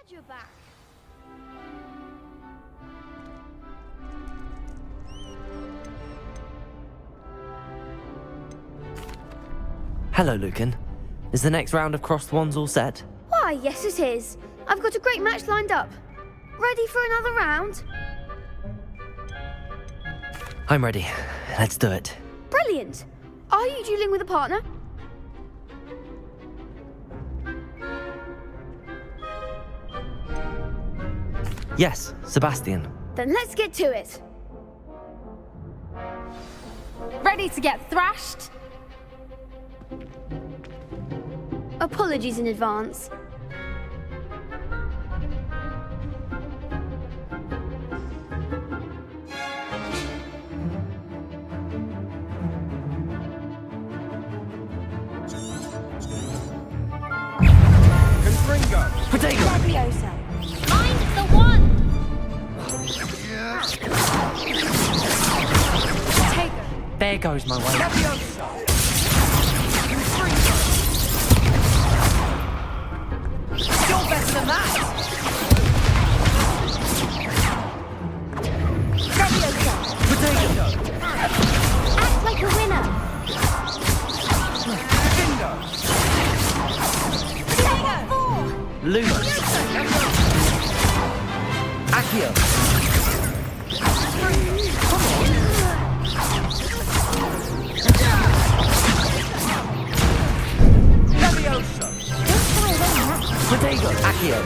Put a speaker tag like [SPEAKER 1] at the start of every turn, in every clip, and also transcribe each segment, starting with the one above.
[SPEAKER 1] You're back.
[SPEAKER 2] Hello, Lucan. Is the next round of crossed wands all set?
[SPEAKER 1] Why, yes it is. I've got a great match lined up. Ready for another round?
[SPEAKER 2] I'm ready. Let's do it.
[SPEAKER 1] Brilliant. Are you dueling with a partner?
[SPEAKER 2] Yes, Sebastian.
[SPEAKER 1] Then let's get to it.
[SPEAKER 3] Ready to get thrashed?
[SPEAKER 1] Apologies in advance.
[SPEAKER 2] Potato!
[SPEAKER 3] Leviosa. Mind the one! Potato.
[SPEAKER 2] There goes my way.
[SPEAKER 3] You're better than that! Leviosa.
[SPEAKER 2] Potato!
[SPEAKER 3] Act like a winner! Potato!
[SPEAKER 2] Luma! Accio!
[SPEAKER 4] Leviosa!
[SPEAKER 2] Potato! Accio!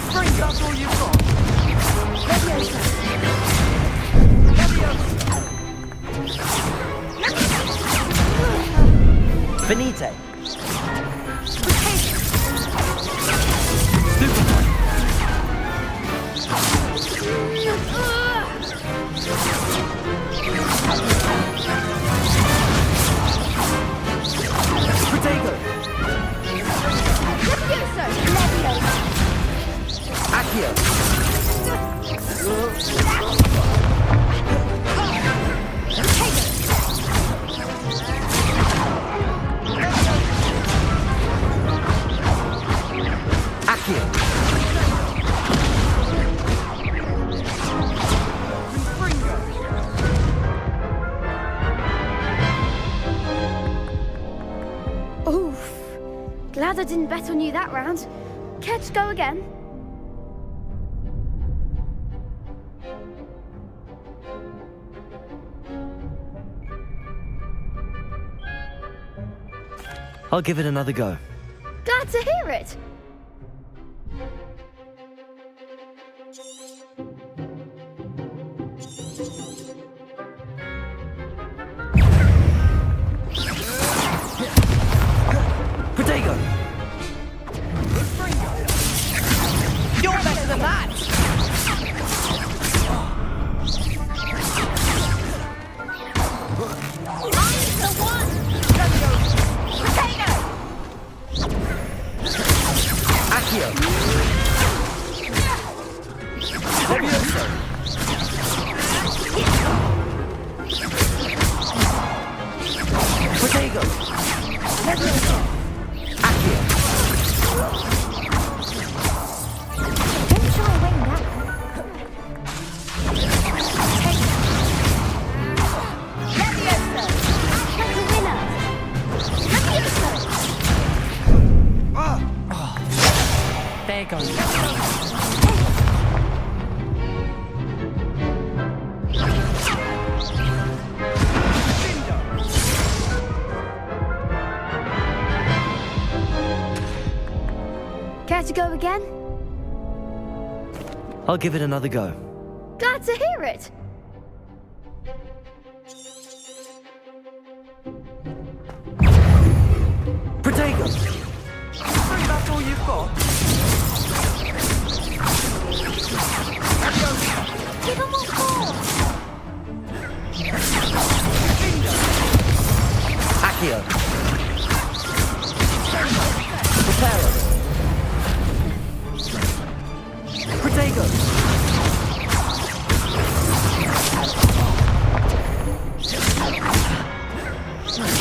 [SPEAKER 4] Spring, that's all you've got.
[SPEAKER 3] Leviosa.
[SPEAKER 2] Benite! Potato! Accio! Accio!
[SPEAKER 1] Oof. Glad I didn't bet on you that round. Care to go again?
[SPEAKER 2] I'll give it another go.
[SPEAKER 1] Glad to hear it.
[SPEAKER 2] Potato!
[SPEAKER 3] You're better than that! Mind the one! Potato!
[SPEAKER 2] Accio! Leviosa! Potato!
[SPEAKER 3] Leviosa.
[SPEAKER 2] Accio!
[SPEAKER 3] Don't shy away now. Leviosa. Act like a winner. Leviosa.
[SPEAKER 2] There goes.
[SPEAKER 1] Care to go again?
[SPEAKER 2] I'll give it another go.
[SPEAKER 1] Glad to hear it.
[SPEAKER 4] got? Leviosa!
[SPEAKER 3] Give them more force.
[SPEAKER 2] Accio. Preparo. Protego.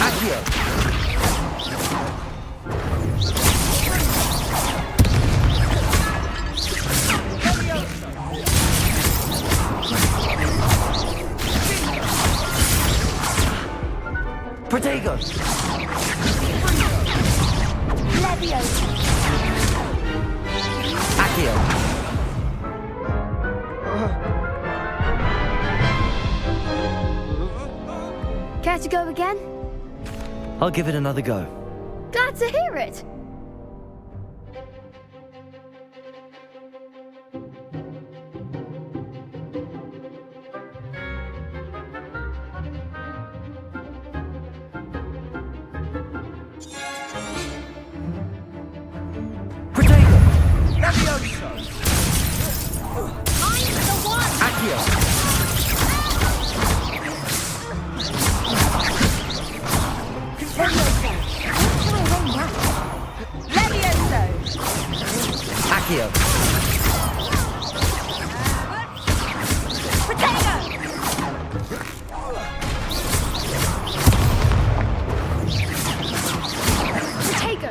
[SPEAKER 2] Accio. Protego.
[SPEAKER 3] Leviosa.
[SPEAKER 2] Accio.
[SPEAKER 1] Care to go again?
[SPEAKER 2] I'll give it another go.
[SPEAKER 1] Glad to hear it.
[SPEAKER 2] Protego.
[SPEAKER 4] Leviosa!
[SPEAKER 3] I'm the one.
[SPEAKER 2] Accio.
[SPEAKER 3] Leviosa. How do I win that?
[SPEAKER 1] Levioso!
[SPEAKER 2] Accio.
[SPEAKER 1] Potato! Potato!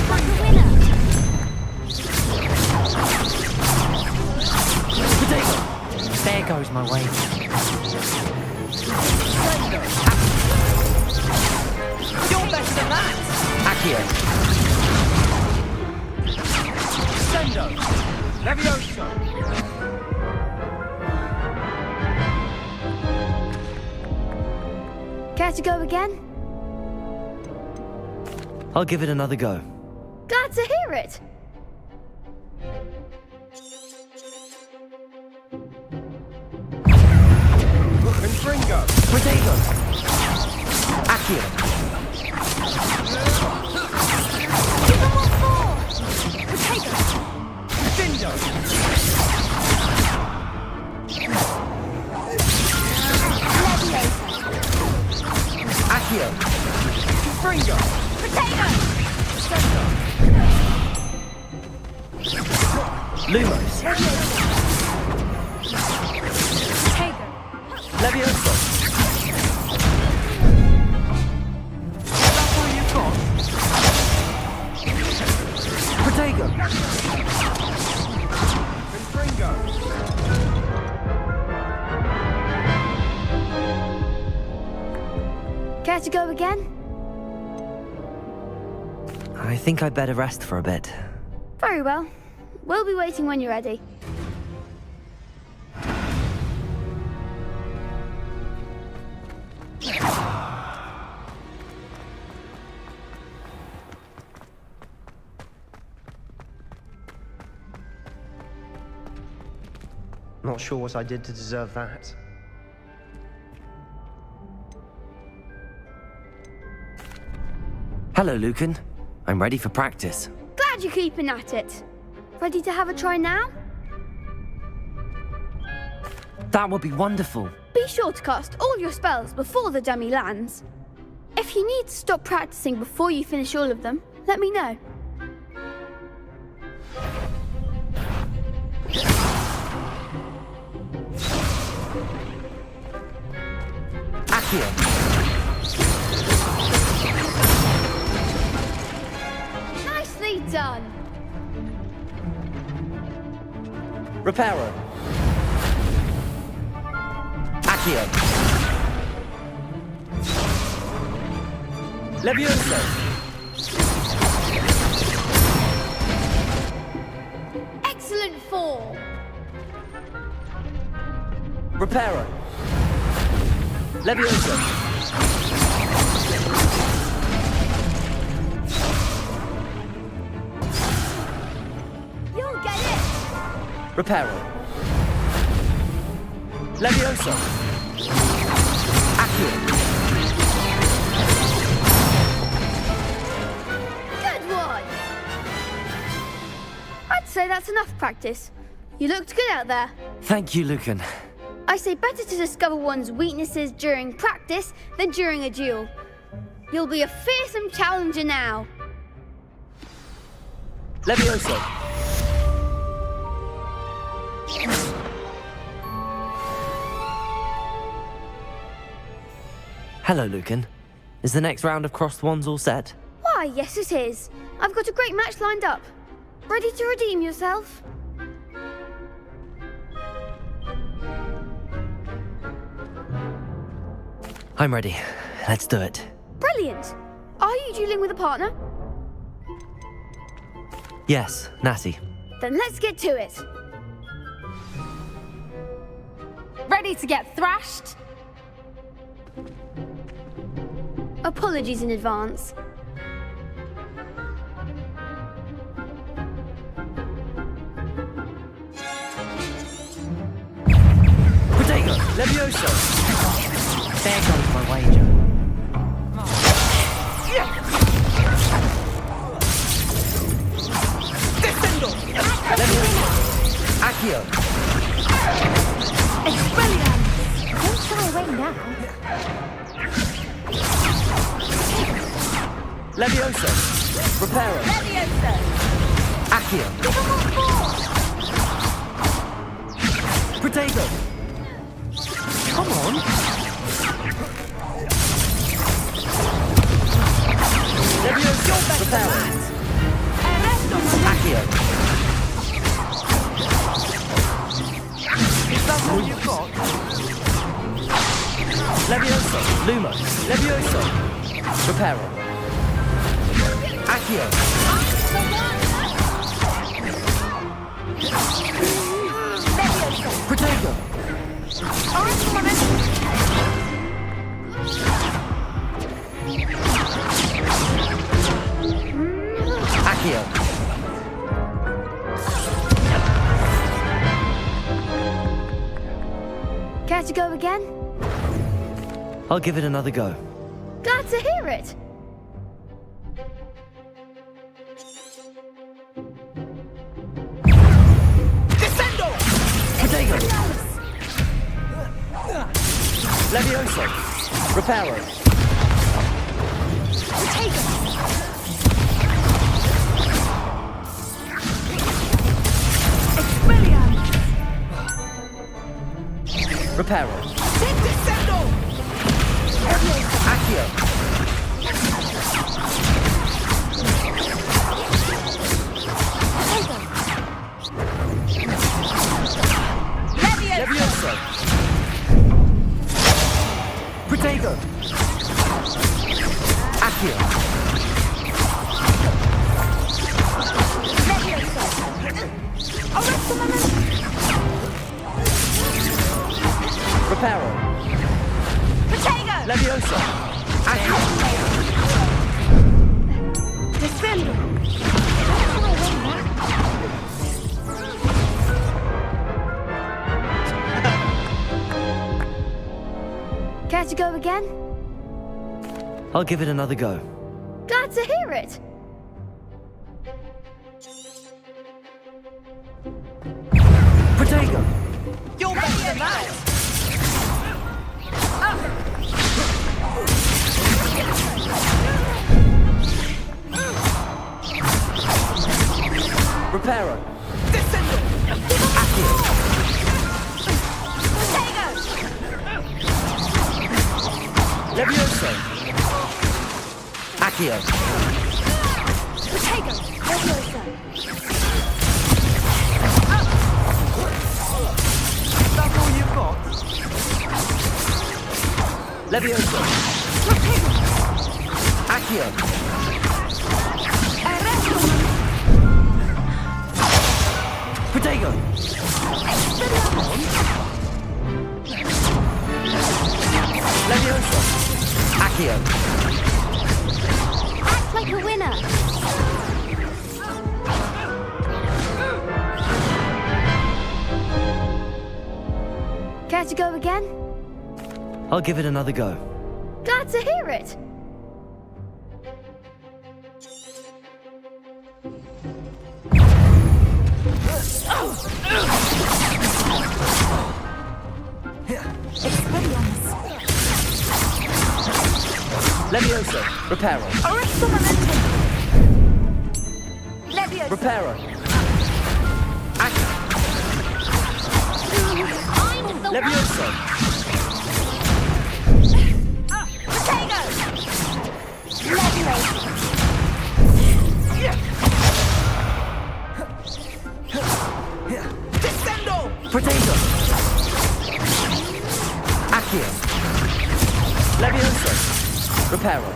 [SPEAKER 3] Like a winner.
[SPEAKER 2] Protego. There goes my way.
[SPEAKER 4] You're better than that!
[SPEAKER 2] Accio.
[SPEAKER 4] Sendo! Leviosa!
[SPEAKER 1] Care to go again?
[SPEAKER 2] I'll give it another go.
[SPEAKER 1] Glad to hear it.
[SPEAKER 4] Confringo!
[SPEAKER 2] Protego. Accio.
[SPEAKER 1] Give them more force. Potato!
[SPEAKER 4] Dindo!
[SPEAKER 3] Leviosa.
[SPEAKER 2] Accio.
[SPEAKER 4] Confringo!
[SPEAKER 1] Potato!
[SPEAKER 4] Sendo!
[SPEAKER 2] Lumos.
[SPEAKER 1] Potato!
[SPEAKER 2] Levioso.
[SPEAKER 4] That's all you've got?
[SPEAKER 2] Protego.
[SPEAKER 4] Confringo!
[SPEAKER 1] Care to go again?
[SPEAKER 2] I think I'd better rest for a bit.
[SPEAKER 1] Very well. We'll be waiting when you're ready.
[SPEAKER 5] Not sure what I did to deserve that.
[SPEAKER 2] Hello, Lucan. I'm ready for practice.
[SPEAKER 1] Glad you're keeping at it. Ready to have a try now?
[SPEAKER 2] That would be wonderful.
[SPEAKER 1] Be sure to cast all your spells before the dummy lands. If you need to stop practicing before you finish all of them, let me know.
[SPEAKER 2] Accio.
[SPEAKER 1] Nicely done.
[SPEAKER 2] Reparo. Accio. Levioso.
[SPEAKER 1] Excellent form.
[SPEAKER 2] Reparo. Levioso.
[SPEAKER 1] You'll get it.
[SPEAKER 2] Reparo. Levioso! Accio!
[SPEAKER 1] Good one! I'd say that's enough practice. You looked good out there.
[SPEAKER 2] Thank you, Lucan.
[SPEAKER 1] I say better to discover one's weaknesses during practice than during a duel. You'll be a fearsome challenger now.
[SPEAKER 2] Levioso! Hello, Lucan. Is the next round of crossed wands all set?
[SPEAKER 1] Why, yes it is. I've got a great match lined up. Ready to redeem yourself?
[SPEAKER 2] I'm ready. Let's do it.
[SPEAKER 1] Brilliant. Are you dueling with a partner?
[SPEAKER 2] Yes, Natty.
[SPEAKER 1] Then let's get to it.
[SPEAKER 3] Ready to get thrashed?
[SPEAKER 1] Apologies in advance.
[SPEAKER 2] Protego! Levioso! There goes my wager.
[SPEAKER 4] Descendo!
[SPEAKER 2] Levioso! Accio!
[SPEAKER 3] Expelliarmus! Don't shy away now.
[SPEAKER 2] Levioso! Reparo!
[SPEAKER 3] Leviosa!
[SPEAKER 2] Accio!
[SPEAKER 3] Give him more force!
[SPEAKER 2] Protego! Come on! Levioso! Reparo! Accio!
[SPEAKER 4] Is that all you've got?
[SPEAKER 2] Levioso! Lumo! Levioso! Reparo! Accio! Protego! Accio!
[SPEAKER 1] Care to go again?
[SPEAKER 2] I'll give it another go.
[SPEAKER 1] Glad to hear it.
[SPEAKER 4] Descendo!
[SPEAKER 2] Protego! Levioso! Reparo! Reparo!
[SPEAKER 4] Descendo!
[SPEAKER 2] Accio! Levioso! Protego! Accio! Reparo! Levioso! Accio!
[SPEAKER 1] Descendo. Care to go again?
[SPEAKER 2] I'll give it another go.
[SPEAKER 1] Glad to hear it.
[SPEAKER 2] Protego!
[SPEAKER 4] You're better than that!
[SPEAKER 2] Reparo!
[SPEAKER 4] Descendo!
[SPEAKER 2] Accio! Levioso! Accio!
[SPEAKER 4] Is that all you've got?
[SPEAKER 2] Levioso! Accio! Protego! Levioso! Accio!
[SPEAKER 3] Act like a winner.
[SPEAKER 1] Care Care to go again?
[SPEAKER 2] I'll give it another go.
[SPEAKER 1] Glad to hear it.
[SPEAKER 2] Levioso, Reparo.
[SPEAKER 3] Arresto momentum. Levioso.
[SPEAKER 2] Reparo. Action.
[SPEAKER 3] Mind the
[SPEAKER 2] Levioso.
[SPEAKER 3] Potato. Levioso.
[SPEAKER 4] Descendo!
[SPEAKER 2] Potato. Accio. Levioso. Reparo.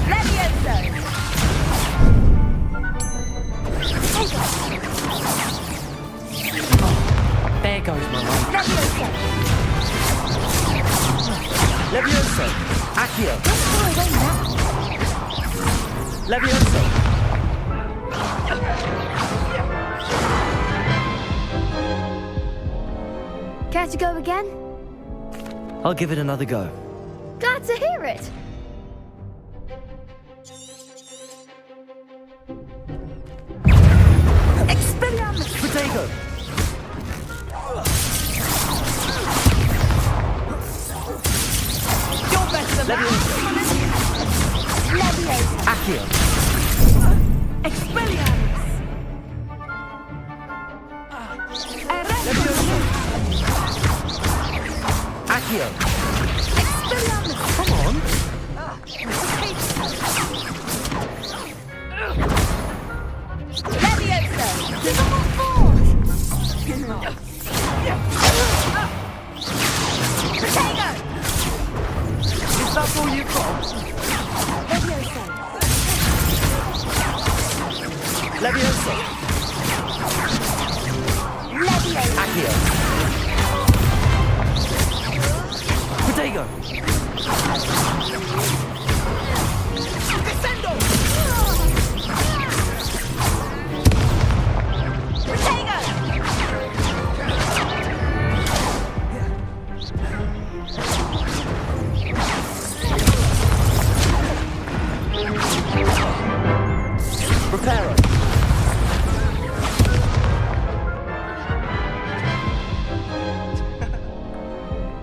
[SPEAKER 3] Levioso.
[SPEAKER 2] There goes my life.
[SPEAKER 3] Levioso.
[SPEAKER 2] Levioso. Accio.
[SPEAKER 3] Don't go away now.
[SPEAKER 2] Levioso.
[SPEAKER 1] Care to go again?
[SPEAKER 2] I'll give it another go.
[SPEAKER 1] Glad to hear it.
[SPEAKER 3] Expelliarmus.
[SPEAKER 2] Potato.
[SPEAKER 4] You're better than that!
[SPEAKER 3] Levioso.
[SPEAKER 2] Accio.
[SPEAKER 4] Expelliarmus!
[SPEAKER 2] Levioso. Accio.
[SPEAKER 3] Expelliarmus.
[SPEAKER 2] Come on.
[SPEAKER 3] Levioso. Double force. Potato.
[SPEAKER 4] Is that all you've got?
[SPEAKER 3] Levioso.
[SPEAKER 2] Levioso.
[SPEAKER 3] Levioso.
[SPEAKER 2] Accio. Potato.
[SPEAKER 4] Descendo!
[SPEAKER 3] Potato.
[SPEAKER 2] Reparo.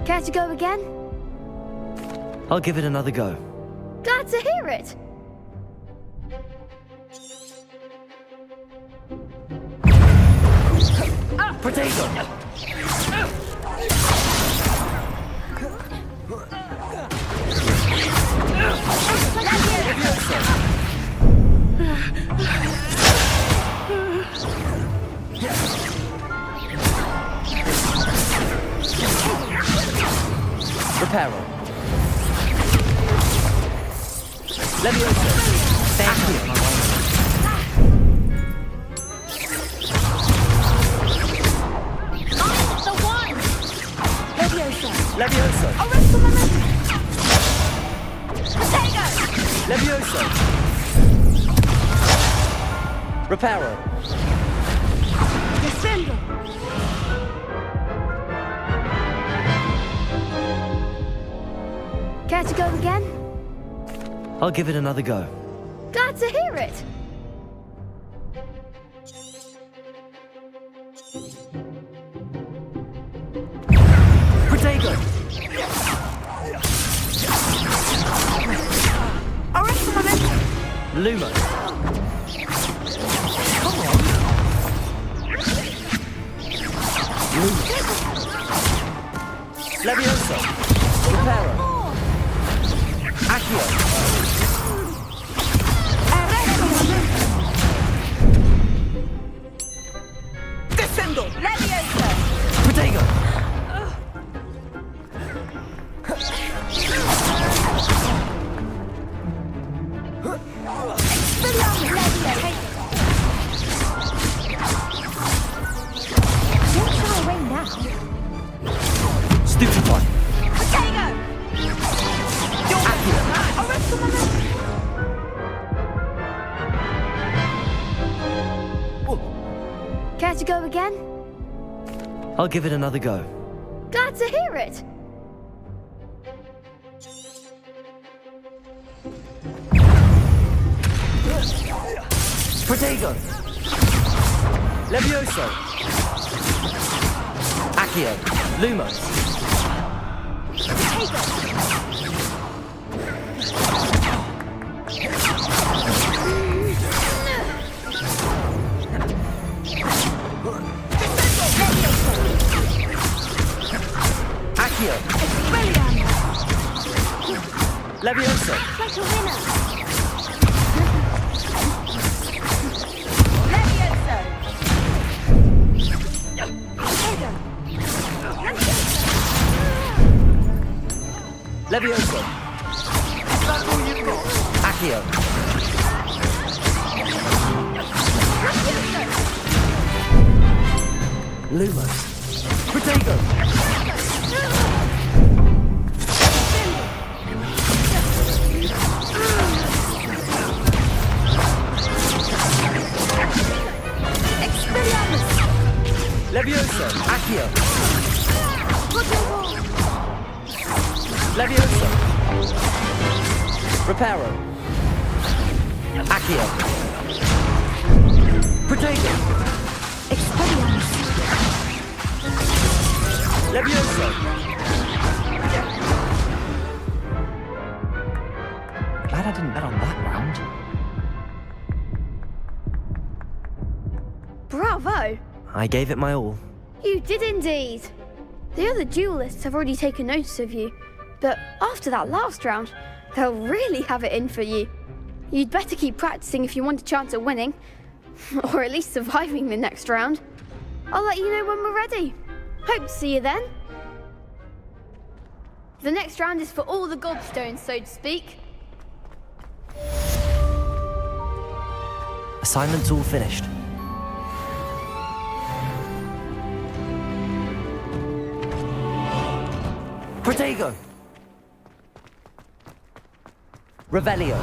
[SPEAKER 1] Care to go again?
[SPEAKER 2] I'll give it another go.
[SPEAKER 1] Glad to hear it.
[SPEAKER 2] Potato. Reparo. Levioso. Thank you.
[SPEAKER 3] I'm the one. Levioso.
[SPEAKER 2] Levioso.
[SPEAKER 3] Arresto momentum. Potato.
[SPEAKER 2] Levioso. Reparo.
[SPEAKER 3] Descendo.
[SPEAKER 1] Care to go again?
[SPEAKER 2] I'll give it another go.
[SPEAKER 1] Glad to hear it.
[SPEAKER 2] Potato.
[SPEAKER 3] Arresto momentum.
[SPEAKER 2] Lumos. Come on. Levioso. Reparo. Accio.
[SPEAKER 3] Arresto momentum.
[SPEAKER 4] Descendo!
[SPEAKER 3] Levioso.
[SPEAKER 2] Potato.
[SPEAKER 3] Expelliarmus. Levioso. Don't shy away now.
[SPEAKER 2] Stupefy.
[SPEAKER 3] Potato.
[SPEAKER 4] You're better than that!
[SPEAKER 3] Arresto momentum.
[SPEAKER 1] Care to go again?
[SPEAKER 2] I'll give it another go.
[SPEAKER 1] Glad to hear it.
[SPEAKER 2] Protego! Levioso! Accio! Lumos! Accio! Levioso!
[SPEAKER 3] Like a winner.
[SPEAKER 2] Levioso!
[SPEAKER 4] Is that all you've got?
[SPEAKER 2] Accio! Lumos! Protego! Levioso! Accio! Levioso! Reparo! Accio! Protego! Levioso! Glad I didn't bet on that round.
[SPEAKER 1] Bravo!
[SPEAKER 2] I gave it my all.
[SPEAKER 1] You did indeed. The other duelists have already taken notice of you, but after that last round, they'll really have it in for you. You'd better keep practicing if you want a chance at winning, or at least surviving the next round. I'll let you know when we're ready. Hope to see you then. The next round is for all the gobstones, so to speak.
[SPEAKER 2] Assignment's all finished. Protego! Revelio!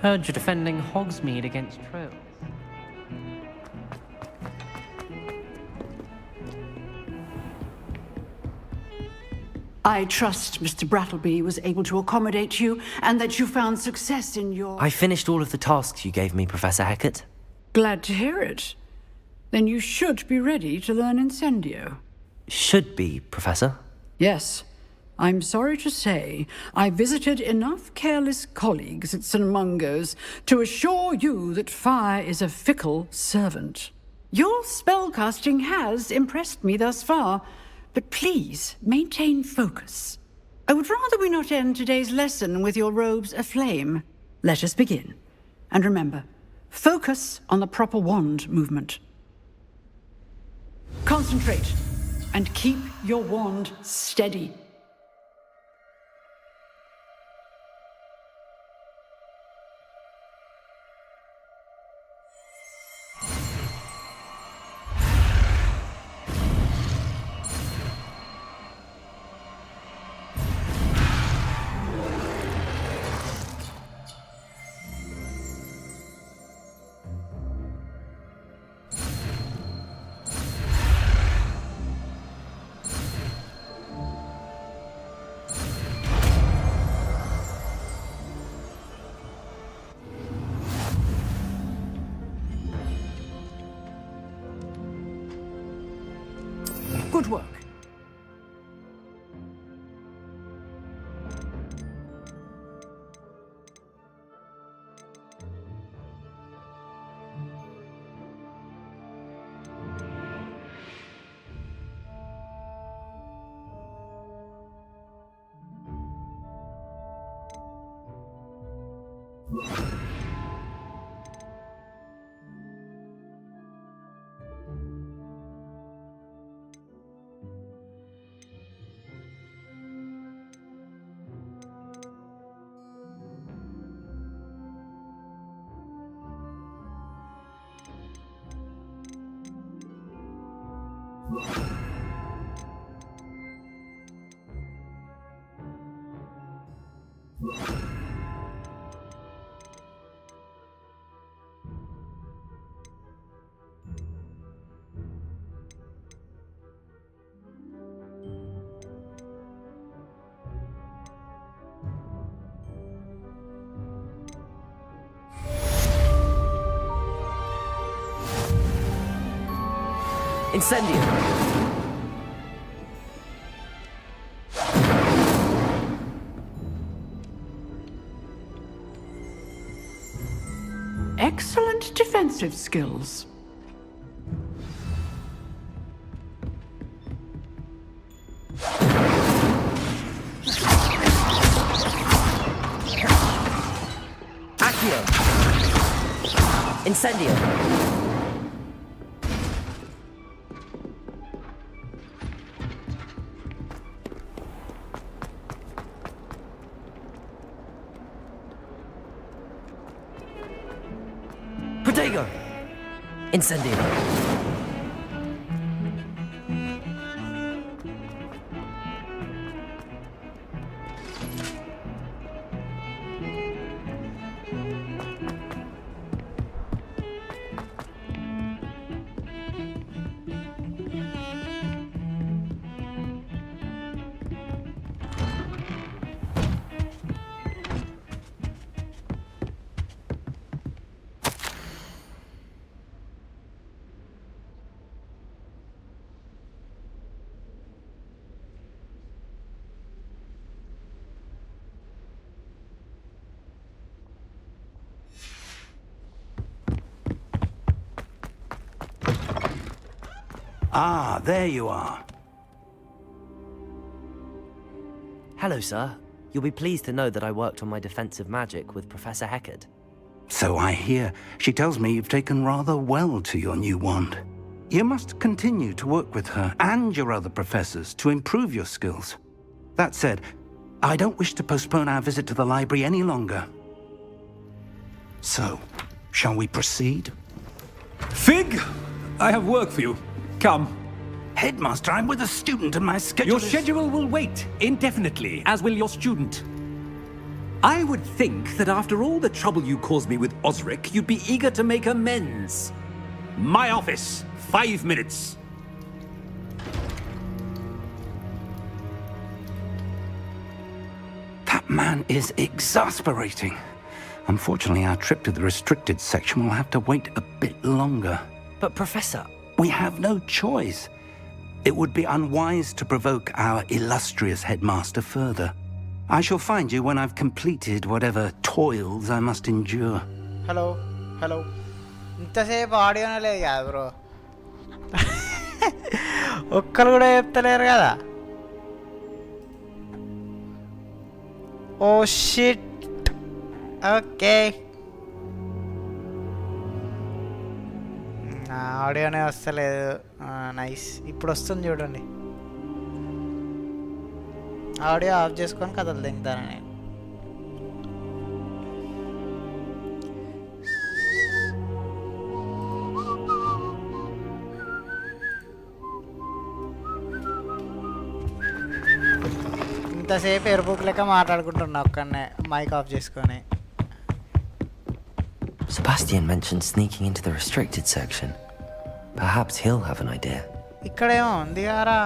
[SPEAKER 6] Heard you're defending Hogsmeade against trolls.
[SPEAKER 7] I trust Mr. Brattleby was able to accommodate you and that you found success in your...
[SPEAKER 2] I finished all of the tasks you gave me, Professor Hecat.
[SPEAKER 7] Glad to hear it. Then you should be ready to learn Incendio.
[SPEAKER 2] Should be, Professor.
[SPEAKER 7] Yes. I'm sorry to say, I visited enough careless colleagues at St. Mungo's to assure you that fire is a fickle servant. Your spellcasting has impressed me thus far, but please maintain focus. I would rather we not end today's lesson with your robes aflame. Let us begin. And remember, focus on the proper wand movement. Concentrate, and keep your wand steady. Good work.
[SPEAKER 2] Incendio!
[SPEAKER 7] Excellent defensive skills.
[SPEAKER 2] Accio! Incendio! Protego! Incendio!
[SPEAKER 8] Ah, there you are.
[SPEAKER 2] Hello, sir. You'll be pleased to know that I worked on my defensive magic with Professor Heckard.
[SPEAKER 8] So I hear. She tells me you've taken rather well to your new wand. You must continue to work with her and your other professors to improve your skills. That said, I don't wish to postpone our visit to the library any longer. So, shall we proceed?
[SPEAKER 9] Fig! I have work for you. Come.
[SPEAKER 8] Headmaster, I'm with a student and my schedule
[SPEAKER 9] Your schedule will wait indefinitely, as will your student. I would think that after all the trouble you caused me with Osric, you'd be eager to make amends. My office, 5 minutes.
[SPEAKER 8] That man is exasperating. Unfortunately, our trip to the restricted section will have to wait a bit longer.
[SPEAKER 2] But, Professor...
[SPEAKER 8] We have no choice. It would be unwise to provoke our illustrious headmaster further. I shall find you when I've completed whatever toils I must endure.
[SPEAKER 4] Hello hello ఇంతసేపు ఆడియోనే లేదు కదా bro ఒక్కరు కూడా చెప్తలేరు కదా oh shit okay ఆడియోనే వస్తలేదు nice ఇప్పుడు వస్తుంది చూడండి ఆడియో ఆఫ్ చేసుకొని కథలు దింగుతాను నేను ఇంతసేపు ఎరుపుకు లెక్క మాట్లాడుకుంటున్నా ఒక్కనే మైక్ ఆఫ్ చేసుకొని
[SPEAKER 2] Sebastian mentioned sneaking into the restricted section. Perhaps he'll have an idea.
[SPEAKER 4] ఇక్కడేమో ఉంది గారా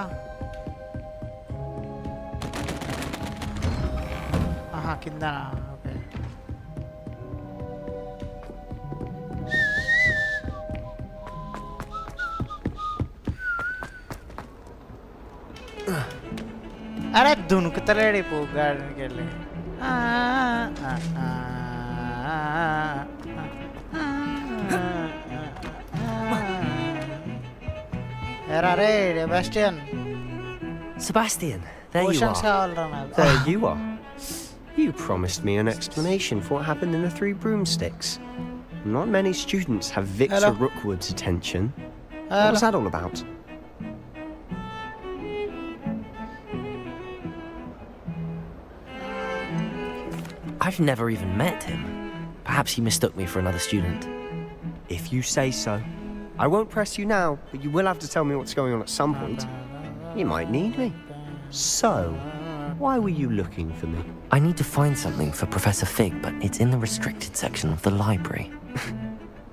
[SPEAKER 4] ఆహా కిందనా ఓకే అరే దునుకుతలేడు పూ గార్డెన్కి వెళ్ళి అరే Sebastian
[SPEAKER 2] Sebastian, there you
[SPEAKER 4] Potions
[SPEAKER 2] are.
[SPEAKER 4] కావాలరా నాకు
[SPEAKER 5] There you are. You promised me an explanation for what happened in the Three Broomsticks. Not many students have Victor
[SPEAKER 4] Hello.
[SPEAKER 5] Rookwood's attention.
[SPEAKER 4] Hello.
[SPEAKER 5] What was that all about?
[SPEAKER 2] I've never even met him. Perhaps he mistook me for another student.
[SPEAKER 5] If you say so. I won't press you now, but you will have to tell me what's going on at some point. You might need me. So, why were you looking for me?
[SPEAKER 2] I need to find something for Professor Fig, but it's in the restricted section of the library.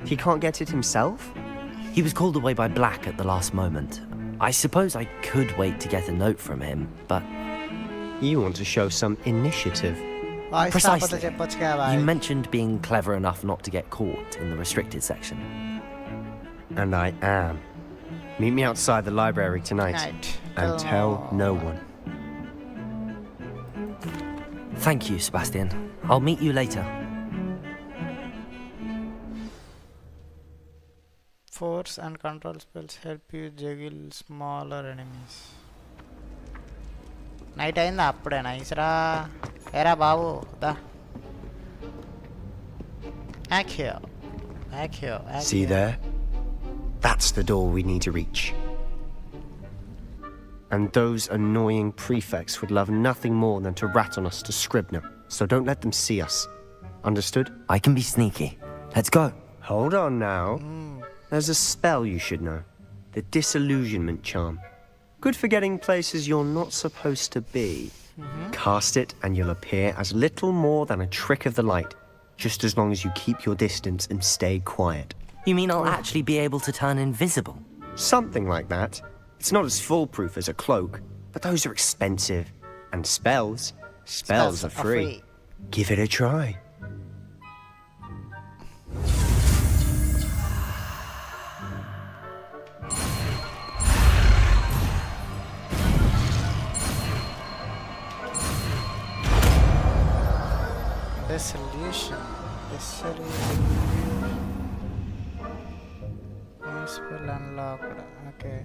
[SPEAKER 5] He can't get it himself?
[SPEAKER 2] He was called away by Black at the last moment. I suppose I could wait to get a note from him, but...
[SPEAKER 5] You want to show some initiative.
[SPEAKER 2] Precisely.
[SPEAKER 4] చెప్పొచ్చు కదా bye.
[SPEAKER 2] You mentioned being clever enough not to get caught in the restricted section.
[SPEAKER 5] And I am. Meet me outside the library tonight.
[SPEAKER 4] Night.
[SPEAKER 5] And tell no one.
[SPEAKER 2] Thank you, Sebastian. I'll meet you later.
[SPEAKER 4] Force and control spells help you juggle smaller enemies. Night అయిందా అప్పుడే nice రా ఏరా బాబు దా back here.
[SPEAKER 5] See there? That's the door we need to reach. And those annoying prefects would love nothing more than to rat on us to Scribner, so don't let them see us. Understood?
[SPEAKER 2] I can be sneaky. Let's go.
[SPEAKER 5] Hold on now. There's a spell you should know. The Disillusionment Charm. Good for getting places you're not supposed to be. Cast it and you'll appear as little more than a trick of the light, just as long as you keep your distance and stay quiet.
[SPEAKER 2] You mean I'll actually be able to turn invisible?
[SPEAKER 5] Something like that. It's not as foolproof as a cloak, but those are expensive. And spells are free. Give it a try.
[SPEAKER 4] Dissolution. Spell unlocked. Okay.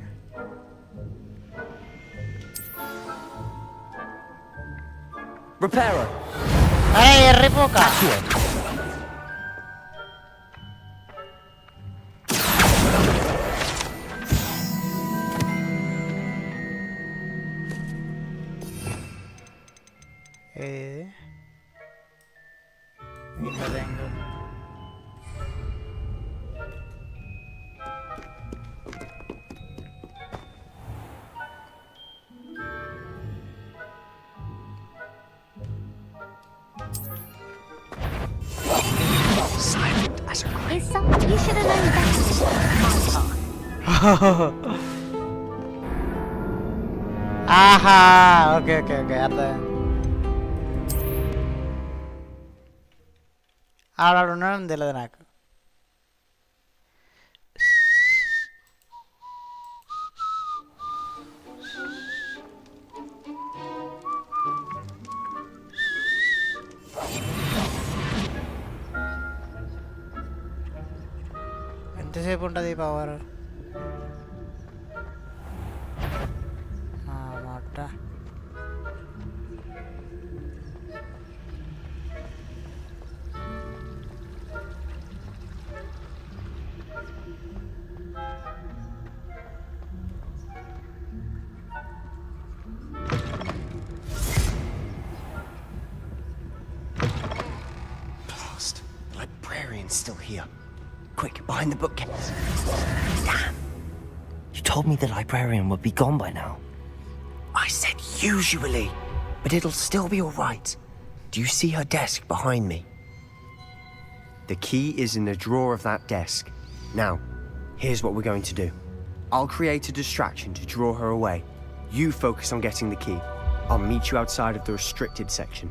[SPEAKER 2] Reparo!
[SPEAKER 4] అరే ఎర్రిపోక ఏ ఇంకదేంగో
[SPEAKER 3] Is someone you should have known better? My part.
[SPEAKER 4] ఆహా okay okay okay అర్థం ఆడాడు ఉండడం తెలియదు నాకు ఎంతసేపు ఉంటుంది ఈ పవర్ మాట
[SPEAKER 5] Blast. The librarian's still here. Quick, behind the bookcase. Damn.
[SPEAKER 2] You told me the librarian would be gone by now.
[SPEAKER 5] I said usually, but it'll still be all right. Do you see her desk behind me? The key is in the drawer of that desk. Now, here's what we're going to do. I'll create a distraction to draw her away. You focus on getting the key. I'll meet you outside of the restricted section.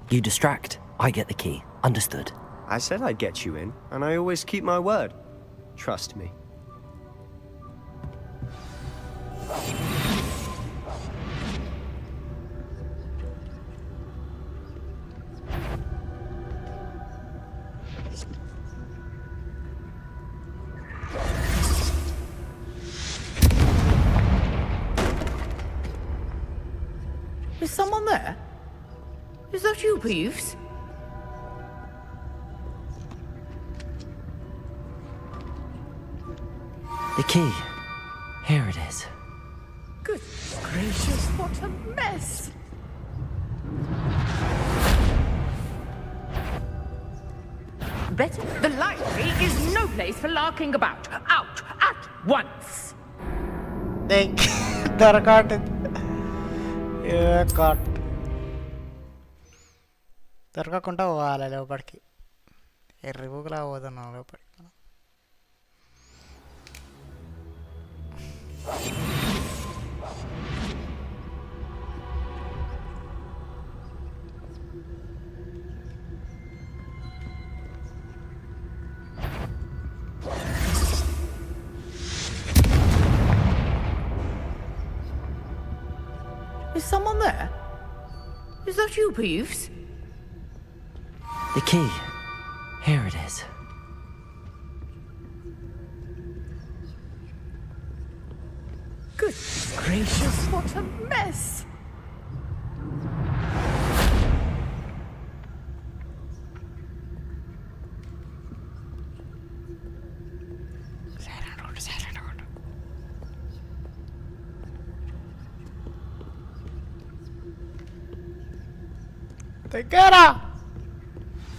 [SPEAKER 2] You distract, I get the key. Understood.
[SPEAKER 5] I said I'd get you in, and I always keep my word. Trust me.
[SPEAKER 7] Is someone there? Is that you, Peeves?
[SPEAKER 2] The key. Here it is.
[SPEAKER 7] Good gracious, what a mess!
[SPEAKER 10] better. The library is no place for larking about. Out at once.
[SPEAKER 4] దొరకట్ దొరకకుండా పోవాలి లోపలికి ఎర్రిబుగులా పోతున్నాం లోపలికి మనం
[SPEAKER 10] Is someone there? Is that you, Peeves?
[SPEAKER 2] The key. Here it is.
[SPEAKER 10] Good gracious, what a mess!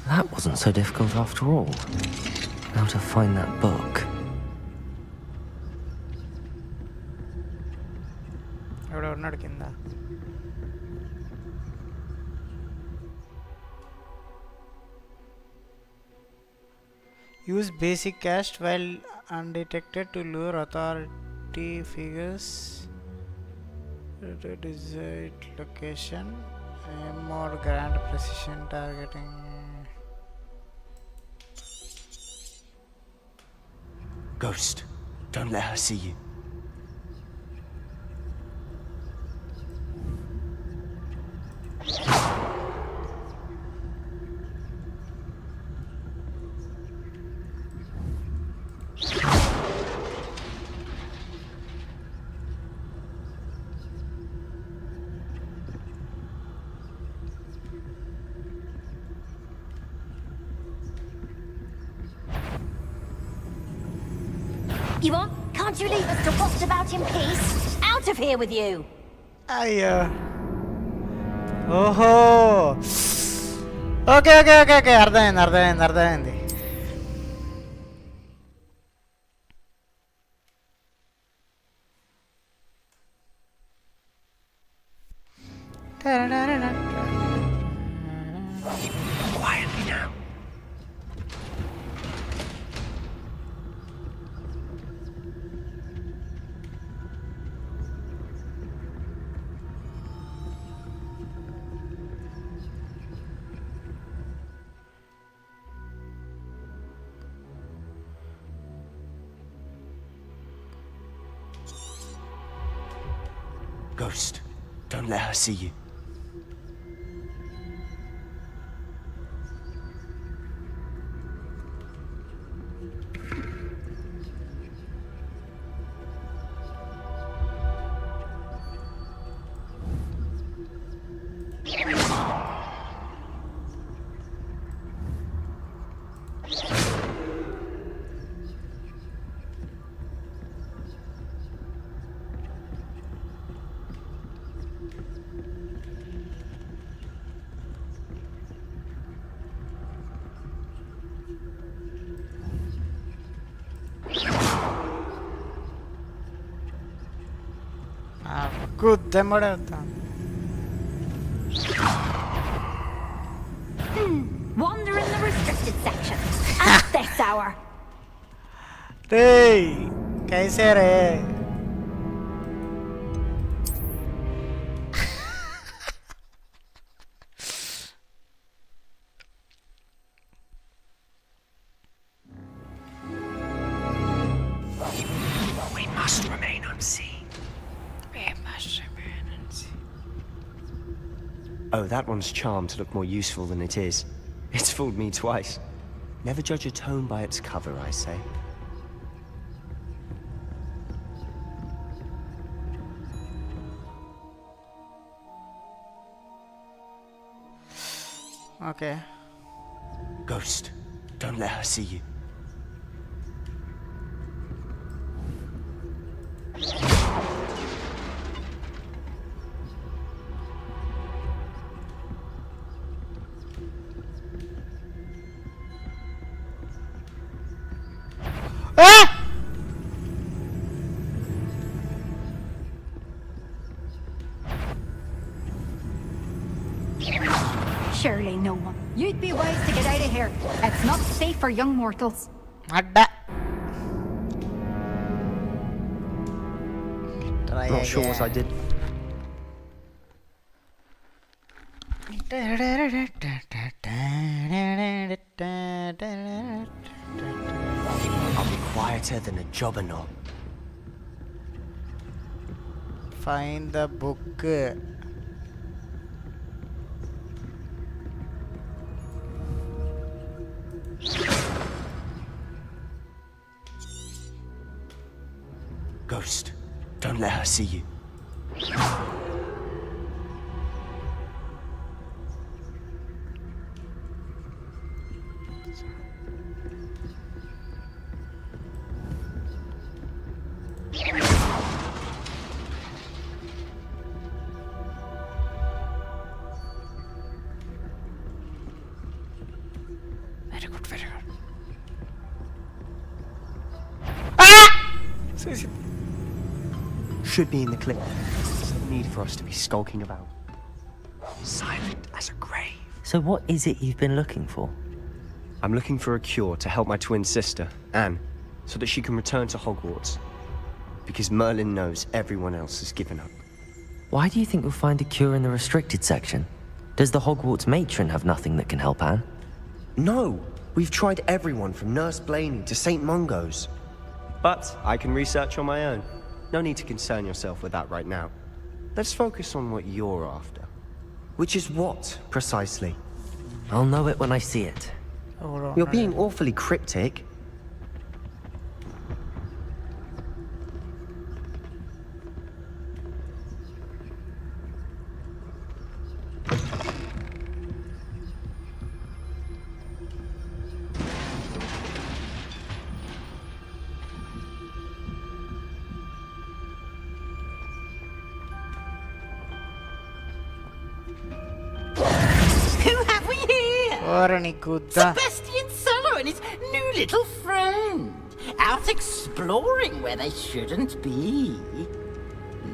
[SPEAKER 2] That wasn't so difficult after all. Now to find that book.
[SPEAKER 4] ఎవడో ఉన్నాడు కింద use basic cast while undetected to lure authority figures to desired location. More grand precision targeting.
[SPEAKER 5] Ghost, don't let her see you.
[SPEAKER 3] Yvonne, can't you leave us to waft about in peace? Out of here with you!
[SPEAKER 4] అయ్యో ఓహో okay okay okay okay అర్థమైంది
[SPEAKER 5] Quietly now. Ghost, don't let her see you.
[SPEAKER 4] గుద్దెమ్మడే వద్దాం
[SPEAKER 3] Wander in the restricted section. At this hour.
[SPEAKER 4] రేయ్ కైసే రే
[SPEAKER 5] We must remain unseen. Oh, that one's charmed to look more useful than it is. It's fooled me twice. Never judge a tome by its cover, I say.
[SPEAKER 4] Okay.
[SPEAKER 5] Ghost, don't let her see you.
[SPEAKER 3] Surely no one. You'd be wise to get out of here. It's not safe for young mortals.
[SPEAKER 4] Adda. Try
[SPEAKER 5] Not sure what I did. I'll be quieter than a jobberknoll.
[SPEAKER 4] Find the book.
[SPEAKER 5] Ghost, don't let her see you. Very good, very good. Should be in the clip. There's no need for us to be skulking about. Silent as a grave.
[SPEAKER 2] So what is it you've been looking for?
[SPEAKER 5] I'm looking for a cure to help my twin sister, Anne, so that she can return to Hogwarts. Because Merlin knows everyone else has given up.
[SPEAKER 2] Why do you think you'll find a cure in the restricted section? Does the Hogwarts matron have nothing that can help Anne?
[SPEAKER 5] No! We've tried everyone from Nurse Blaney to St. Mungo's. But I can research on my own. No need to concern yourself with that right now. Let's focus on what you're after. Which is what, precisely?
[SPEAKER 2] I'll know it when I see it.
[SPEAKER 5] You're being awfully cryptic.
[SPEAKER 11] Who have we here?
[SPEAKER 4] Orani kudda.
[SPEAKER 11] Sebastian Sallow and his new little friend. Out exploring where they shouldn't be.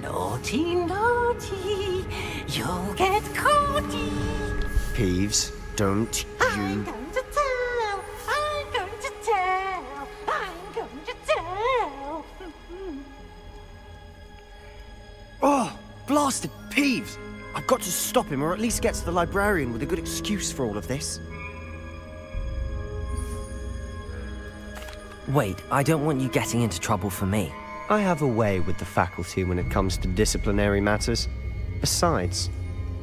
[SPEAKER 11] Naughty, naughty. You'll get caughty.
[SPEAKER 5] Peeves, don't
[SPEAKER 11] I'm
[SPEAKER 5] you...
[SPEAKER 11] going to tell. I'm going to tell. I'm going to tell.
[SPEAKER 5] Oh, blasted Peeves! I've got to stop him, or at least get to the librarian with a good excuse for all of this.
[SPEAKER 2] Wait, I don't want you getting into trouble for me.
[SPEAKER 5] I have a way with the faculty when it comes to disciplinary matters. Besides,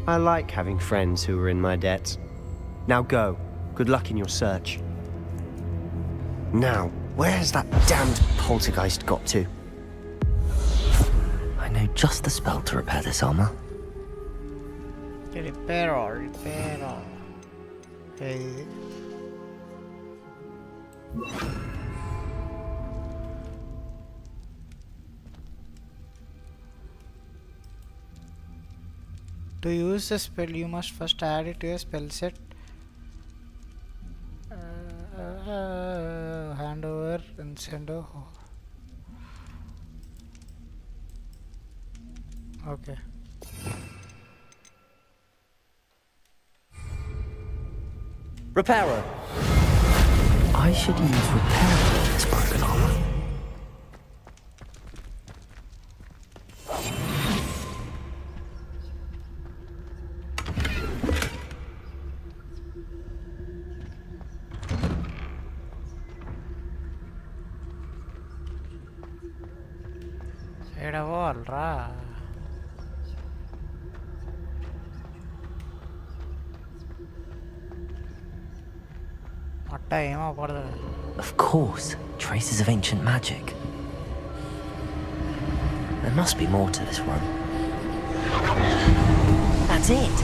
[SPEAKER 5] I like having friends who are in my debt. Now go. Good luck in your search. Now, where has that damned poltergeist got to?
[SPEAKER 2] I know just the spell to repair this armor.
[SPEAKER 4] Repair. Hey. To use the spell, you must first add it to your spell set. Hand over and send over. Okay.
[SPEAKER 2] Repairer! I should use repairer on this broken armor.
[SPEAKER 4] Ra.
[SPEAKER 2] Of course, traces of ancient magic. There must be more to this room. That's it!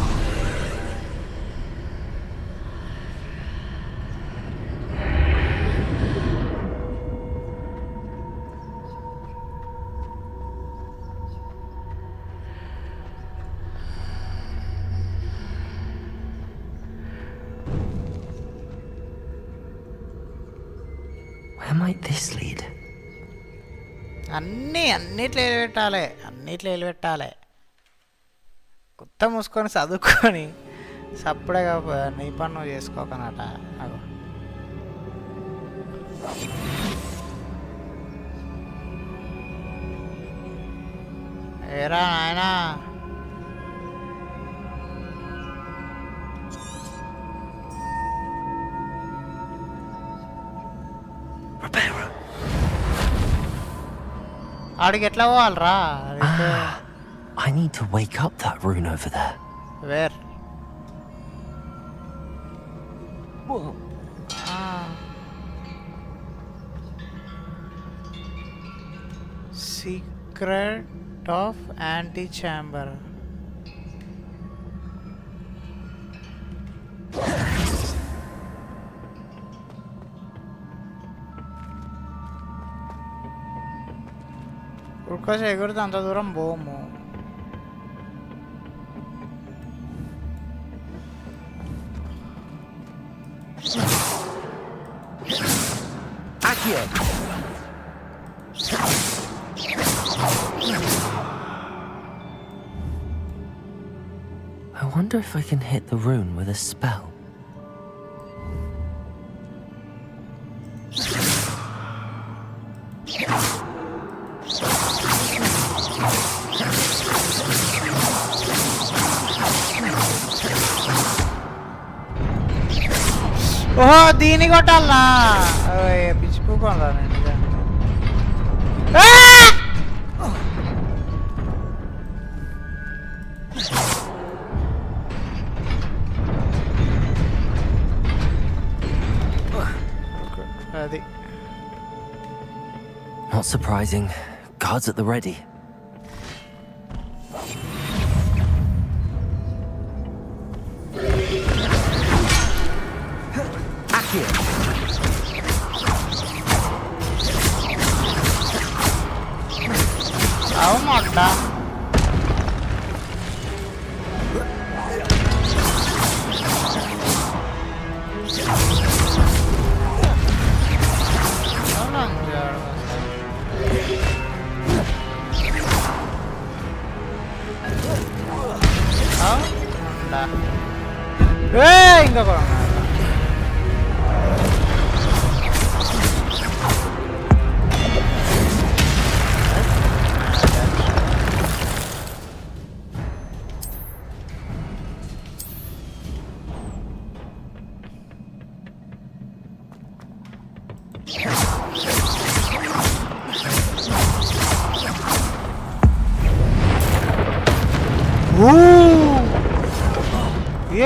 [SPEAKER 2] Where might this lead?
[SPEAKER 4] అన్నిట్లో ఎలిపెట్టాలి కొత్త మూసుకొని చదువుకొని సప్పుడేగా నీ పని నువ్వు చేసుకోకనట అగో ఏరా నాయనా ఆడికి ఎట్లా పోవాలరా
[SPEAKER 2] I need to wake up that rune over there.
[SPEAKER 4] Where secret of anti chamber ఉడకోసి ఎగురితే అంత దూరం పోము
[SPEAKER 2] Accio! I wonder if I can hit the rune with a spell.
[SPEAKER 4] ఓహో దీన్ని కొట్టాలనా పిచ్చిపోకోనరా నేను అది
[SPEAKER 2] Not surprising. Guards at the ready. Accio!
[SPEAKER 4] అవునట ఇంకా కూడా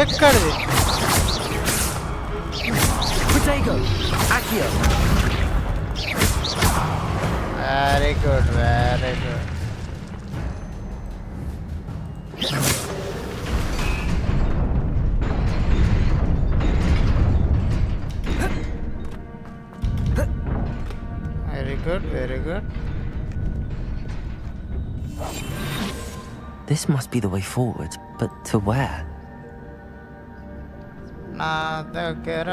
[SPEAKER 4] ఎక్కడిది
[SPEAKER 2] Protego! Accio!
[SPEAKER 4] Very good very good very good very good
[SPEAKER 2] This must be the way forward, but to where?
[SPEAKER 4] నా దగ్గర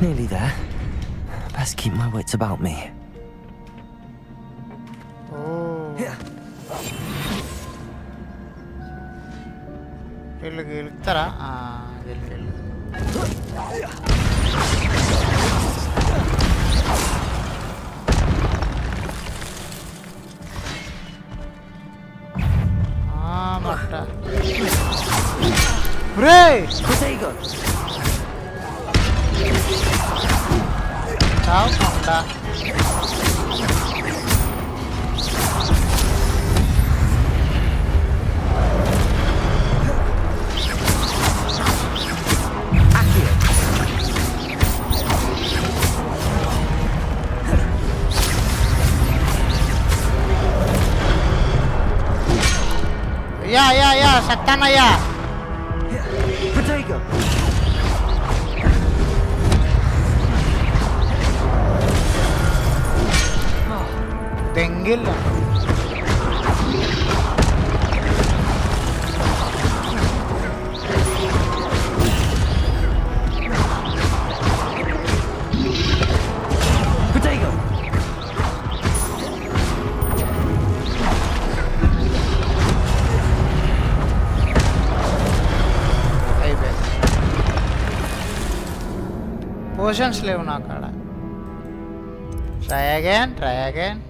[SPEAKER 2] Nearly there. Best keep my wits about me.
[SPEAKER 4] వీళ్ళు గెలుస్తారా గెలు మట్ట రే
[SPEAKER 2] Protego!
[SPEAKER 4] చావకుండా యా సత్తానయ్యా
[SPEAKER 2] Protego!
[SPEAKER 4] దెంగిల్ పోషన్స్ లేవు నా కాడ. Try again.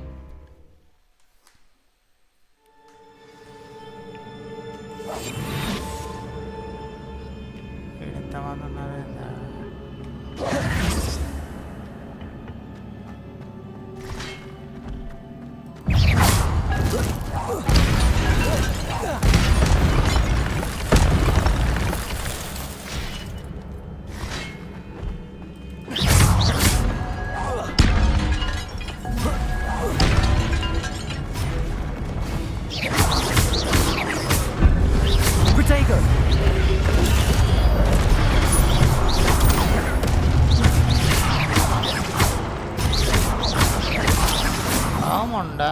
[SPEAKER 4] ఎంతమంది ఉన్నారు? Amanda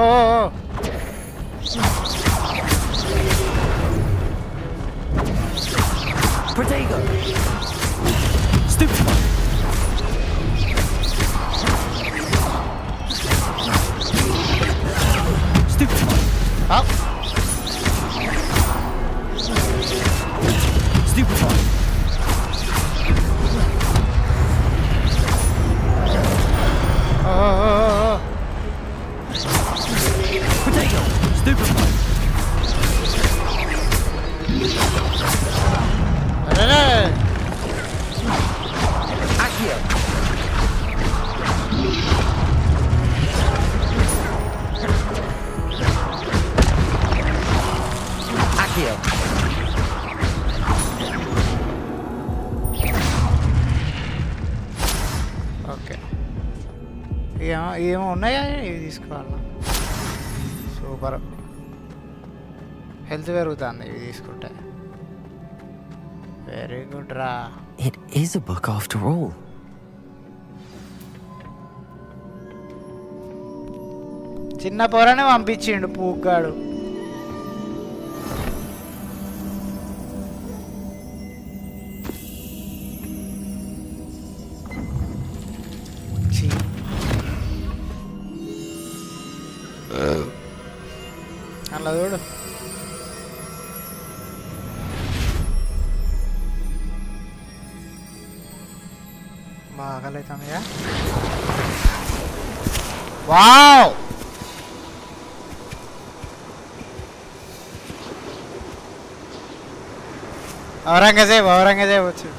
[SPEAKER 4] oh
[SPEAKER 2] Protego! Stupid one! Stupid one!
[SPEAKER 4] Up!
[SPEAKER 2] Stupid one! Protego! Stupid one! Accio! Accio!
[SPEAKER 4] Okay ఏమో ఉన్నాయా? ఇవి తీసుకోవాలా? సూపర్, హెల్త్ పెరుగుతుంది ఇవి తీసుకుంటే. వెరీ గుడ్ రా.
[SPEAKER 2] It is a book after all.
[SPEAKER 4] చిన్న పొరనే పంపించిండు పూగ్గాడు. అలా చూడు. బాగా అవుతుందిగా. వావ్, ఔరంగజేబ్ వచ్చు.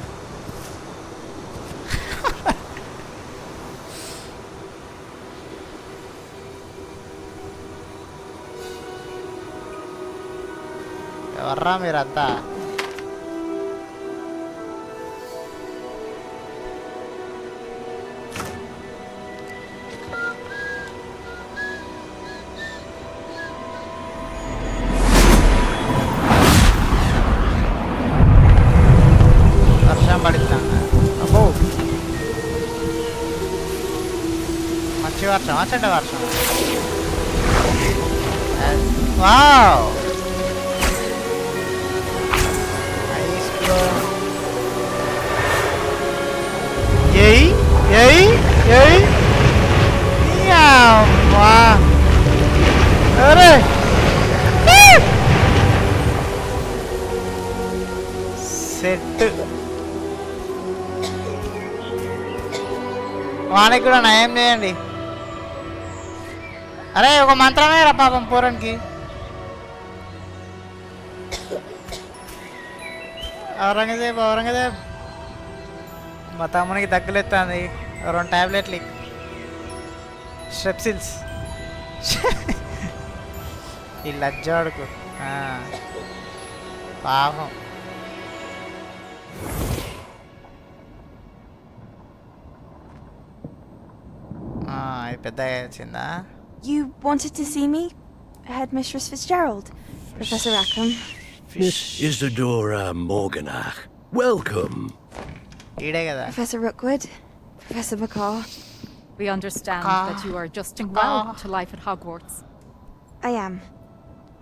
[SPEAKER 4] ఎవర్రా మీరంతా? వర్షం పడుతుందా? అబ్బో, మంచి వర్షం, చెడ్డ వర్షం. వావ్, అరే సెట్. వానికి కూడా నయం చేయండి. అరే ఒక మంత్రమే రా పాపం పూరానికి. ఔరంగజేబ్ మా తమ్మునికి దగ్గులెత్తుంది. 2 టాబ్లెట్లు, స్ట్రెప్సిల్స్. ఈ లజ్జాడుకు పాపం. ఇది పెద్దగా వచ్చిందా?
[SPEAKER 3] You wanted to see me? Headmistress Fitzgerald? Professor Rackham?
[SPEAKER 12] Miss Isadora Morganach, welcome.
[SPEAKER 4] ఈడే కదా.
[SPEAKER 3] Professor Rookwood? Professor McCaw?
[SPEAKER 13] We understand that you are adjusting well to life at Hogwarts.
[SPEAKER 3] I am.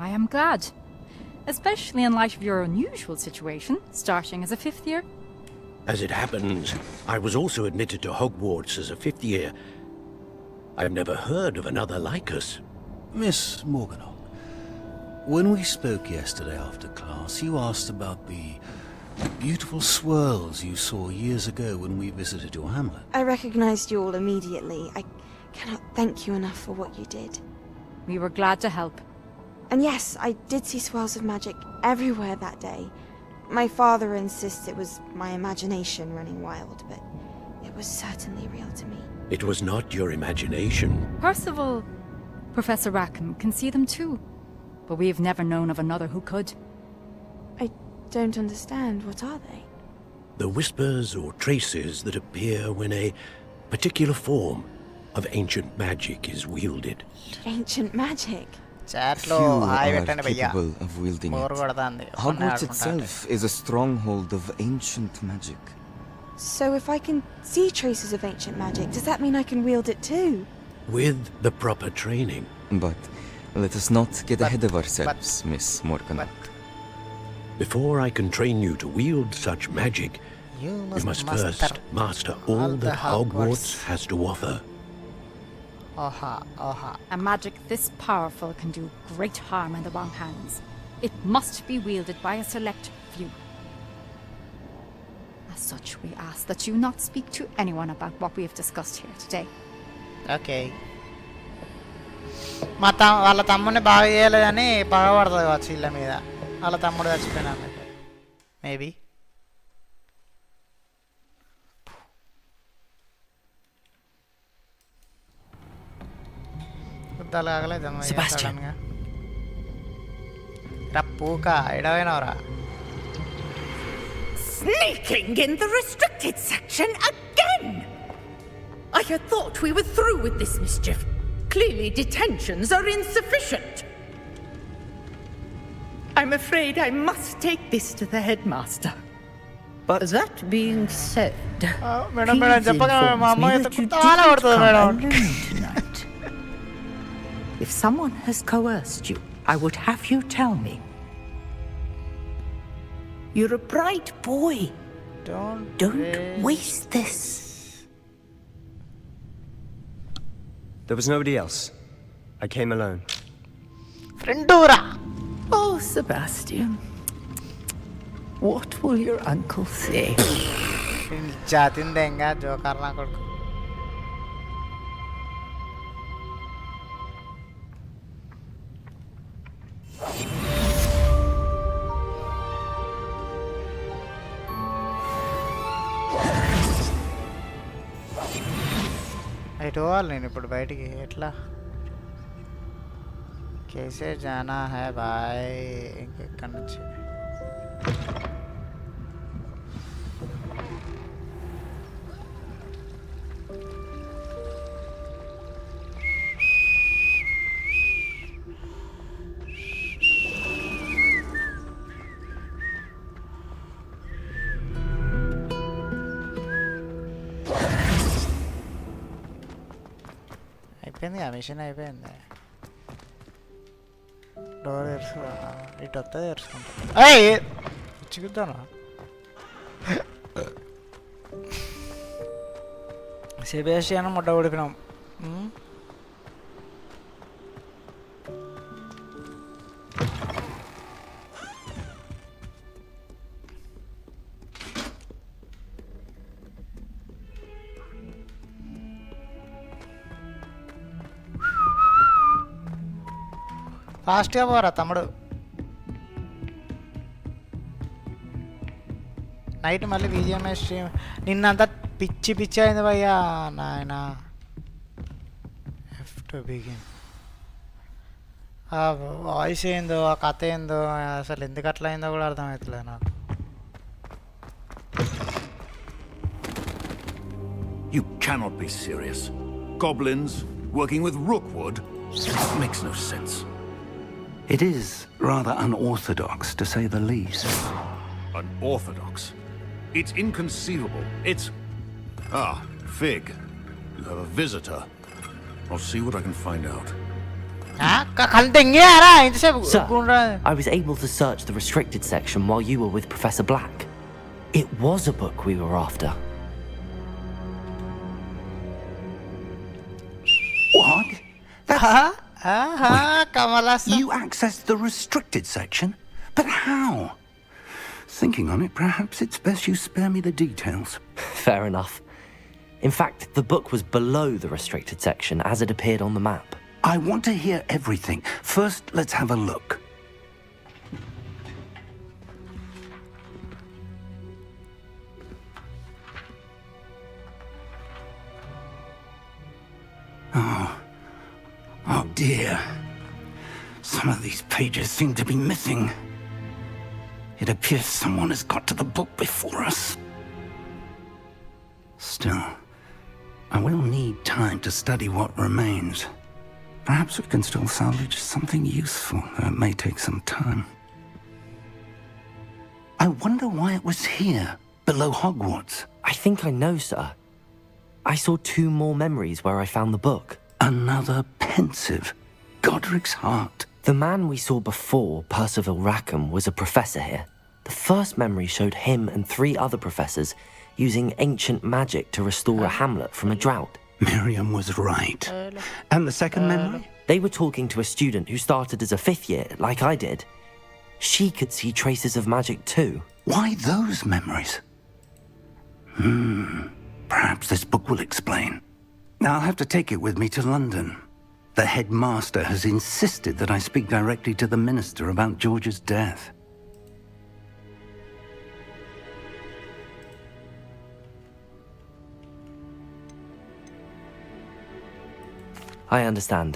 [SPEAKER 13] I am glad. Especially in light of your unusual situation, starting as a 5th year.
[SPEAKER 12] As it happens, I was also admitted to Hogwarts as a 5th year. I've never heard of another like us.
[SPEAKER 14] Miss Morganach, when we spoke yesterday after class, you asked about the Beautiful swirls you saw years ago when we visited your hamlet.
[SPEAKER 3] I recognized you all immediately. I cannot thank you enough for what you did.
[SPEAKER 13] We were glad to help.
[SPEAKER 3] And yes, I did see swirls of magic everywhere that day. My father insists it was my imagination running wild, but it was certainly real to me.
[SPEAKER 12] It was not your imagination.
[SPEAKER 13] Percival, Professor Rackham can see them too. But we've never known of another who could.
[SPEAKER 3] I don't understand. What are they?
[SPEAKER 12] The whispers or traces that appear when a particular form of ancient magic is wielded.
[SPEAKER 4] Chat
[SPEAKER 3] Ancient magic?
[SPEAKER 4] lo
[SPEAKER 15] Few
[SPEAKER 4] hi
[SPEAKER 15] are
[SPEAKER 4] vettandi bhaiya.
[SPEAKER 15] capable of wielding
[SPEAKER 4] Bore
[SPEAKER 15] it.
[SPEAKER 4] kodutandi.
[SPEAKER 15] Hogwarts itself is a stronghold of ancient magic.
[SPEAKER 3] So if I can see traces of ancient magic, does that mean I can wield it too?
[SPEAKER 12] With the proper training.
[SPEAKER 15] But let us not get ahead of ourselves, Miss Morgana.
[SPEAKER 12] Before I can train you to wield such magic,
[SPEAKER 4] You
[SPEAKER 12] you must
[SPEAKER 4] master
[SPEAKER 12] first master all that Hogwarts has to offer.
[SPEAKER 4] Oha.
[SPEAKER 13] A magic this powerful can do great harm in the wrong hands. It must be wielded by a select few. As such, we ask that you not speak to anyone about what we have discussed here today.
[SPEAKER 4] Okay. వాళ్ళ తమ్ముడిని బాగా చేయలేదని పగబడుతుంది కావచ్చు వీళ్ళ మీద. వాళ్ళ తమ్ముడు చచ్చిపోయినా మేబీ. గుద్దాలు కాగలేదు సడన్గా. రా పూక ఎడవైనవరా.
[SPEAKER 10] Sneaking in the restricted section again! I had thought we were through with this mischief. Clearly detentions are insufficient. I'm afraid I must take this to the headmaster. But that being said,
[SPEAKER 4] madam
[SPEAKER 10] he's
[SPEAKER 4] చెప్పగా మా అమ్మ
[SPEAKER 10] informed me
[SPEAKER 4] ఎంత
[SPEAKER 10] that you
[SPEAKER 4] చాలా
[SPEAKER 10] didn't
[SPEAKER 4] పడుతుంది
[SPEAKER 10] come
[SPEAKER 4] madam.
[SPEAKER 10] alone tonight. If someone has coerced you, I would have you tell me. You're a bright boy. Don't waste this.
[SPEAKER 5] There was nobody else. I came alone.
[SPEAKER 4] ఫ్రెండూరా.
[SPEAKER 10] Oh, Sebastian. What will your uncle say?
[SPEAKER 4] జాతిందేంగా joker నా కొడుకు. ఎటు పోవాలి నేను ఇప్పుడు బయటికి ఎట్లా? కేసే జానా హై బాయ్. ఇంకెక్కడి నుంచి అయిపోయింది. ఆ మిషన్ అయిపోయింది. డోర్ తెరుసు. ఇటు వస్తే తెరుచుకుంటా. చిక్కుతాను. సెబాస్టియన్ ముడ్డ ఉడిపినాం. ఫాస్ట్గా పోరా తమ్ముడు. నైట్ మళ్ళీ విజిఎంఐ స్ట్రీమ్ నిన్నంతా పిచ్చి పిచ్చి అయింది భయ్యా నాయన. F to begin. ఆ వాయిస్ ఏందో ఆ కథ ఏందో అసలు ఎందుకు అట్లా అయిందో కూడా అర్థమవుతలేదు నాకు.
[SPEAKER 16] You cannot be serious. Goblins working with Rookwood? Makes no sense.
[SPEAKER 8] It is rather unorthodox, to say the least.
[SPEAKER 16] Unorthodox? It's inconceivable. It's... Ah, Fig. You have a visitor. I'll see what I can find out.
[SPEAKER 2] Sir, I was able to search the restricted section while you were with Professor Black. It was a book we were after.
[SPEAKER 8] What?
[SPEAKER 4] Wait,
[SPEAKER 8] you accessed the restricted section? But how? Thinking on it, perhaps it's best you spare me the details.
[SPEAKER 2] Fair enough. In fact, the book was below the restricted section as it appeared on the map.
[SPEAKER 8] I want to hear everything. First, let's have a look. Oh dear. Some of these pages seem to be missing. It appears someone has got to the book before us. Still, I will need time to study what remains. Perhaps we can still salvage something useful, though it may take some time. I wonder why it was here, below Hogwarts.
[SPEAKER 2] I think I know, sir. I saw 2 more memories where I found the book.
[SPEAKER 8] Another pensive. Godric's heart.
[SPEAKER 2] The man we saw before, Percival Rackham, was a professor here. The first memory showed him and 3 other professors using ancient magic to restore a hamlet from a drought.
[SPEAKER 8] Miriam was right. And the second memory?
[SPEAKER 2] They were talking to a student who started as a 5th year, like I did. She could see traces of magic too.
[SPEAKER 8] Why those memories? Perhaps this book will explain. I'll have to take it with me to London. The headmaster has insisted that I speak directly to the minister about George's death.
[SPEAKER 2] I understand.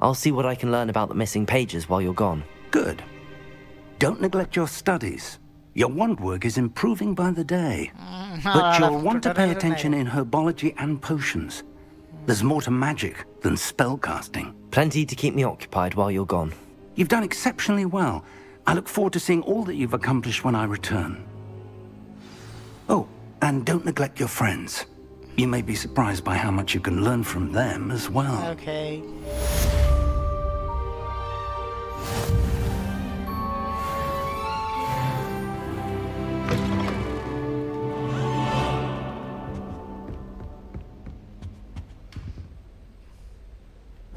[SPEAKER 2] I'll see what I can learn about the missing pages while you're gone.
[SPEAKER 8] Good. Don't neglect your studies. Your wand work is improving by the day. But you'll want to pay attention in herbology and potions. There's more to magic than spellcasting.
[SPEAKER 2] Plenty to keep me occupied while you're gone.
[SPEAKER 8] You've done exceptionally well. I look forward to seeing all that you've accomplished when I return. Oh, and don't neglect your friends. You may be surprised by how much you can learn from them as well.
[SPEAKER 4] Okay.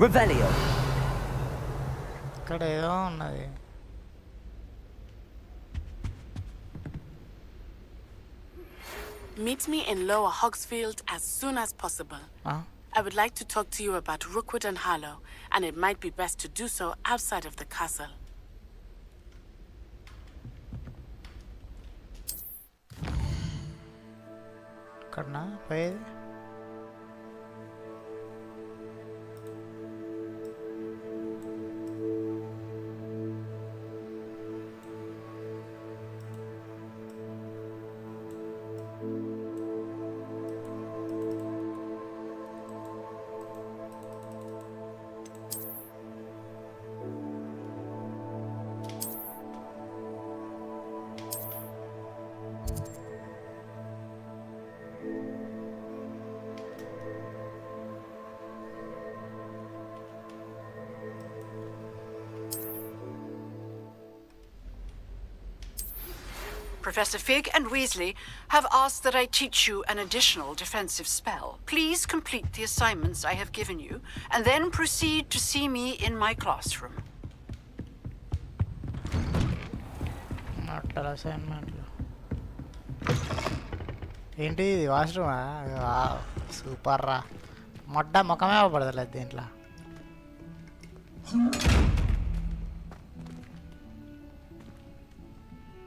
[SPEAKER 2] Revelio.
[SPEAKER 4] ఇక్కడ ఏదో ఉన్నది.
[SPEAKER 17] Meet me in Lower Hogsfield as soon as possible. I would like to talk to you about Rookwood and Harlow, and it might be best to do so outside of the castle.
[SPEAKER 4] ఇక్కడనా పోయేది?
[SPEAKER 7] Professor Fig and Weasley have asked that I teach you an additional defensive spell. Please complete the assignments I have given you, and then proceed to see me in my classroom.
[SPEAKER 4] అసైన్మెంట్లు ఏంటి ఇది వాష్రూమా? Super రా. మొట్ట ముఖమే అవ్వబడతలేదు దీంట్లో.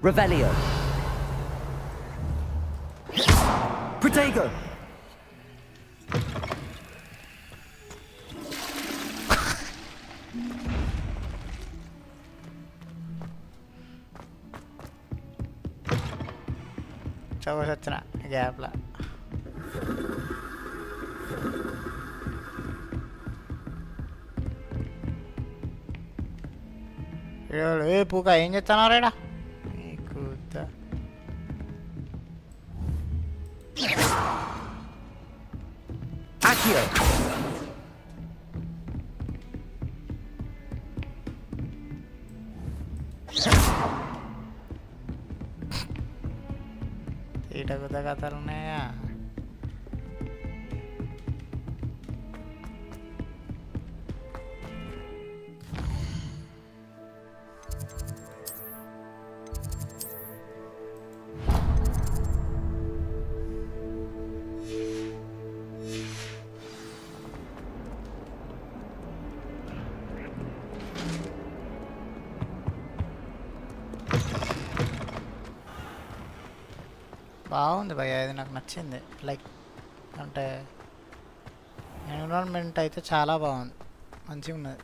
[SPEAKER 2] Revelio. Protego.
[SPEAKER 4] చవసి వచ్చిన గ్యాప్లా. ఏ పూక ఏం చేస్తున్నారా ఈడ?
[SPEAKER 2] Accio.
[SPEAKER 4] ఈట కొత్త కథలు ఉన్నాయా? బాగుంది భయ్య, ఇది నాకు నచ్చింది. లైక్ అంటే ఎన్విరాన్మెంట్ అయితే చాలా బాగుంది, మంచిగా ఉన్నది.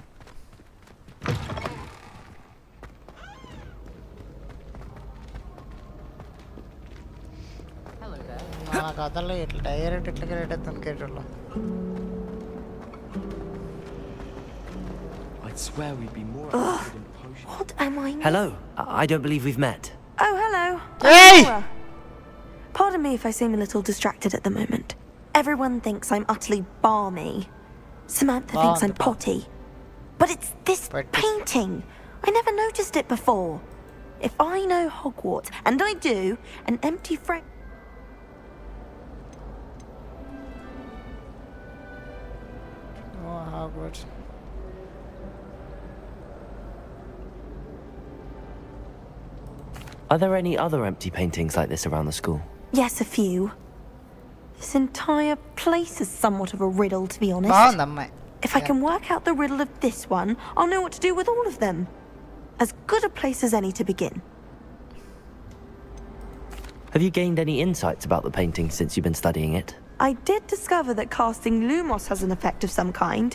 [SPEAKER 4] మన కథలో ఇట్లా డైరెక్ట్ ఇట్లా రేటెత్తాను కేటోళ్ళు.
[SPEAKER 3] What am I?
[SPEAKER 2] Hello. I don't believe we've met.
[SPEAKER 3] Oh, hello.
[SPEAKER 4] Hey!
[SPEAKER 3] Pardon me if I seem a little distracted at the moment. Everyone thinks I'm utterly balmy. Samantha thinks I'm potty. But it's this painting. I never noticed it before. If I know Hogwarts, and I do, an empty frame...
[SPEAKER 4] Oh, Hogwarts.
[SPEAKER 2] Are there any other empty paintings like this around the school?
[SPEAKER 3] Yes, a few. This entire place is somewhat of a riddle, to be honest. If I can work out the riddle of this one, I'll know what to do with all of them. As good a place as any to begin.
[SPEAKER 2] Have you gained any insights about the painting since you've been studying it?
[SPEAKER 3] I did discover that casting Lumos has an effect of some kind,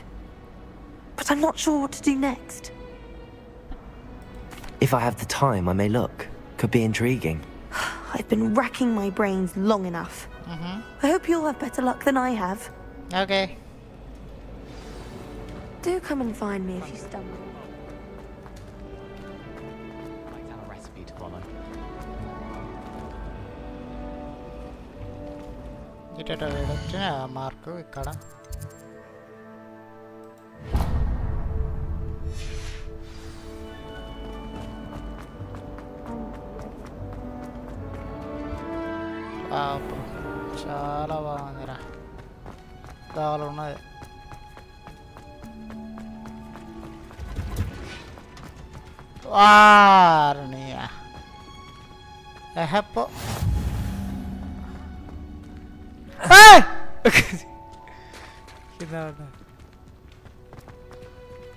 [SPEAKER 3] but I'm not sure what to do next.
[SPEAKER 2] If I have the time, I may look. Could be intriguing.
[SPEAKER 3] I've been racking my brains long enough. I hope you'll have better luck than I have.
[SPEAKER 4] Okay.
[SPEAKER 3] Do come and find me if you stumble.
[SPEAKER 15] Might have a recipe to follow.
[SPEAKER 4] ఇటేటో వేడొచ్చిన mark ఇక్కడ. చాలా బాగుందిరా, కావాలి ఉన్నది. వారణీయ హెప్పో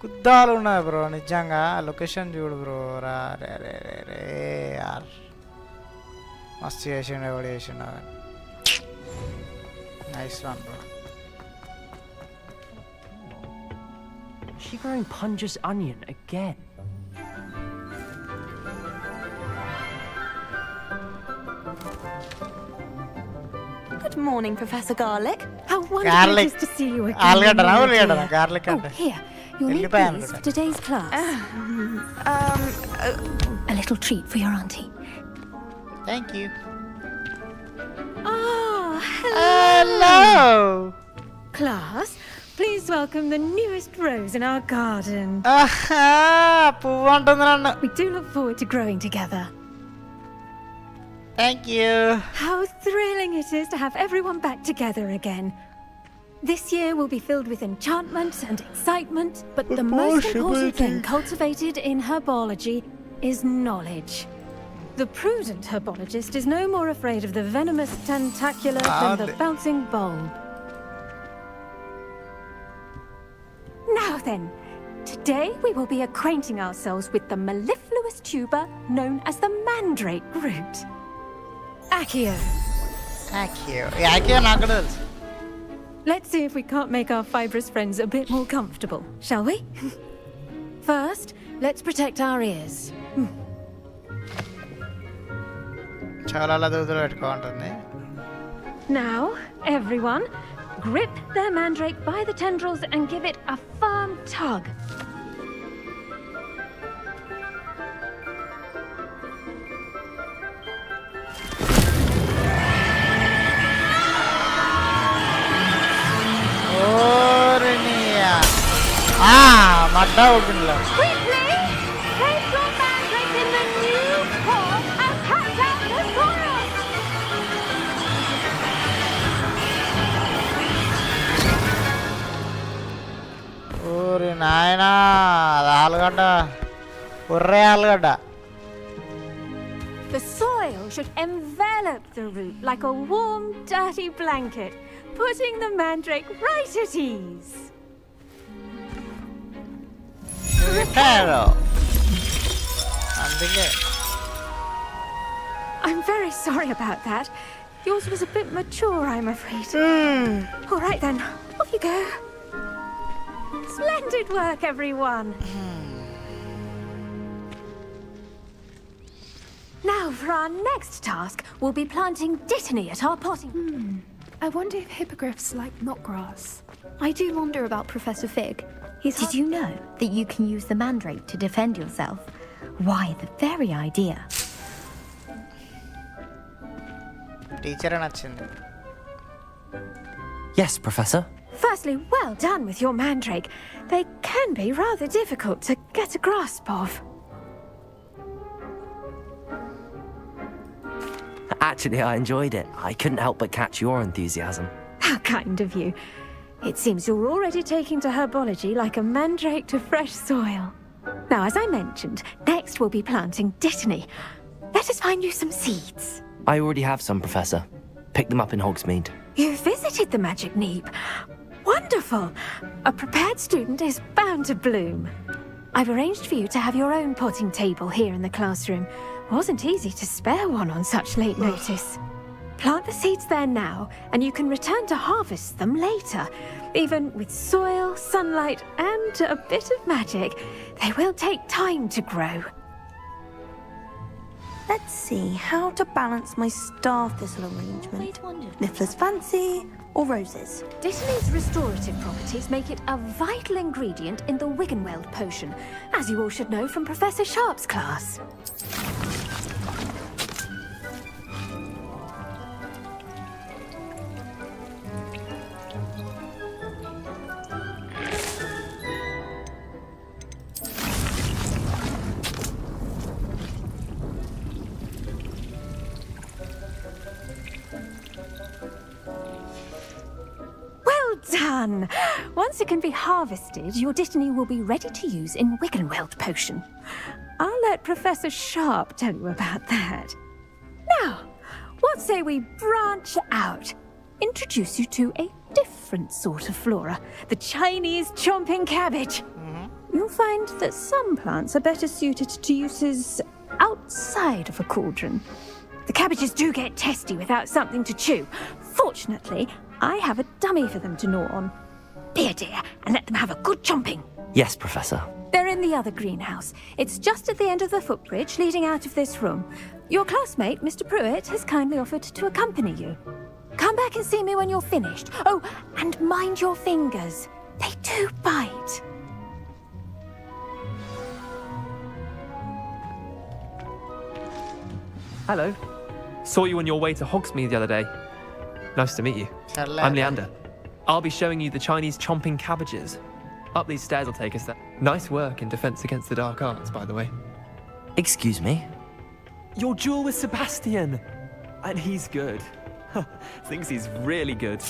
[SPEAKER 4] కుద్దాలు ఉన్నాయి bro, నిజంగా location చూడు బ్రో. రా రే రే రే రే యార్, మస్తు చేసిండు ఎవడు చేసిండు. Nice one bro.
[SPEAKER 6] Is she growing Punja's onion again?
[SPEAKER 3] Good morning, Professor Garlic.
[SPEAKER 18] How wonderful it is to see you again.
[SPEAKER 4] Garlic.
[SPEAKER 18] Oh, here. You'll need these for today's class. A little treat for your auntie.
[SPEAKER 4] Thank you.
[SPEAKER 18] Ah,
[SPEAKER 4] hello.
[SPEAKER 18] Class, please welcome the newest rose in our garden. We do look forward to growing together.
[SPEAKER 4] Thank you.
[SPEAKER 18] How thrilling it is to have everyone back together again. This year will be filled with enchantment and excitement, but the most important thing cultivated in herbology is knowledge. The prudent herbologist is no more afraid of the venomous tentacular than the bouncing bulb. Now then, today we will be acquainting ourselves with the mellifluous tuber known as the mandrake root. Accio.
[SPEAKER 4] Accio నాకు తెలుసు.
[SPEAKER 18] Let's see if we can't make our fibrous friends a bit more comfortable, shall we? First, let's protect our ears.
[SPEAKER 4] చాలా దూదులు పెట్టుకుంటుంది.
[SPEAKER 18] Now, everyone, grip their mandrake by the tendrils and give it a firm tug.
[SPEAKER 4] మడ్డా ఓపెన్లో
[SPEAKER 18] Quickly, place your mandrake in the new pot and catch out the soil.
[SPEAKER 4] ఓరి నాయనా, అది ఆలుగడ్డ, ఉర్రే ఆలుగడ్డ.
[SPEAKER 18] The soil should envelop the root like a warm, dirty blanket, putting the mandrake right at ease.
[SPEAKER 4] Reparo. అందుకే.
[SPEAKER 18] I'm very sorry about that. Yours was a bit mature, I'm afraid. All right then, off you go. Splendid work, everyone. Now, for our next task, we'll be planting dittany at our potting.
[SPEAKER 1] I wonder if hippogriffs like knotgrass. I do wonder about Professor Fig.
[SPEAKER 19] Did you know that you can use the mandrake to defend yourself? Why, the very idea.
[SPEAKER 4] Teacher nachindi.
[SPEAKER 2] Yes, Professor.
[SPEAKER 18] Firstly, well done with your mandrake. They can be rather difficult to get a grasp of.
[SPEAKER 2] Actually, I enjoyed it. I couldn't help but catch your enthusiasm.
[SPEAKER 18] How kind of you. It seems you're already taking to herbology like a mandrake to fresh soil. Now, as I mentioned, next we'll be planting dittany. Let us find you some seeds.
[SPEAKER 2] I already have some, Professor. Picked them up in Hogsmeade.
[SPEAKER 18] You visited the Magic Neep. Wonderful. A prepared student is bound to bloom. I've arranged for you to have your own potting table here in the classroom. Wasn't easy to spare one on such late notice. Plant the seeds there now, and you can return to harvest them later. Even with soil, sunlight, and a bit of magic, they will take time to grow.
[SPEAKER 3] Let's see how to balance my star thistle arrangement. Niffler's fancy or roses?
[SPEAKER 18] Dittany's restorative properties make it a vital ingredient in the Wiggenweld potion, as you all should know from Professor Sharp's class. Done! Once it can be harvested, your dittany will be ready to use in Wiggenweld potion. I'll let Professor Sharp tell you about that. Now, what say we branch out? Introduce you to a different sort of flora, the Chinese chomping cabbage. You'll find that some plants are better suited to uses outside of a cauldron. The cabbages do get testy without something to chew. Fortunately, I have a dummy for them to gnaw on. Be a dear and let them have a good chomping.
[SPEAKER 2] Yes, Professor.
[SPEAKER 18] They're in the other greenhouse. It's just at the end of the footbridge leading out of this room. Your classmate, Mr. Pruitt, has kindly offered to accompany you. Come back and see me when you're finished. Oh, and mind your fingers. They do bite.
[SPEAKER 20] Hello. Saw you on your way to Hogsmeade the other day. Nice to meet you. I'm Leander. I'll be showing you the Chinese chomping cabbages. Up these stairs will take us there. Nice work in Defense Against the Dark Arts, by the way.
[SPEAKER 2] Excuse me?
[SPEAKER 20] Your duel with Sebastian! And he's good. Thinks he's really good.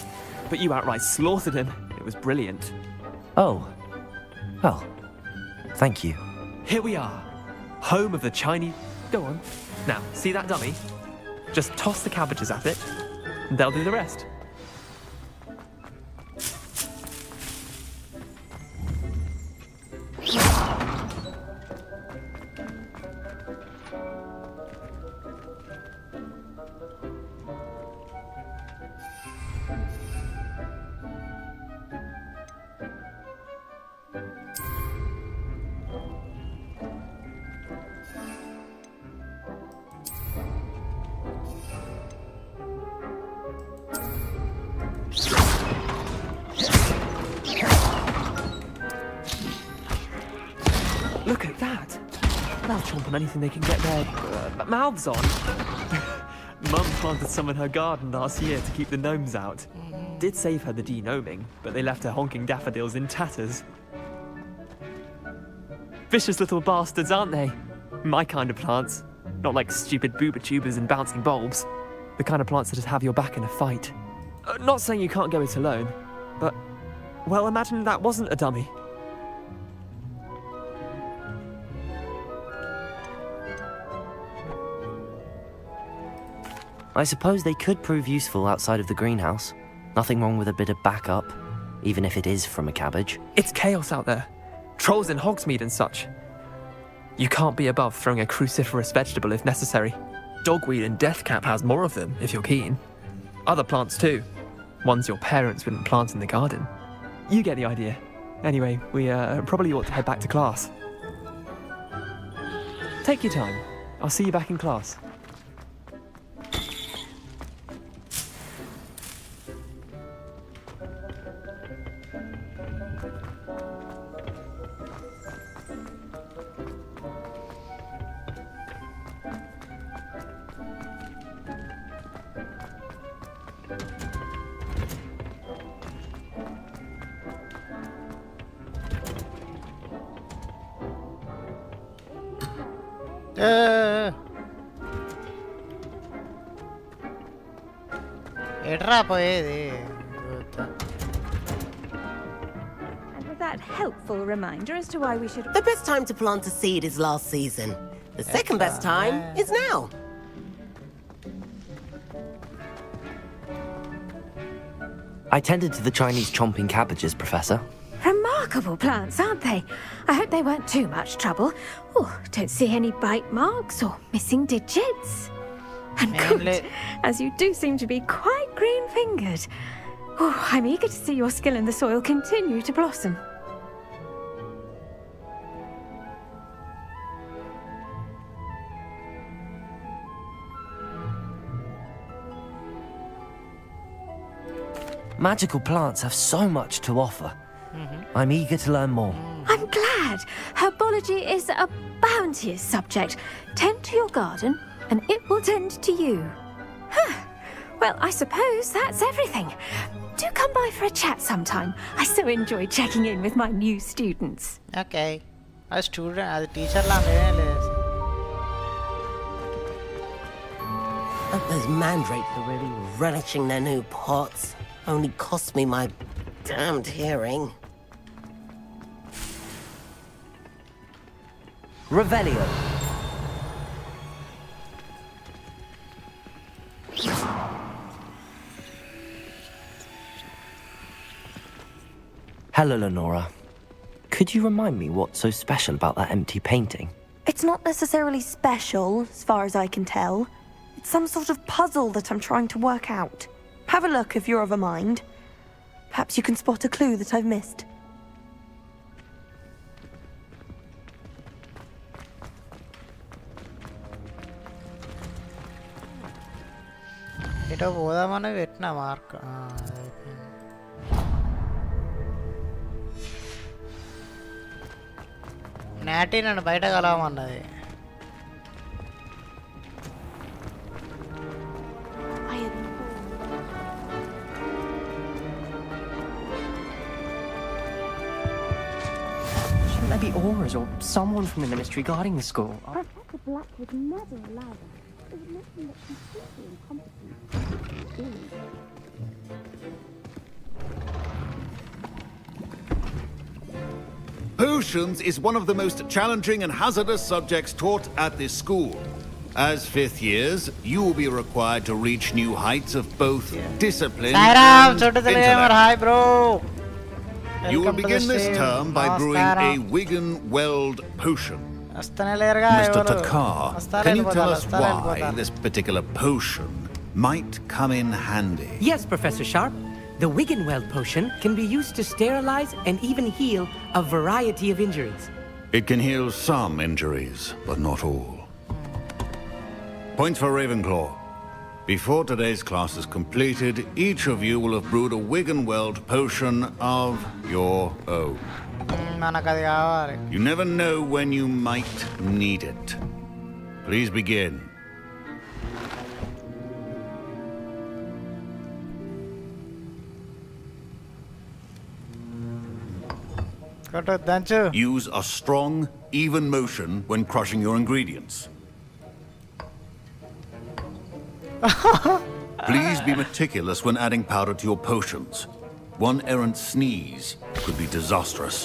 [SPEAKER 20] But you outright slaughtered him. It was brilliant.
[SPEAKER 2] Oh. Well, thank you.
[SPEAKER 20] Here we are. Home of the Chinese... Go on. Now, see that dummy? Just toss the cabbages at it. They'll do the rest. Look at that! They'll chomp on anything they can get their mouths on. Mum planted some in her garden last year to keep the gnomes out. Did save her the de-gnoming, but they left her honking daffodils in tatters. Vicious little bastards, aren't they? My kind of plants. Not like stupid booba tubers and bouncing bulbs. The kind of plants that just have your back in a fight. Not saying you can't go it alone, but... well, imagine that wasn't a dummy.
[SPEAKER 2] I suppose they could prove useful outside of the greenhouse. Nothing wrong with a bit of backup, even if it is from a cabbage.
[SPEAKER 20] It's chaos out there. Trolls in Hogsmeade and such. You can't be above throwing a cruciferous vegetable if necessary. Dogweed and deathcap has more of them, if you're keen. other plants too. Ones your parents wouldn't plant in the garden. You get the idea. Anyway, we probably ought to head back to class. Take your time. I'll see you back in class.
[SPEAKER 4] ఎట్రా పోయేది
[SPEAKER 18] And with that helpful reminder as to why we should...
[SPEAKER 21] The best time to plant a seed is last season. The second best time is now.
[SPEAKER 2] I tended to the Chinese chomping cabbages, Professor.
[SPEAKER 18] Remarkable plants, aren't they? I hope they weren't too much trouble. Oh, don't see any bite marks or missing digits. And good, as you do seem to be quite green-fingered. Oh, I'm eager to see your skill in the soil continue to blossom.
[SPEAKER 2] Magical plants have so much to offer. I'm eager to learn more.
[SPEAKER 18] I'm glad. Herbology is a bounteous subject. Tend to your garden, and it will tend to you. Huh. Well, I suppose that's everything. Do come by for a chat sometime. I so enjoy checking in with my new students.
[SPEAKER 4] Okay. A student, as a teacher,
[SPEAKER 21] Those mandrakes are really relishing their new pots. Only cost me my damned hearing.
[SPEAKER 2] Revelio. Hello, Lenora. Could you remind me what's so special about that empty painting?
[SPEAKER 3] It's not necessarily special, as far as I can tell. It's some sort of puzzle that I'm trying to work out. Have a look if you're of a mind. Perhaps you can spot a clue that I've missed.
[SPEAKER 4] ఎటో పోదామని పెట్టిన mark నాటి నన్ను బయట కలవమన్నది
[SPEAKER 6] Shouldn't there be auras or someone from the ministry guarding the school?
[SPEAKER 1] Professor Black would never allow that. It would make him look completely incompetent.
[SPEAKER 16] Potions is one of the most challenging and hazardous subjects taught at this school. As fifth years, you will be required to reach new heights of both discipline and intellect.
[SPEAKER 4] Hi, bro.
[SPEAKER 16] You will begin this term by brewing a Wigan-Weld potion. Mr. Takar, can you tell us why this particular potion might come in handy?
[SPEAKER 22] Yes, Professor Sharp. The Wigan-Weld potion can be used to sterilize and even heal a variety of injuries.
[SPEAKER 16] It can heal some injuries, but not all. Points for Ravenclaw. Before today's class is completed, each of you will have brewed a Wigan-Weld potion of your own. You never know when you might need it. Please begin. Use a strong, even motion when crushing your ingredients. Please be meticulous when adding powder to your potions. One errant sneeze could be disastrous.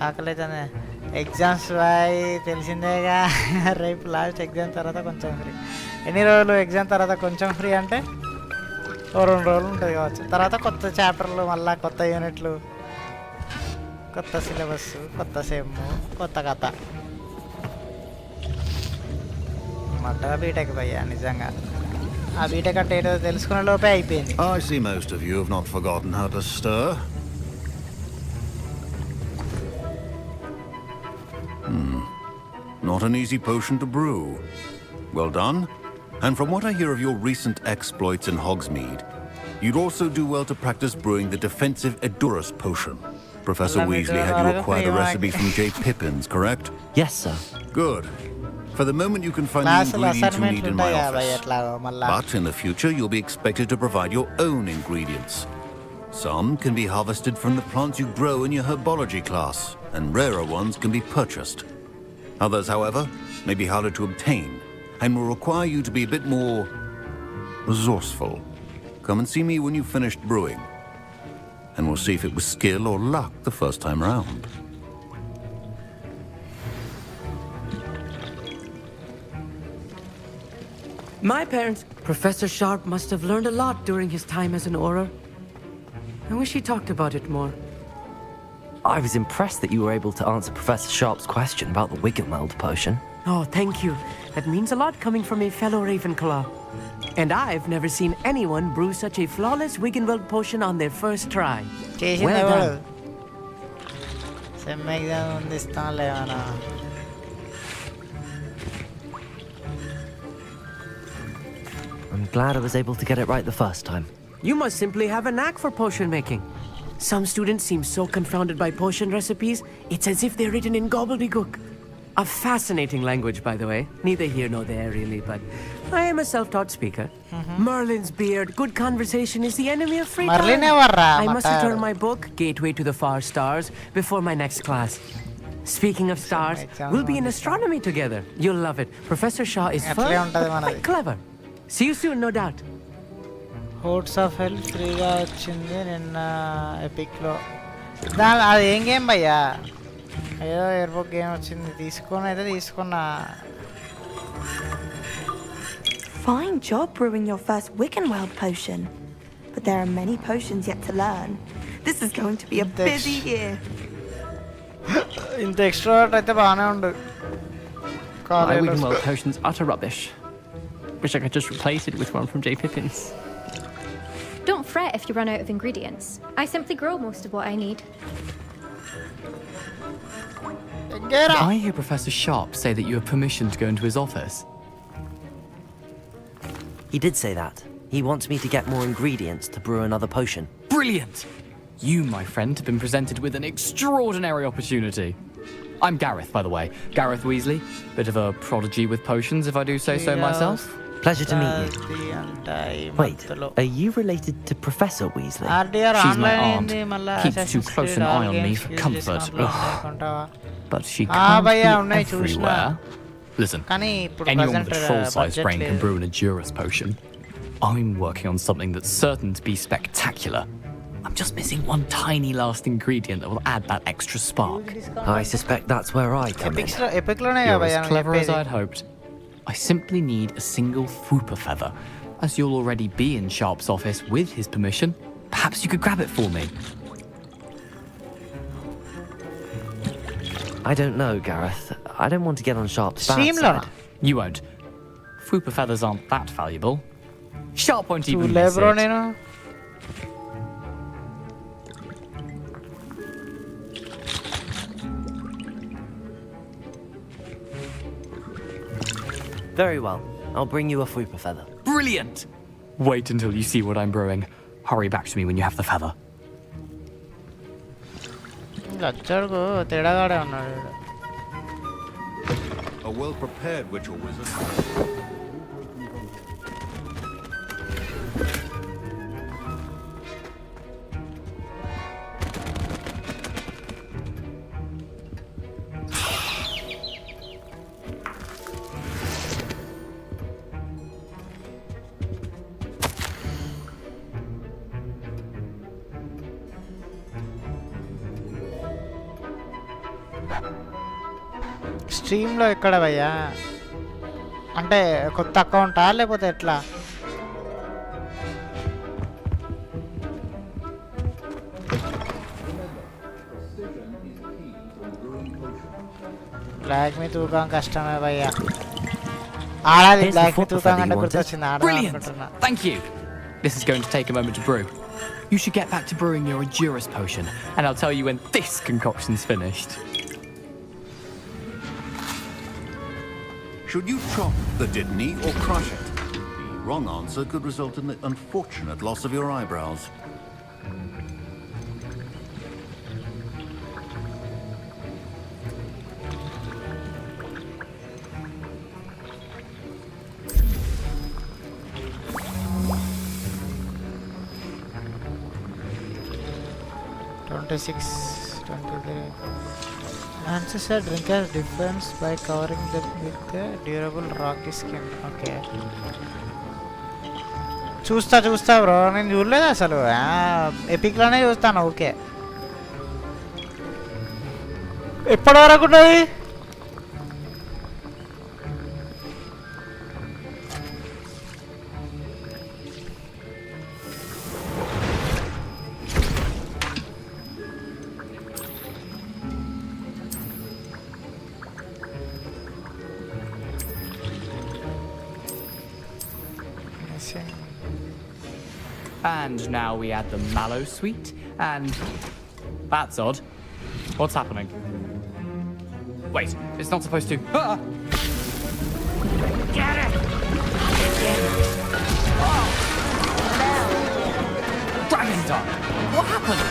[SPEAKER 4] ఆకలేదనే exams boy తెలిసిందేగా రేపు last exam తర్వాత కొంచెం free ఎన్ని రోజులు exam తర్వాత కొంచెం free అంటే ఓ 2 రోజులు ఉంటుంది కావచ్చు తర్వాత కొత్త చాప్టర్లు మళ్ళీ కొత్త యూనిట్లు కొత్త సిలబస్, కొత్త సెమ్, కొత్త కథ. మొట్టగా బీటెక్ భయ్యా నిజంగా. ఆ బీటెక్ అంటే ఏంటో తెలుసుకునే లోపే అయిపోయింది.
[SPEAKER 16] I see most of you have not forgotten how to stir. Not an easy potion to brew. Well done. And from what I hear of your recent exploits in Hogsmeade, you'd also do well to practice brewing the defensive Edurus potion. Professor Weasley had you acquire the recipe from J. Pippins, correct?
[SPEAKER 2] Yes, sir.
[SPEAKER 16] Good. For the moment, you can find the ingredients you need in my office. But in the future, you'll be expected to provide your own ingredients. Some can be harvested from the plants you grow in your herbology class, and rarer ones can be purchased. Others, however, may be harder to obtain and will require you to be a bit more resourceful. Come and see me when you've finished brewing, and we'll see if it was skill or luck the first time round.
[SPEAKER 22] My parents, Professor Sharp must have learned a lot during his time as an Auror. I wish he talked about it more.
[SPEAKER 2] I was impressed that you were able to answer Professor Sharp's question about the Wiggenweld potion.
[SPEAKER 22] Oh, thank you. That means a lot coming from a fellow Ravenclaw. And I've never seen anyone brew such a flawless Wiggenweld potion on their first try. Well done.
[SPEAKER 2] I'm glad I was able to get it right the first time.
[SPEAKER 22] You must simply have a knack for potion making. Some students seem so confounded by potion recipes, it's as if they're written in gobbledygook. A fascinating language, by the way. Neither here nor there, really, but I am a self-taught speaker. Merlin's beard, good conversation is the enemy of free time. I must return my book, Gateway to the Far Stars, before my next class. Speaking of stars, we'll be in astronomy together. You'll love it. Professor Shaw is fun, but quite clever. See you soon, no doubt.
[SPEAKER 4] హోర్ట్స్ of health ఫ్రీగా వచ్చింది నిన్న ఎపిక్లో. అది ఏం game భయ్యా? ఏదో airport game వచ్చింది, తీసుకున్నా.
[SPEAKER 3] Fine job brewing your first Wiggenweld potion. But there are many potions yet to learn. This is going to be a busy year.
[SPEAKER 4] ఇంత ఎక్స్ట్రా అయితే బాగానే ఉండు.
[SPEAKER 6] My Wiggenweld potion's utter rubbish. Wish I could just replace it with one from J. Pippins.
[SPEAKER 18] Don't fret if you run out of ingredients. I simply grow most of what I need.
[SPEAKER 9] Did I hear Professor Sharp say that you have permission to go into his office?
[SPEAKER 2] He did say that. He wants me to get more ingredients to brew another potion.
[SPEAKER 9] Brilliant! You, my friend, have been presented with an extraordinary opportunity. I'm Gareth, by the way. Gareth Weasley. Bit of a prodigy with potions, if I do say so myself.
[SPEAKER 2] Pleasure to meet you. Wait, are you related to Professor Weasley?
[SPEAKER 9] She's my aunt. Keeps too close an eye on me for comfort. Ugh. But she can't be everywhere. Listen, anyone with a troll-sized brain can brew an Edurus potion. I'm working on something that's certain to be spectacular. I'm just missing one tiny last ingredient that will add that extra spark.
[SPEAKER 2] I suspect that's where I come in.
[SPEAKER 9] You're as clever as I'd hoped. I simply need a single Fwooper feather. As you'll already be in Sharp's office with his permission, perhaps you could grab it for me.
[SPEAKER 2] I don't know, Gareth. I don't want to get on Sharp's bad side.
[SPEAKER 9] You won't. Fwooper feathers aren't that valuable. Sharp won't even miss it.
[SPEAKER 2] Very well. I'll bring you a Fwooper feather.
[SPEAKER 9] Brilliant! Wait until you see what I'm brewing. Hurry back to me when you have the feather.
[SPEAKER 16] A well-prepared witch or wizard.
[SPEAKER 4] స్ట్రీమ్లో ఎక్కడ భయ్యా? అంటే కొత్త అకౌంటా లేకపోతే ఎట్లా? Black మీ తూకం కష్టమే భయ్యా. ఆడాలి
[SPEAKER 2] Here's the
[SPEAKER 4] బ్లాక్ మీ
[SPEAKER 2] fourth
[SPEAKER 4] తూకం
[SPEAKER 2] feather
[SPEAKER 4] అంటే
[SPEAKER 2] you wanted.
[SPEAKER 4] గుర్తొచ్చింది ఆడాలి
[SPEAKER 9] Brilliant!
[SPEAKER 4] అనుకుంటున్నా.
[SPEAKER 9] Thank you. This is going to take a moment to brew. You should get back to brewing your Endurus potion, and I'll tell you when this concoction's finished.
[SPEAKER 16] Should you chop the Dittany or crush it? The wrong answer could result in the unfortunate loss of your eyebrows.
[SPEAKER 4] Answers are drinkers defense by covering them with a durable rocky skin. Okay. చూస్తా bro, నేను చూడలేదు అసలు. ఎపిక్లోనే చూస్తాను. Okay, ఎప్పటి వరకు ఉన్నది?
[SPEAKER 9] And now we add the mallow sweet, and that's odd. What's happening? Wait, it's not supposed to. Ah! Get it! Oh! Dragon Dog! What happened?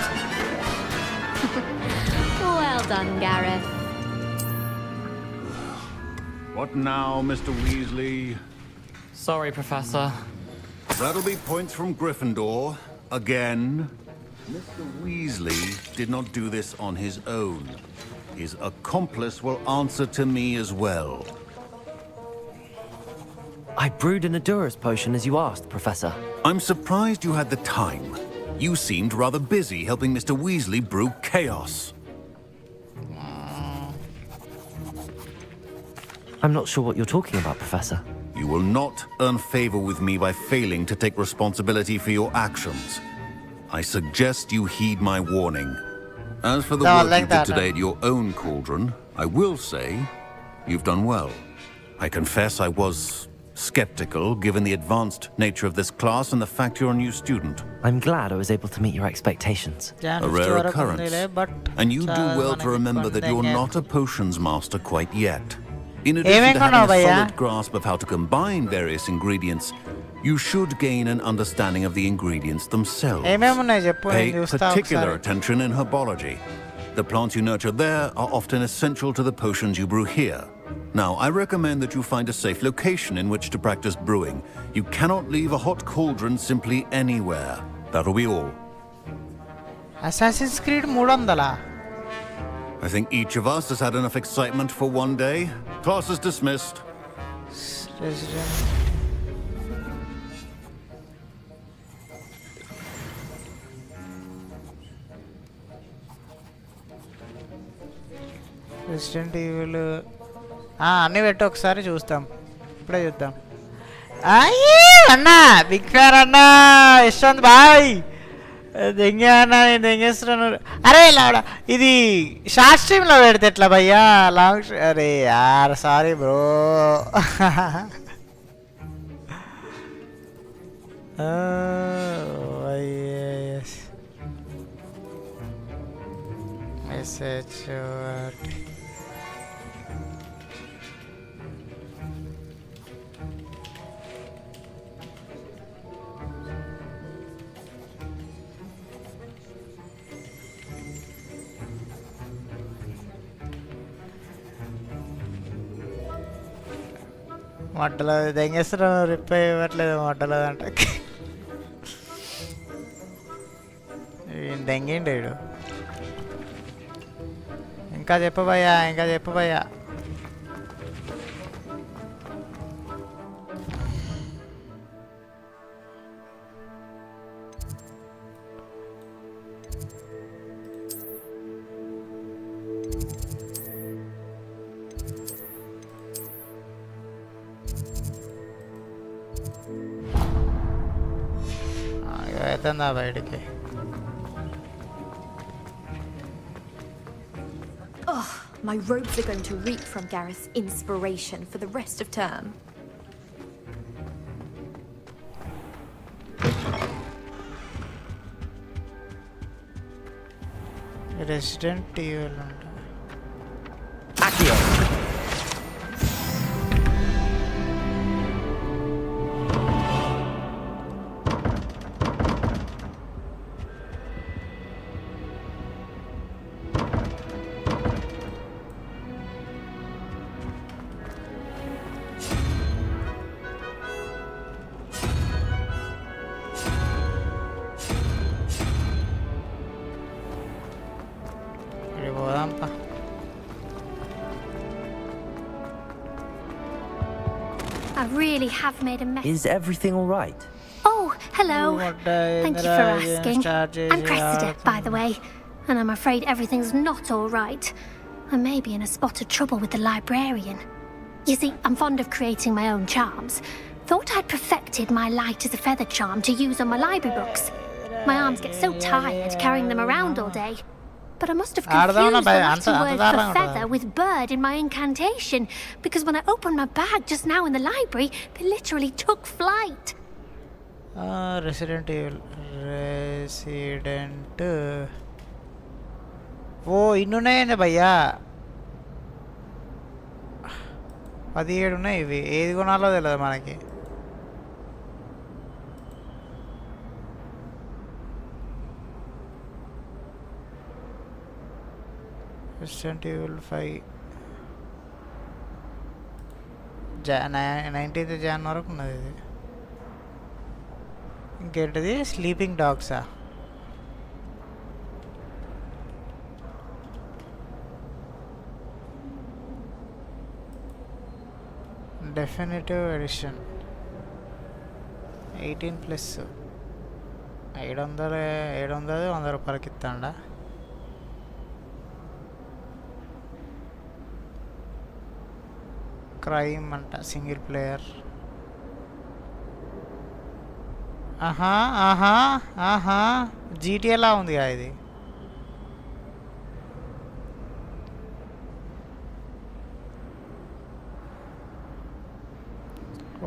[SPEAKER 11] Well done, Gareth.
[SPEAKER 16] What now, Mr. Weasley?
[SPEAKER 9] Sorry, Professor.
[SPEAKER 16] That'll be points from Gryffindor. Again. Mr. Weasley did not do this on his own. His accomplice will answer to me as well.
[SPEAKER 2] I brewed an Endurus potion as you asked, Professor.
[SPEAKER 16] I'm surprised you had the time. You seemed rather busy helping Mr. Weasley brew chaos.
[SPEAKER 2] I'm not sure what you're talking about, Professor.
[SPEAKER 16] You will not earn favor with me by failing to take responsibility for your actions. I suggest you heed my warning. As for the work you did today at your own cauldron, I will say you've done well. I confess I was skeptical given the advanced nature of this class and the fact you're a new student.
[SPEAKER 2] I'm glad I was able to meet your expectations.
[SPEAKER 16] A rare occurrence. And you do well to remember that you're not a potions master quite yet. In addition to having a solid grasp of how to combine various ingredients, you should gain an understanding of the ingredients themselves. Pay particular attention in herbology. The plants you nurture there are often essential to the potions you brew here. Now, I recommend that you find a safe location in which to practice brewing. You cannot leave a hot cauldron simply anywhere. That'll be all.
[SPEAKER 4] Assassin's Creed 300.
[SPEAKER 16] I think each of us has had enough excitement for one day. Class is dismissed.
[SPEAKER 4] Resident evil అన్నీ పెట్టి ఒకసారి చూస్తాం. ఇప్పుడే చూద్దాం. అన్నా big fan అన్నా, Yashwant bye. దెంగ అన్నా, నేను దెంగేస్తున్నాను. అరే లాడా, ఇది షార్ట్ స్ట్రీమ్లో పెడితే ఎట్లా భయ్యా? లాంగ్ అరే యార్, సారీ బ్రో. మెసేజ్ మొట్టలో దెంగేస్తున్నాను, రిప్లై ఇవ్వట్లేదు మొట్టలో అంటే. దెంగిండు వీడు. ఇంకా చెప్పు భయ్యా, ఇంకా చెప్పు భయ్యా. అవుతుందా బయటికి?
[SPEAKER 12] Ugh, my robes are going to reek from Gareth's inspiration for the rest of term.
[SPEAKER 4] Resident Evil.
[SPEAKER 1] I really have made a mess.
[SPEAKER 2] Is everything all right?
[SPEAKER 1] Oh, hello. Thank you for asking. I'm Cressida, by the way, and I'm afraid everything's not all right. I may be in a spot of trouble with the librarian. You see, I'm fond of creating my own charms. Thought I'd perfected my light as a feather charm to use on my library books. My arms get so tired carrying them around all day. But I must have confused the Latin word for feather with bird in my incantation, because when I opened my bag just now in the library, they literally took flight.
[SPEAKER 4] Resident Evil. Oh, innunayane bhaiya. 17 ఉన్నాయి ఇవి. ఏది కొనాలో తెలియదు మనకి. Resident Evil 5 19th Jan వరకు ఉన్నది ఇది. ఇంకేంటిది sleeping డాగ్సా? Definitive edition 18+ 700 100 రూపాయలకి ఇస్తాండా? క్రైమ్ అంట, సింగిల్ ప్లేయర్. జీటీఏలా ఉంది కదా ఇది.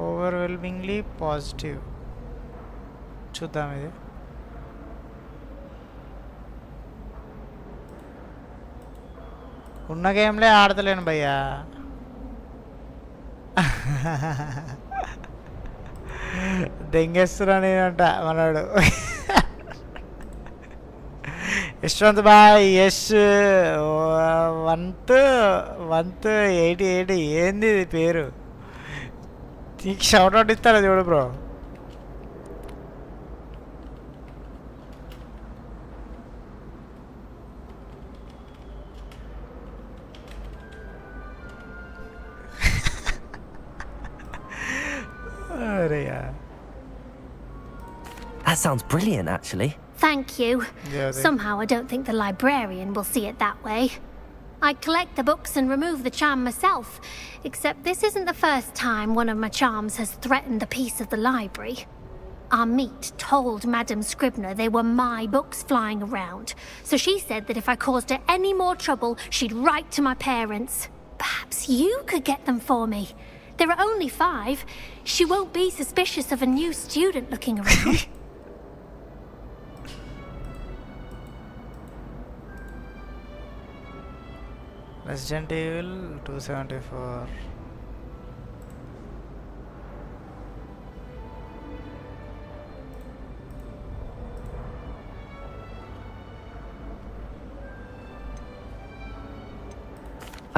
[SPEAKER 4] Overwhelmingly positive. చూద్దాం ఇది. ఉన్న గేమ్లే ఆడతలేను భయ్యా. దెంగేస్తున్నా నేనంట మనోడు. యశ్వంత్ బాయ్ యశ్ 188 ఏంది ఇది పేరు? నీకు షౌట్ అవుట్ ఇస్తారా చూడు bro.
[SPEAKER 2] That sounds brilliant, actually.
[SPEAKER 1] Thank you. Somehow I don't think the librarian will see it that way. I collect the books and remove the charm myself, except this isn't the first time one of my charms has threatened the peace of the library. Our meet told Madame Scribner they were my books flying around, so she said that if I caused her any more trouble, she'd write to my parents. Perhaps you could get them for me. There are only 5. She won't be suspicious of a new student looking around.
[SPEAKER 4] Resident Evil 274.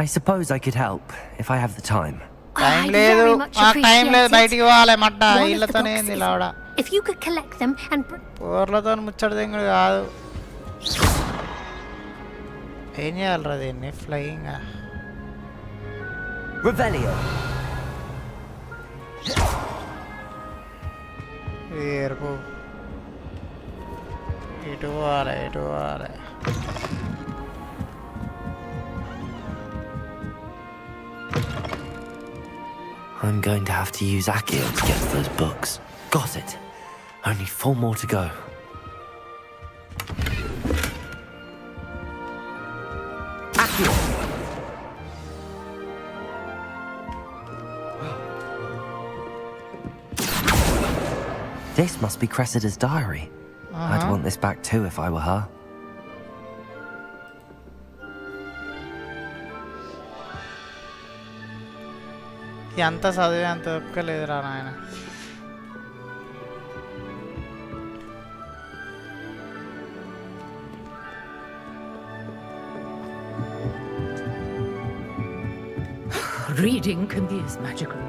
[SPEAKER 2] I suppose I could help if I have the time.
[SPEAKER 4] Time లేదు, time లేదు, బయటికి పోవాలి మడ్డ. ఇళ్ళతోనే నిలవడ.
[SPEAKER 1] If you could collect them and
[SPEAKER 4] ఊర్లతో ముచ్చటదింగుడు కాదు. ఏం చేయాలరా దీన్ని? Flying
[SPEAKER 2] Revelio.
[SPEAKER 4] ఎరుపు. ఇటు పోవాలి, ఇటు పోవాలి.
[SPEAKER 2] I'm going to have to use Accio to get to those books. Got it. Only 4 more to go. Accio. This must be Cressida's diary. I'd want this back too if I were her.
[SPEAKER 4] ఎంత చదివే అంత ఒక్కలేదురా నాయన.
[SPEAKER 10] Reading can be as magical.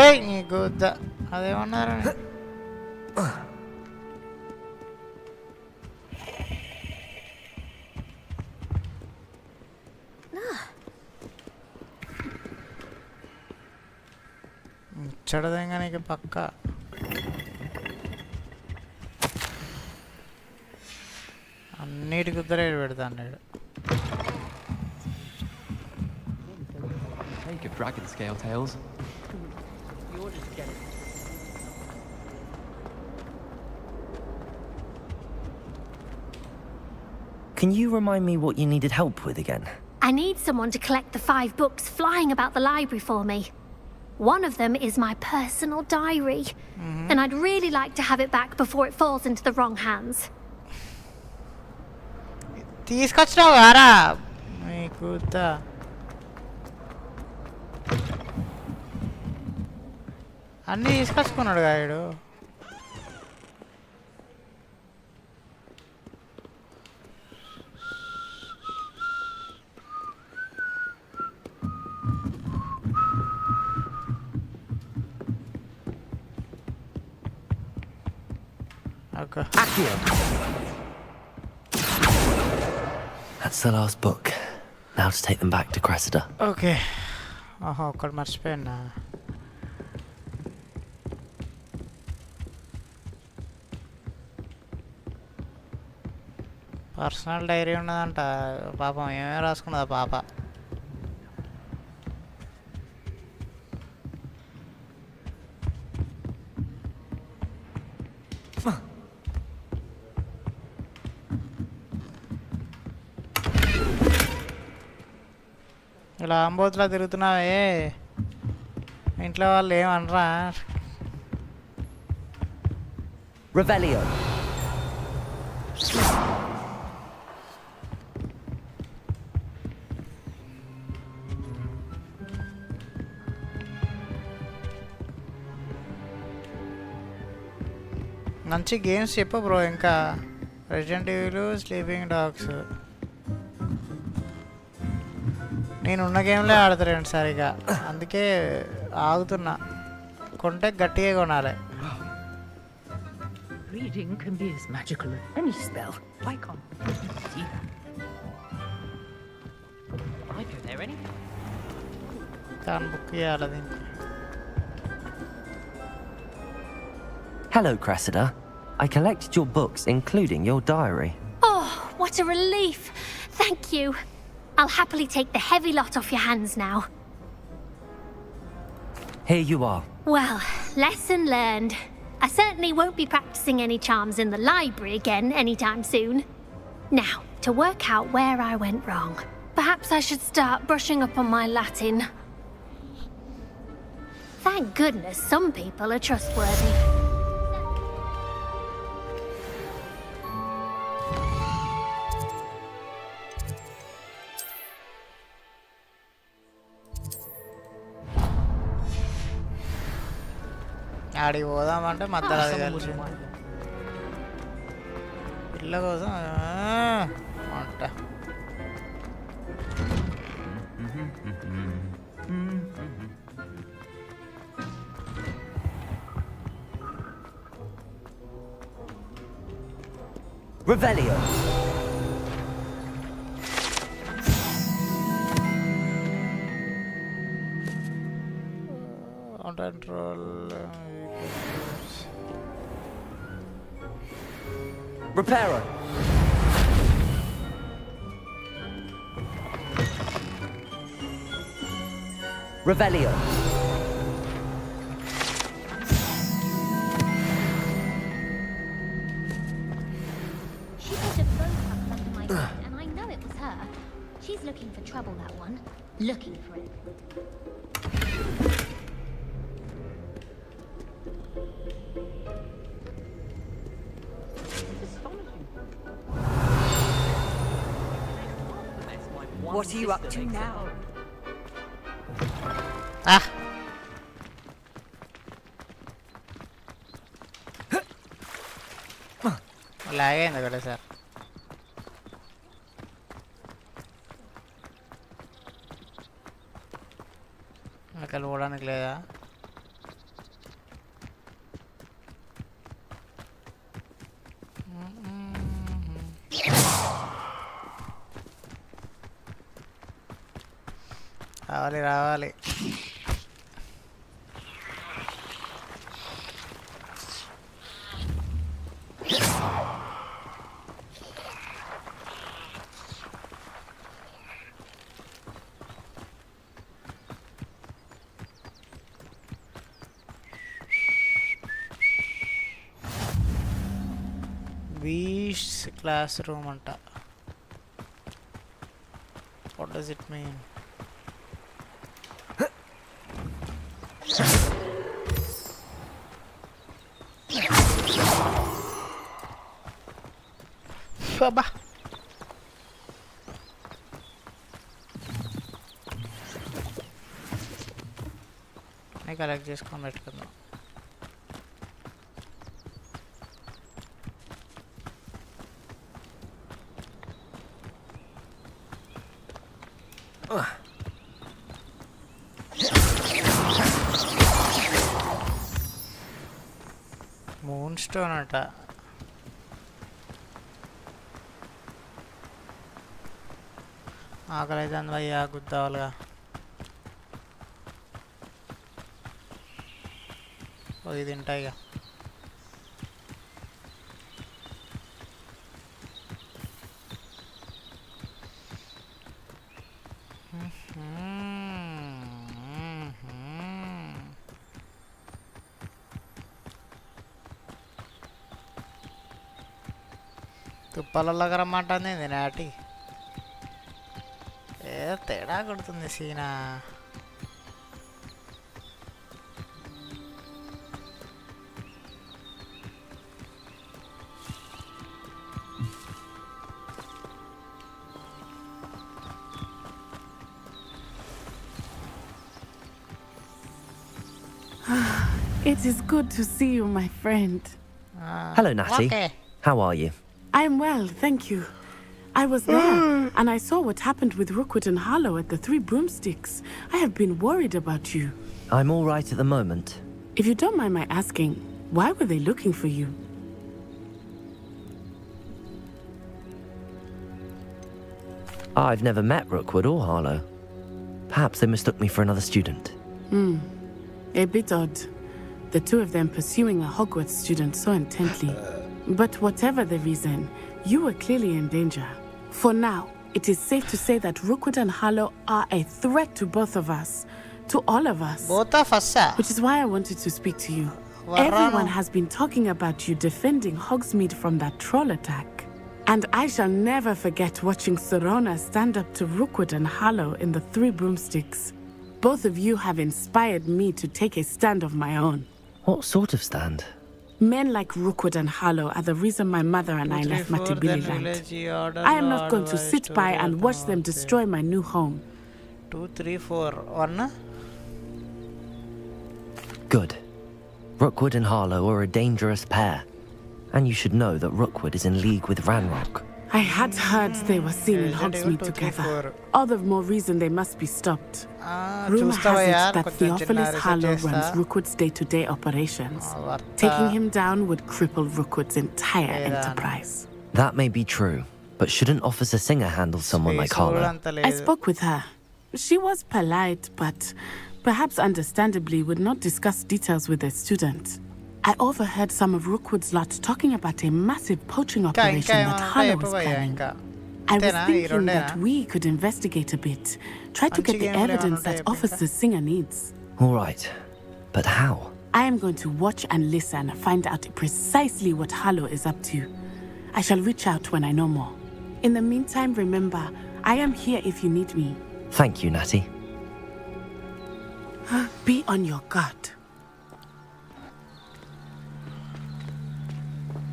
[SPEAKER 4] ఏయ్ నీ గుద్ద అదేమన్నారు. ముచ్చడదేగా నీకు పక్క. అన్నిటి కుద్దరేడు పెడతాడు.
[SPEAKER 6] Take of dragon scale tails.
[SPEAKER 2] Can you remind me what you needed help with again?
[SPEAKER 13] I need someone to collect the 5 books flying about the library for me. One of them is my personal diary, and I'd really like to have it back before it falls into the wrong hands.
[SPEAKER 4] తీసుకొచ్చినావు గారా నీకు అన్నీ తీసుకొచ్చుకున్నాడు గాయడు. Okay.
[SPEAKER 2] That's the last book. Now to take them back to Cressida.
[SPEAKER 4] Okay. Oh, ఒక్కటి మర్చిపోయినా. Personal diary ఉన్నదంట. పాపం ఏమేమి రాసుకున్నదా పాప. ఇలా అంబోతులా తిరుగుతున్నావే, ఇంట్లో వాళ్ళు ఏమనరా?
[SPEAKER 2] Revelio.
[SPEAKER 4] మంచి గేమ్స్ చెప్పు బ్రో. ఇంకా రెసిడెంట్ ఈవిల్, స్లీపింగ్ డాగ్స్. నేను ఉన్న గేమ్లే ఆడతారండి సరిగా, అందుకే ఆగుతున్నా. కొంటే గట్టిగా కొనాలి.
[SPEAKER 10] Reading can be as magical as any spell. Why can't you see that?
[SPEAKER 20] I go there any.
[SPEAKER 4] దాని బుక్ చేయాలి దీనికి.
[SPEAKER 2] Hello, Cressida. I collected your books, including your diary.
[SPEAKER 13] Oh, what a relief! Thank you. I'll happily take the heavy lot off your hands now.
[SPEAKER 2] Here you are.
[SPEAKER 13] Well, lesson learned. I certainly won't be practicing any charms in the library again anytime soon. Now, to work out where I went wrong. Perhaps I should start brushing up on my Latin. Thank goodness some people are trustworthy.
[SPEAKER 4] ఆడికి పోదామంటే మధ్యలో కలిసి పిల్ల కోసం అంట.
[SPEAKER 2] Revelio.
[SPEAKER 4] Control.
[SPEAKER 2] Reparo. Revelio.
[SPEAKER 19] She put a bow up under my bed, and I know it was her. She's looking for trouble, that one. Looking for it.
[SPEAKER 10] What are you up to now?
[SPEAKER 4] లాగైంది కదా sir. అక్కడ పోవడానికి లేదా? రావాలి. Beach class room అంట. What does it mean? అబ్బా collect చేసుకొని పెట్టుకుందాం. Moon stone అట. ఆకలి అయితే అందయ్యా గుద్దావాలిగా. ఇది తింటాయి. తుప్పలలాగా రమ్మంటుంది నాటి. ఏదో తేడా కొడుతుంది సీనా.
[SPEAKER 5] It is good to see you, my friend.
[SPEAKER 2] Hello, Natty.
[SPEAKER 4] Okay.
[SPEAKER 2] How are you?
[SPEAKER 5] I'm well, thank you. I was there, and I saw what happened with Rookwood and Harlow at the Three Broomsticks. I have been worried about you.
[SPEAKER 2] I'm all right at the moment.
[SPEAKER 5] If you don't mind my asking, why were they looking for you?
[SPEAKER 2] I've never met Rookwood or Harlow. Perhaps they mistook me for another student.
[SPEAKER 5] A bit odd. The two of them pursuing a Hogwarts student so intently. But whatever the reason, you were clearly in danger. For now, it is safe to say that Rookwood and Harlow are a threat to both of us. To all of us.
[SPEAKER 4] Both of us.
[SPEAKER 5] Which is why I wanted to speak to you. Everyone has been talking about you defending Hogsmeade from that troll attack. And I shall never forget watching Serona stand up to Rookwood and Harlow in the Three Broomsticks. Both of you have inspired me to take a stand of my own.
[SPEAKER 2] What sort of stand?
[SPEAKER 5] Men like Rookwood and Harlow are the reason my mother and I left Matibili-land. I am not going to sit by and watch them destroy my new home.
[SPEAKER 4] 2, 3, 4, 1.
[SPEAKER 2] Good. Rookwood and Harlow are a dangerous pair. And you should know that Rookwood is in league with Ranrock.
[SPEAKER 5] I had heard they were seen in Hogsmeade together. All the more reason they must be stopped. Rumor has it that Theophilus Harlow runs Rookwood's day-to-day operations. Taking him down would cripple Rookwood's entire enterprise.
[SPEAKER 2] That may be true, but shouldn't Officer Singer handle someone like Harlow?
[SPEAKER 5] I spoke with her. She was polite, but perhaps understandably would not discuss details with a student. I overheard some of Rookwood's lot talking about a massive poaching operation that Harlow was planning. I was thinking that we could investigate a bit. Try to get the evidence that Officer Singer needs.
[SPEAKER 2] All right. But how?
[SPEAKER 5] I am going to watch and listen, find out precisely what Halo is up to. I shall reach out when I know more. In the meantime, remember, I am here if you need me.
[SPEAKER 2] Thank you, Natty.
[SPEAKER 5] Be on your guard.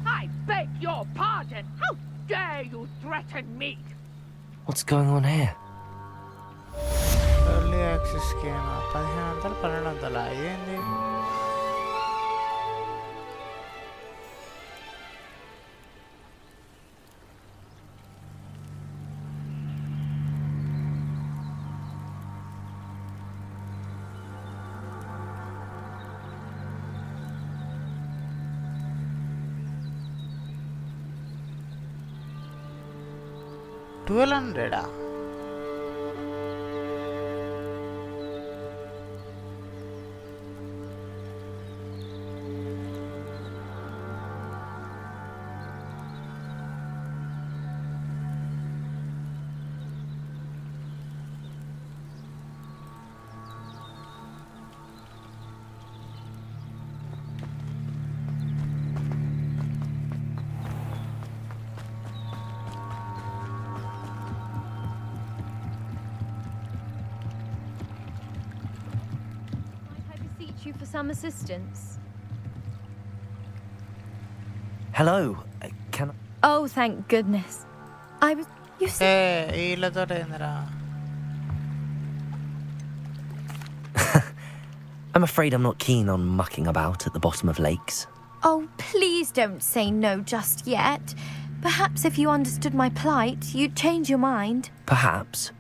[SPEAKER 10] I beg your pardon. How dare you threaten me?
[SPEAKER 2] What's going on here?
[SPEAKER 4] Early access scheme. 1500 ఏంది? $1200.
[SPEAKER 12] You for some assistance.
[SPEAKER 2] Hello. Can I...
[SPEAKER 12] Oh, thank goodness. I was. You said.
[SPEAKER 2] I'm afraid I'm not keen on mucking about at the bottom of lakes.
[SPEAKER 12] Oh, please don't say no just yet. Perhaps if you understood my plight, you'd change your mind.
[SPEAKER 2] Perhaps.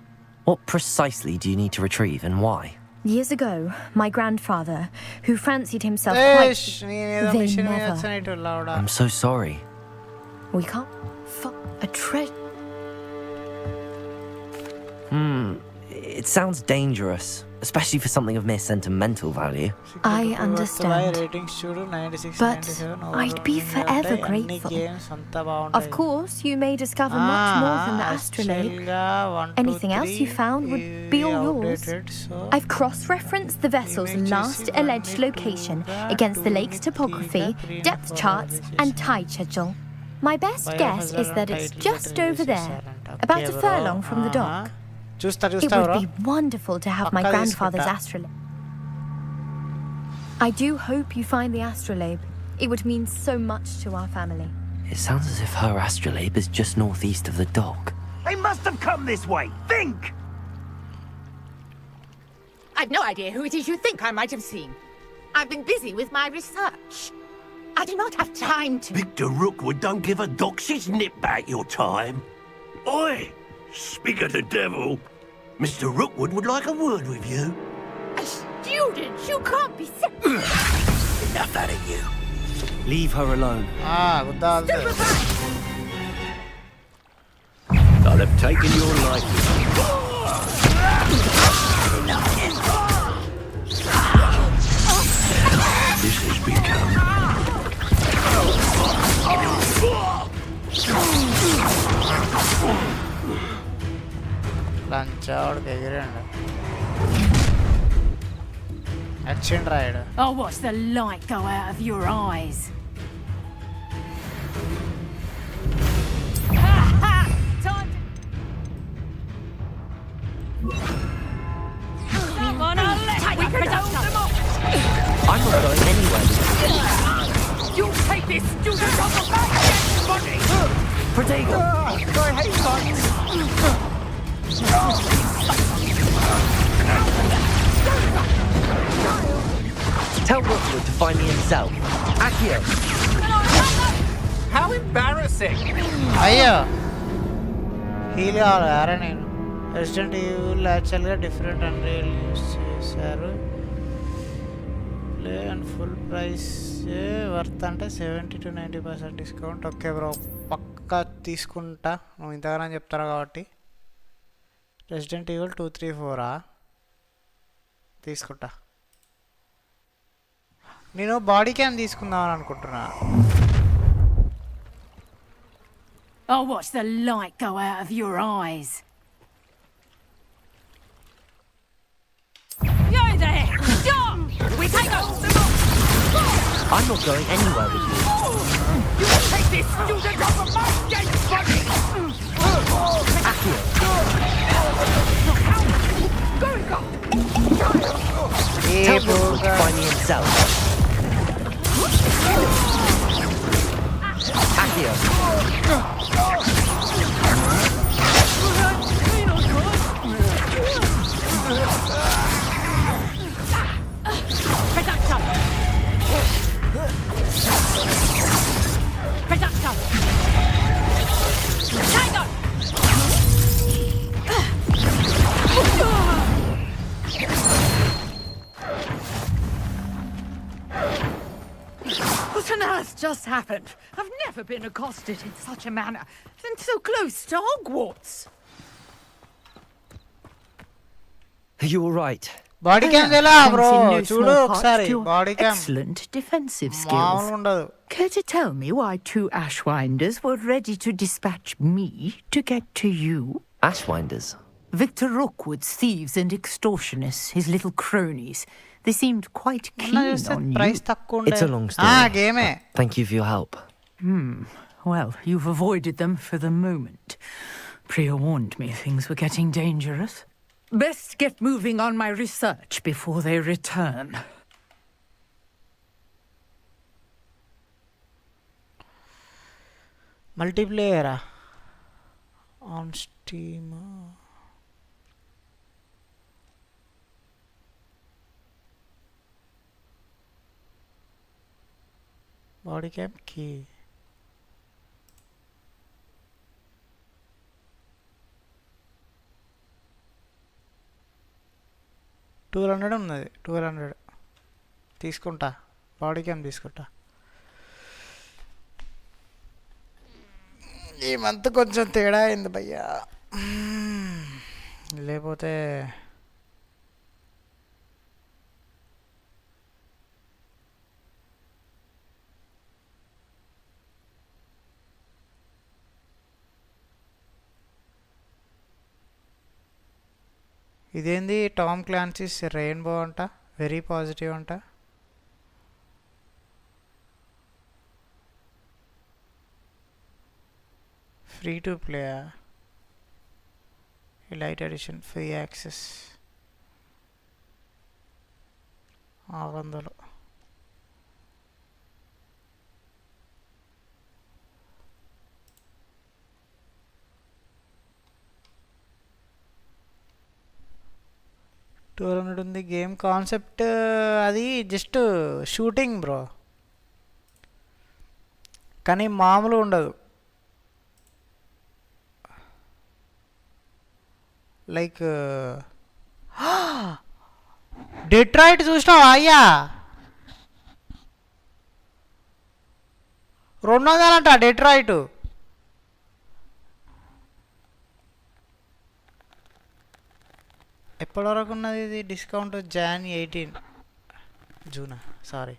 [SPEAKER 2] What precisely do you need to retrieve and why?
[SPEAKER 12] Years ago, my grandfather, who fancied himself quite... They never...
[SPEAKER 2] I'm so sorry.
[SPEAKER 12] We can't... a treasure...
[SPEAKER 2] It sounds dangerous, especially for something of mere sentimental value.
[SPEAKER 12] I understand. But I'd be forever grateful. Of course, you may discover much more than the astrolabe. Anything else you found would be all yours. I've cross-referenced the vessel's last alleged location against the lake's topography, depth charts, and tide schedule. My best guess is that it's just over there, about a furlong from the dock. It would be wonderful to have my grandfather's astrolabe. I do hope you find the astrolabe. It would mean so much to our family.
[SPEAKER 2] It sounds as if her astrolabe is just northeast of the dock.
[SPEAKER 8] They must have come this way. Think!
[SPEAKER 10] I've no idea who it is you think I might have seen. I've been busy with my research. I do not have time to...
[SPEAKER 8] Victor Rookwood don't give a doxy's nip back your time. Oi! Speak of the devil. Mr. Rookwood would like a word with you.
[SPEAKER 10] A student? You can't be sick.
[SPEAKER 8] Enough out of you.
[SPEAKER 2] Leave her alone.
[SPEAKER 8] I'll have taken your life. This has become...
[SPEAKER 10] Oh, watch the light go out of your eyes. Come on, we can hold them off.
[SPEAKER 2] I'm not going anywhere.
[SPEAKER 10] You'll take this student off the back, buddy.
[SPEAKER 2] Protego!
[SPEAKER 10] Go ahead, son.
[SPEAKER 2] Tell Rookwood to find me himself. Accio!
[SPEAKER 8] How embarrassing!
[SPEAKER 4] అయ్యో heal కావాలా నేను resident evil యాక్చువల్గా different unreal use చేశారు play and full price worth అంటే 70 to 90% discount. Okay bro, పక్కా తీసుకుంటా. నువ్వు ఇంతగానో చెప్తారా కాబట్టి. రెసిడెంట్ ఈవిల్ 234 తీసుకుంటా. నేను బాడీ క్యామ్ తీసుకుందామని అనుకుంటున్నా.
[SPEAKER 7] I'll watch the light go out of your eyes. You there! Stop! We take off the box!
[SPEAKER 2] I'm not going anywhere with you.
[SPEAKER 7] You take this student off of my dead body!
[SPEAKER 2] Tell Rookwood to find me himself. Accio.
[SPEAKER 7] What on earth just happened? I've never been accosted in such a manner, and so close to Hogwarts.
[SPEAKER 2] Are you all right?
[SPEAKER 4] Body cam dela bro. Chudu okkari body cam.
[SPEAKER 7] Excellent defensive skills. Care to tell me why two Ashwinders were ready to dispatch me to get to you?
[SPEAKER 2] Ashwinders?
[SPEAKER 7] Victor Rookwood's thieves and extortionists, his little cronies. They seemed quite keen on you.
[SPEAKER 2] It's a long story.
[SPEAKER 4] Game.
[SPEAKER 2] Thank you for your help.
[SPEAKER 7] Well, you've avoided them for the moment. Priya warned me things were getting dangerous. Best get moving on my research before they return.
[SPEAKER 4] Multiplayer on Steam. Body cam key. $200 ఉన్నది 200 తీసుకుంటా body cam తీసుకుంటా ఈ month కొంచెం తేడా అయింది భయ్యా లేకపోతే ఇదేంది టామ్ క్లాన్సీస్ రెయిన్బో అంట వెరీ పాజిటివ్ అంట free to play light edition free access 600 200 ఉంది గేమ్ కాన్సెప్ట్ అది జస్ట్ షూటింగ్ బ్రో కానీ మామూలు ఉండదు లైక్ డెట్రాయిట్ చూసినావా అయ్యా 200 అంట డెట్రాయిట్ ఎప్పటి వరకు ఉన్నది ఇది డిస్కౌంట్ జాన్ 18 జూనా సారీ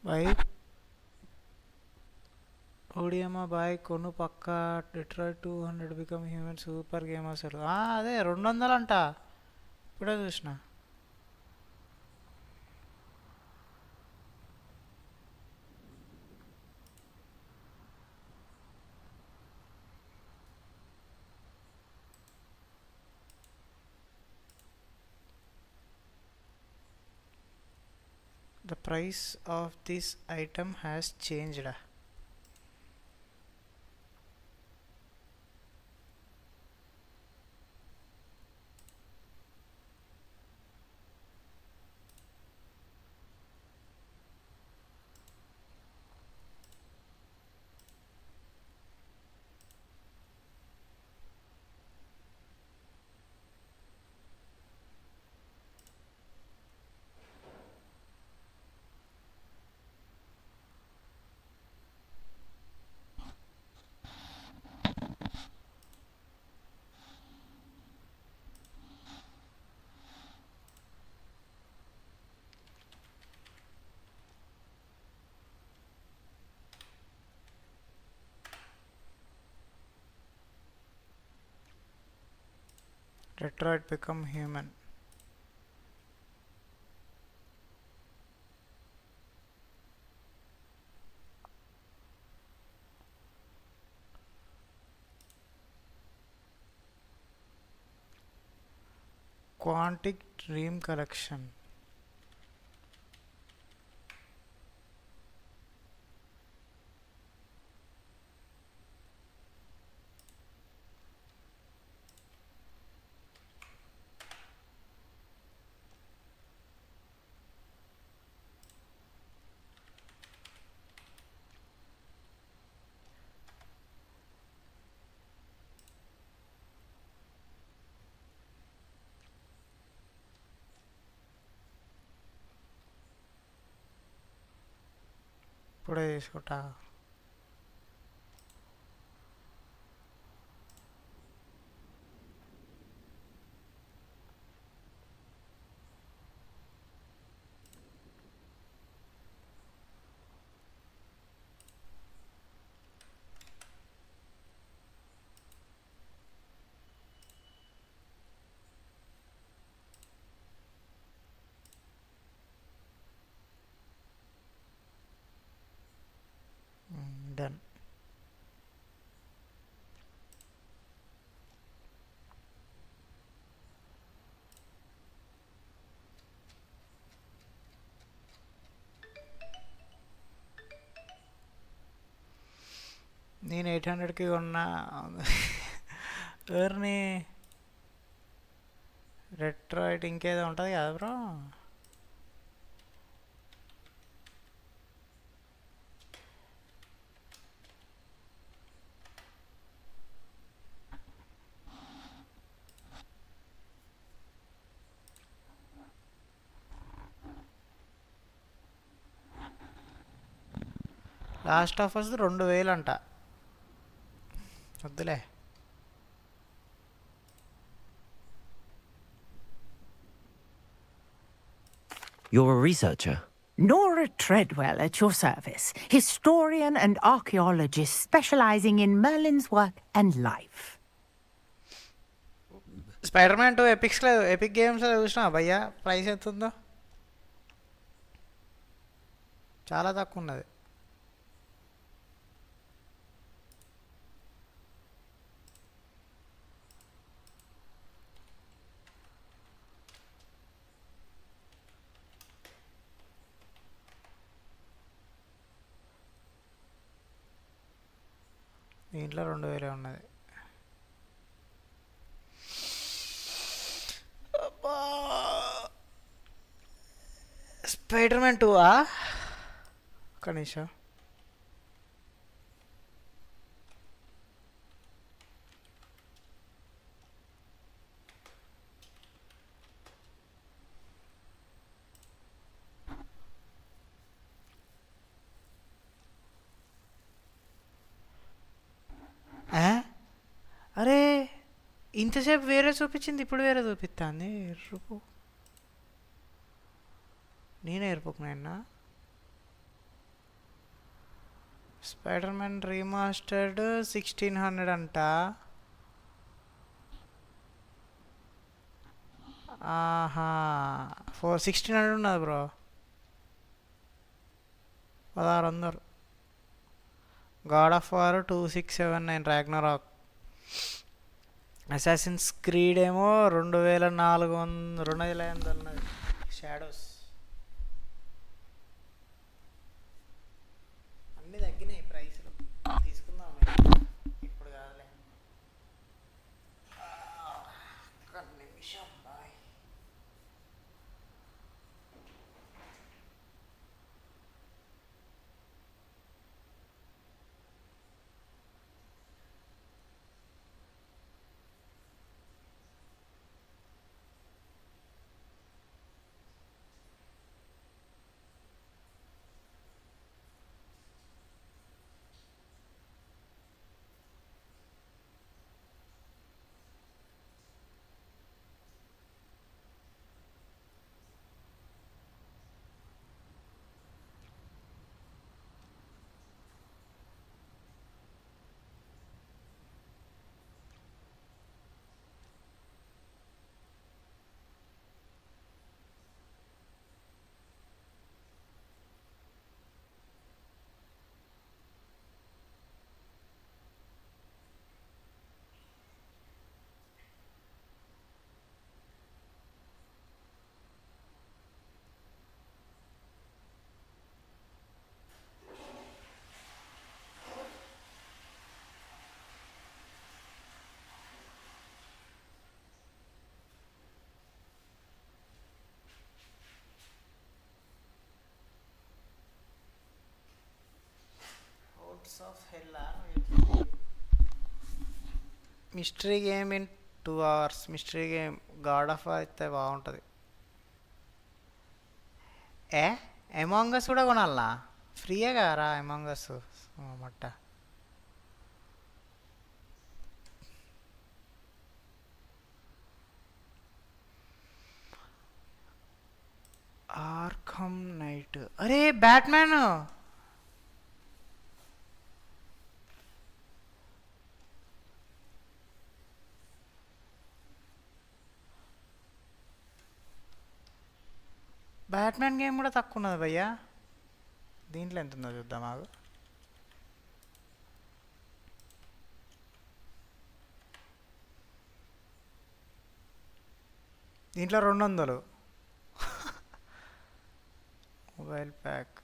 [SPEAKER 4] भाई ఓడియమ్మా బాయ్ కొను పక్క Detroit 200 become human super game అసలు అదే 200 అంట ఇప్పుడే చూసిన The price of this item has changed. Detroit become human. Quantic Dream Collection. ఇప్పుడే తీసుకుంటా. Done. నేను 800కి కొన్నా. ఎవరిని? డెట్రాయిట్ ఇంకేదో ఉంటుంది కదా బ్రో. లాస్ట్ ఆఫ్ అస్ 2000 అంట. వద్దులే.
[SPEAKER 2] You're a researcher?
[SPEAKER 14] Nora Treadwell at your service, historian and archaeologist specializing in Merlin's work and life.
[SPEAKER 4] Spider-man 2 epic గేమ్స్లో చూసినా భయ్యా ప్రైస్ ఎంత ఉందో? చాలా తక్కువ ఉన్నది. దీంట్లో 2000 ఉన్నది. స్పైడర్-మ్యాన్ 2ఆ? ఒక్క నిమిషం. అరే ఇంతసేపు వేరే చూపించింది, ఇప్పుడు వేరే చూపిస్తుంది. ఎరుపు నేనే ఎరుపుకున్నా. స్పైడర్-మ్యాన్ రీమాస్టర్డ్ 1600 అంట. ఆహా 1600 ఉన్నది bro. 1600. God of war 2679 Ragnarok. Assassins creed ఏమో 2400 ఉన్నది. Shadows mystery game in 2 hours. Mystery game God of అయితే బాగుంటుంది. అమాంగ్ అస్ కూడా కొనాలనా? ఫ్రీయే కారా అమాంగ్ అస్ మట్ట. ఆర్ఖమ్ నైట్. అరే బ్యాట్మ్యాన్. బ్యాట్మ్యాన్ గేమ్ కూడా తక్కువ ఉన్నది భయ్యా. దీంట్లో ఎంత ఉందో చూద్దాం ఆగు. దీంట్లో 200 mobile pack.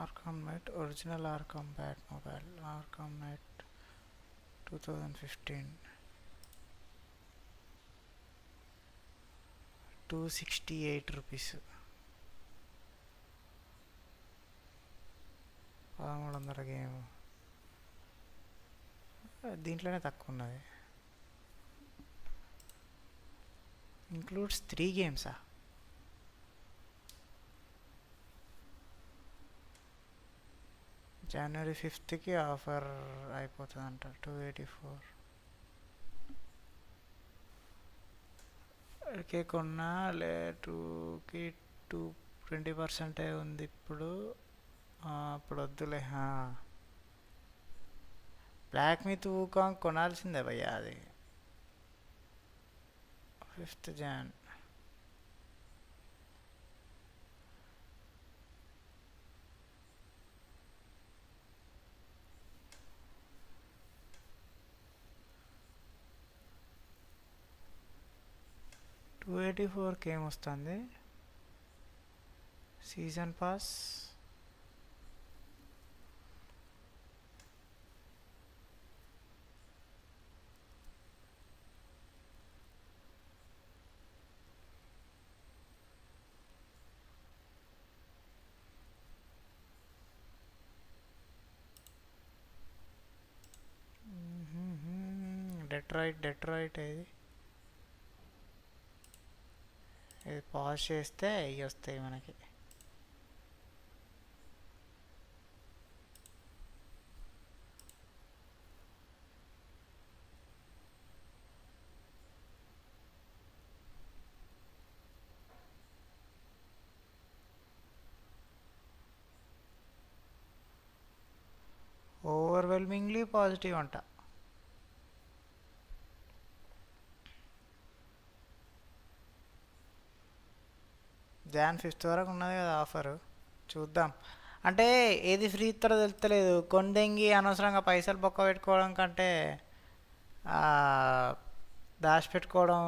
[SPEAKER 4] Arkham Knight original Arkham Batmobile. Arkham Knight 2015. 268 rupees. 1300 game. దీంట్లోనే తక్కువ ఉన్నది. ఇంక్లూడ్స్ 3 గేమ్సా? January 5th ఆఫర్ అయిపోతుందంట. 284 ఓకే కొన్నా. 2కి 20% ఉంది ఇప్పుడు. అప్పుడు వద్దులే. బ్లాక్ మిత్ ఊకాంగ్ కొనాల్సిందే భయ్యా. అది 5th Jan. $284 ఏమొస్తుంది? Season pass. డెట్రాయిట్ ఇది. ఇది పాజ్ చేస్తే ఇవి వస్తాయి మనకి. ఓవర్వెల్మింగ్లీ పాజిటివ్ అంట. Jan 5th వరకు ఉన్నది కదా ఆఫరు. చూద్దాం. అంటే ఏది ఫ్రీ ఇస్తారో తెలుస్తలేదు. కొందెంగి అనవసరంగా పైసలు బొక్క పెట్టుకోవడం కంటే దాచిపెట్టుకోవడం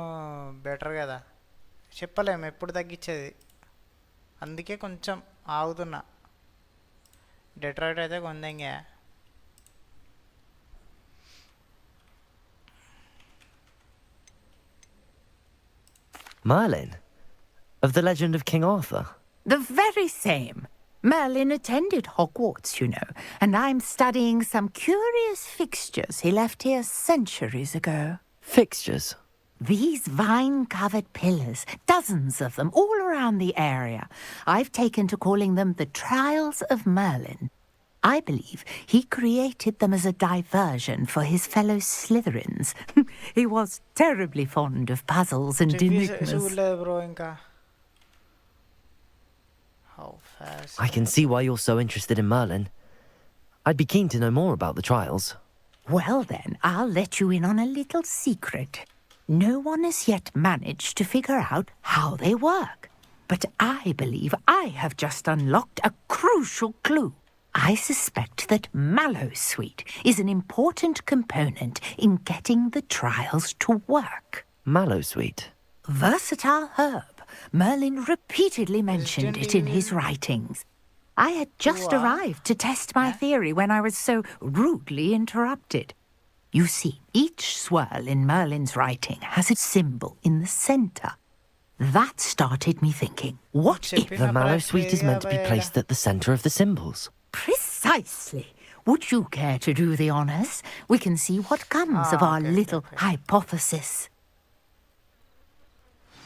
[SPEAKER 4] బెటర్ కదా. చెప్పలేము ఎప్పుడు తగ్గించేది. అందుకే కొంచెం ఆగుతున్నా. డెట్రాయిట్ అయితే కొందెంగే.
[SPEAKER 2] Merlin? Of the legend of King Arthur?
[SPEAKER 14] The very same. Merlin attended Hogwarts, you know, and I'm studying some curious fixtures he left here centuries ago.
[SPEAKER 2] Fixtures?
[SPEAKER 14] These vine-covered pillars, dozens of them, all around the area. I've taken to calling them the Trials of Merlin. I believe he created them as a diversion for his fellow Slytherins. He was terribly fond of puzzles and enigmas.
[SPEAKER 4] How fast?
[SPEAKER 2] I can see why you're so interested in Merlin. I'd be keen to know more about the trials.
[SPEAKER 14] Well then, I'll let you in on a little secret. No one has yet managed to figure out how they work. But I believe I have just unlocked a crucial clue. I suspect that Mallowsweet is an important component in getting the trials to work.
[SPEAKER 2] Mallowsweet?
[SPEAKER 14] versatile herb. Merlin repeatedly mentioned it in his writings. I had just arrived to test my theory when I was so rudely interrupted. You see, each swirl in Merlin's writing has a symbol in the center. That started me thinking, what if
[SPEAKER 2] The mallow sweet is meant to be placed at the center of the symbols?
[SPEAKER 14] Precisely. Would you care to do the honors? We can see what comes of our little hypothesis.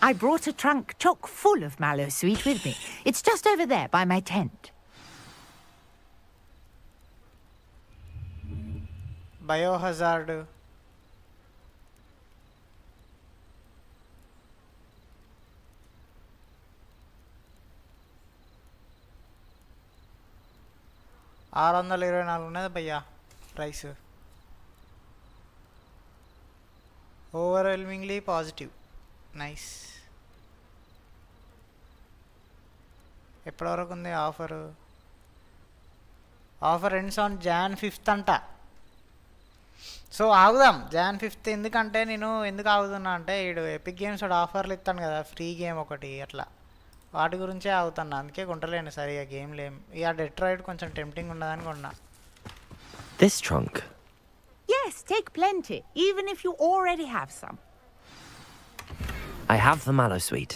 [SPEAKER 14] I brought a trunk chock full of mallow sweet with me. It's just over there by my tent.
[SPEAKER 4] Biohazard. $624 ఉన్నది భయ్యా price. Overwhelmingly positive. Nice. ఎప్పటి వరకు ఉంది offer? Offer ends on Jan 5th అంట. So ఆగుదాం Jan 5th. ఎందుకంటే నేను ఎందుకు ఆగుతున్నా అంటే ఈడు ఎపిక్ గేమ్స్ వాడు ఆఫర్లు ఇస్తాను కదా, ఫ్రీ గేమ్ ఒకటి అట్లా, వాటి గురించే ఆగుతున్నా. అందుకే కొంటలేను సరిగా గేమ్లు ఏం. ఇక డెట్రాయిడ్ కొంచెం టెంప్టింగ్ ఉన్నదని కొన్నా.
[SPEAKER 2] This trunk?
[SPEAKER 14] Yes, take plenty, even if you already have some.
[SPEAKER 2] I have the mallow sweet.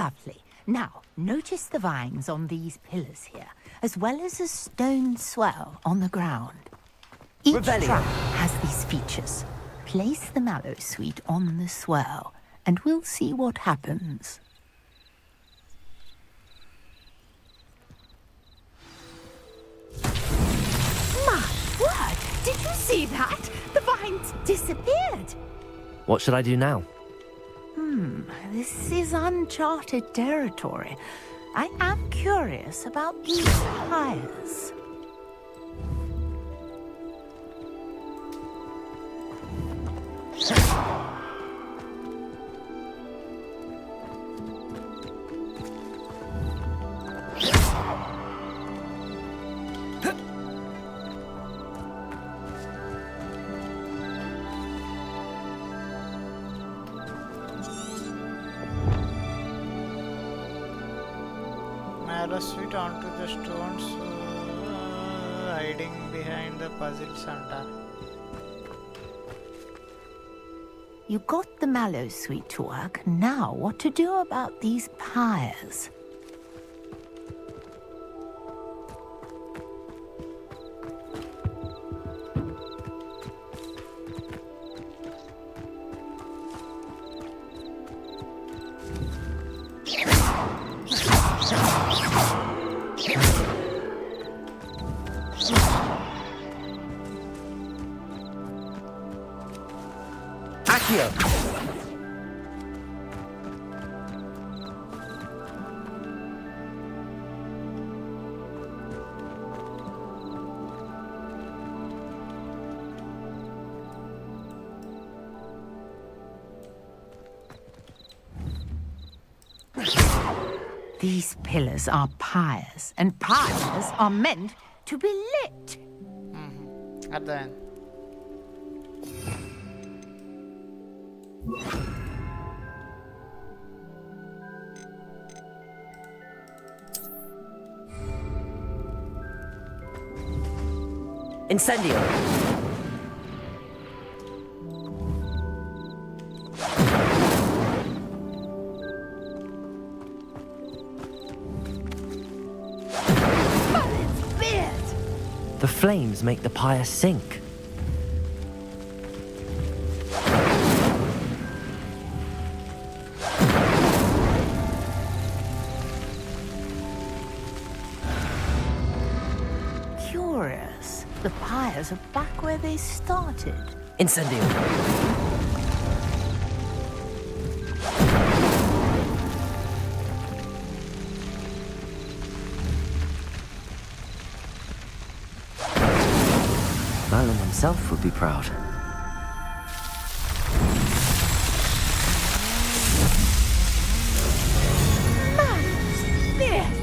[SPEAKER 14] Lovely. Now, notice the vines on these pillars here, as well as a stone swell on the ground. Each trunk has these features. Place the mallow sweet on the swell, and we'll see what happens. My word! Did you see that? The vines disappeared.
[SPEAKER 2] What should I do now?
[SPEAKER 14] This is uncharted territory. I am curious about these hires.
[SPEAKER 4] Mallow sweet onto the stones, hiding behind the puzzle Santa.
[SPEAKER 14] You got the mallow sweet to work. Now, what to do about these pyres? These pillars are pyres, and pyres are meant to be lit.
[SPEAKER 4] అర్థమైంది.
[SPEAKER 2] Incendio! The flames make the pyre sink.
[SPEAKER 14] Curious. The pyres are back where they started.
[SPEAKER 2] Incendio! Merlin himself would be proud.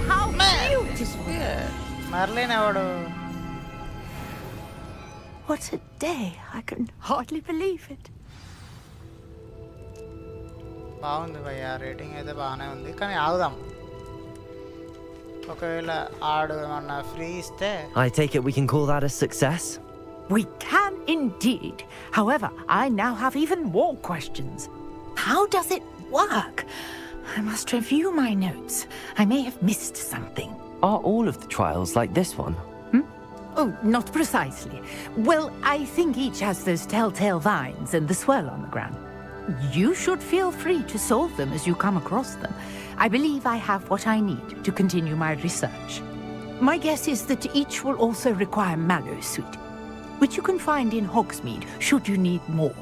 [SPEAKER 14] How beautiful!
[SPEAKER 4] Merlin ఎవడు?
[SPEAKER 14] What a day! I can hardly believe it.
[SPEAKER 4] బాగుంది భయ్యా, rating అయితే బాగానే ఉంది. కానీ ఆగుదాం, ఒకవేళ ఆడు ఏమన్నా ఫ్రీ ఇస్తే.
[SPEAKER 2] I take it we can call that a success?
[SPEAKER 14] We can indeed. However, I now have even more questions. How does it work? I must review my notes. I may have missed something.
[SPEAKER 2] Are all of the trials like this one?
[SPEAKER 14] Oh, not precisely. Well, I think each has those telltale vines and the swirl on the ground. You should feel free to solve them as you come across them. I believe I have what I need to continue my research. My guess is that each will also require mallow sweet, which you can find in Hogsmeade should you need more.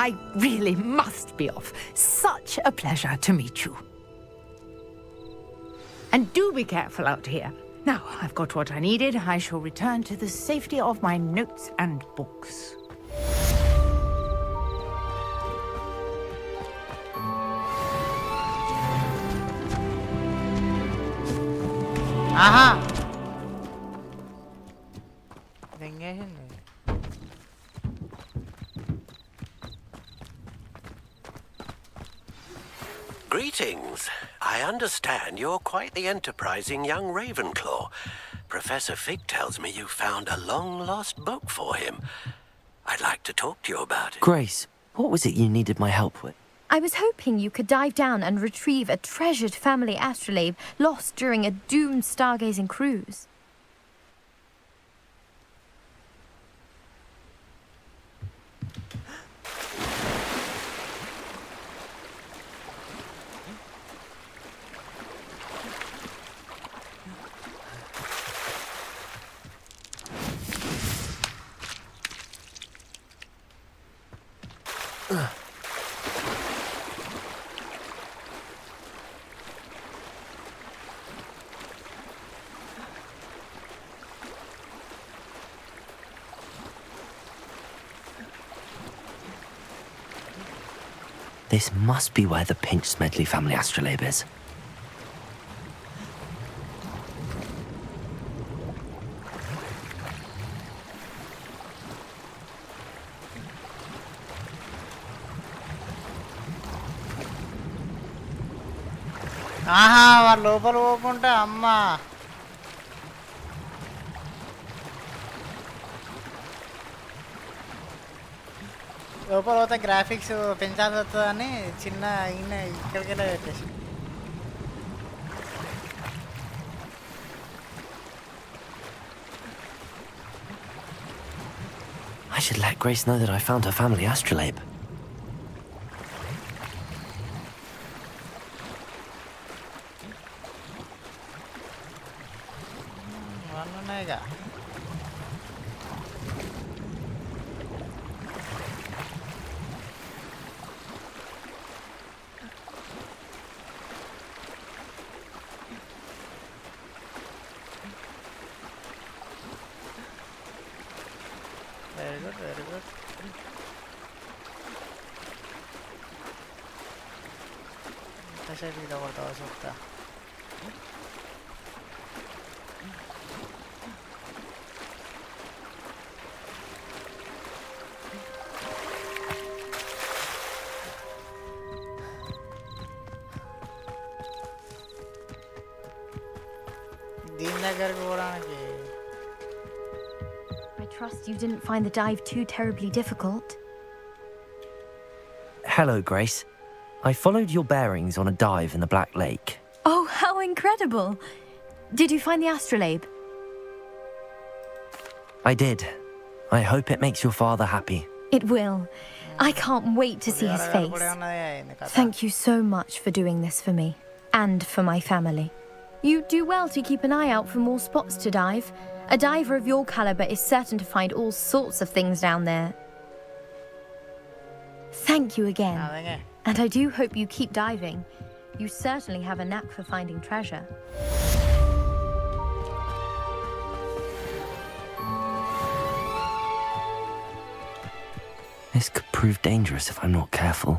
[SPEAKER 14] I really must be off. Such a pleasure to meet you. And do be careful out here. Now I've got what I needed. I shall return to the safety of my notes and books.
[SPEAKER 4] Aha! దెంగేసింది.
[SPEAKER 8] Greetings. I understand you're quite the enterprising young Ravenclaw. Professor Fig tells me you found a long-lost book for him. I'd like to talk to you about it.
[SPEAKER 2] Grace, what was it you needed my help with?
[SPEAKER 12] I was hoping you could dive down and retrieve a treasured family astrolabe lost during a doomed stargazing cruise.
[SPEAKER 2] This must be where the Pinch Smedley family astrolabe is.
[SPEAKER 4] ఆహా, వాళ్ళు లోపల పోకుంటే అమ్మా. లోపల పోతే graphics పెంచాల్సి వస్తుందని చిన్న ఈయన ఇక్కడికెళ్ళే పెట్టేసి.
[SPEAKER 2] I should let Grace know that I found her family astrolabe.
[SPEAKER 4] వన్నున్నాయిగా. Very good, very good. ఇంత కొడతావా చెప్తా. దీని దగ్గరకు పోవడానికి.
[SPEAKER 12] I trust you didn't find the dive too terribly difficult.
[SPEAKER 2] Hello, Grace. I followed your bearings on a dive in the Black Lake.
[SPEAKER 12] Oh, how incredible! Did you find the astrolabe?
[SPEAKER 2] I did. I hope it makes your father happy.
[SPEAKER 12] It will. I can't wait to see his face. Thank you so much for doing this for me and for my family. You do well to keep an eye out for more spots to dive. A diver of your caliber is certain to find all sorts of things down there. Thank you again. And I do hope you keep diving. You certainly have a knack for finding treasure.
[SPEAKER 2] This could prove dangerous if I'm not careful.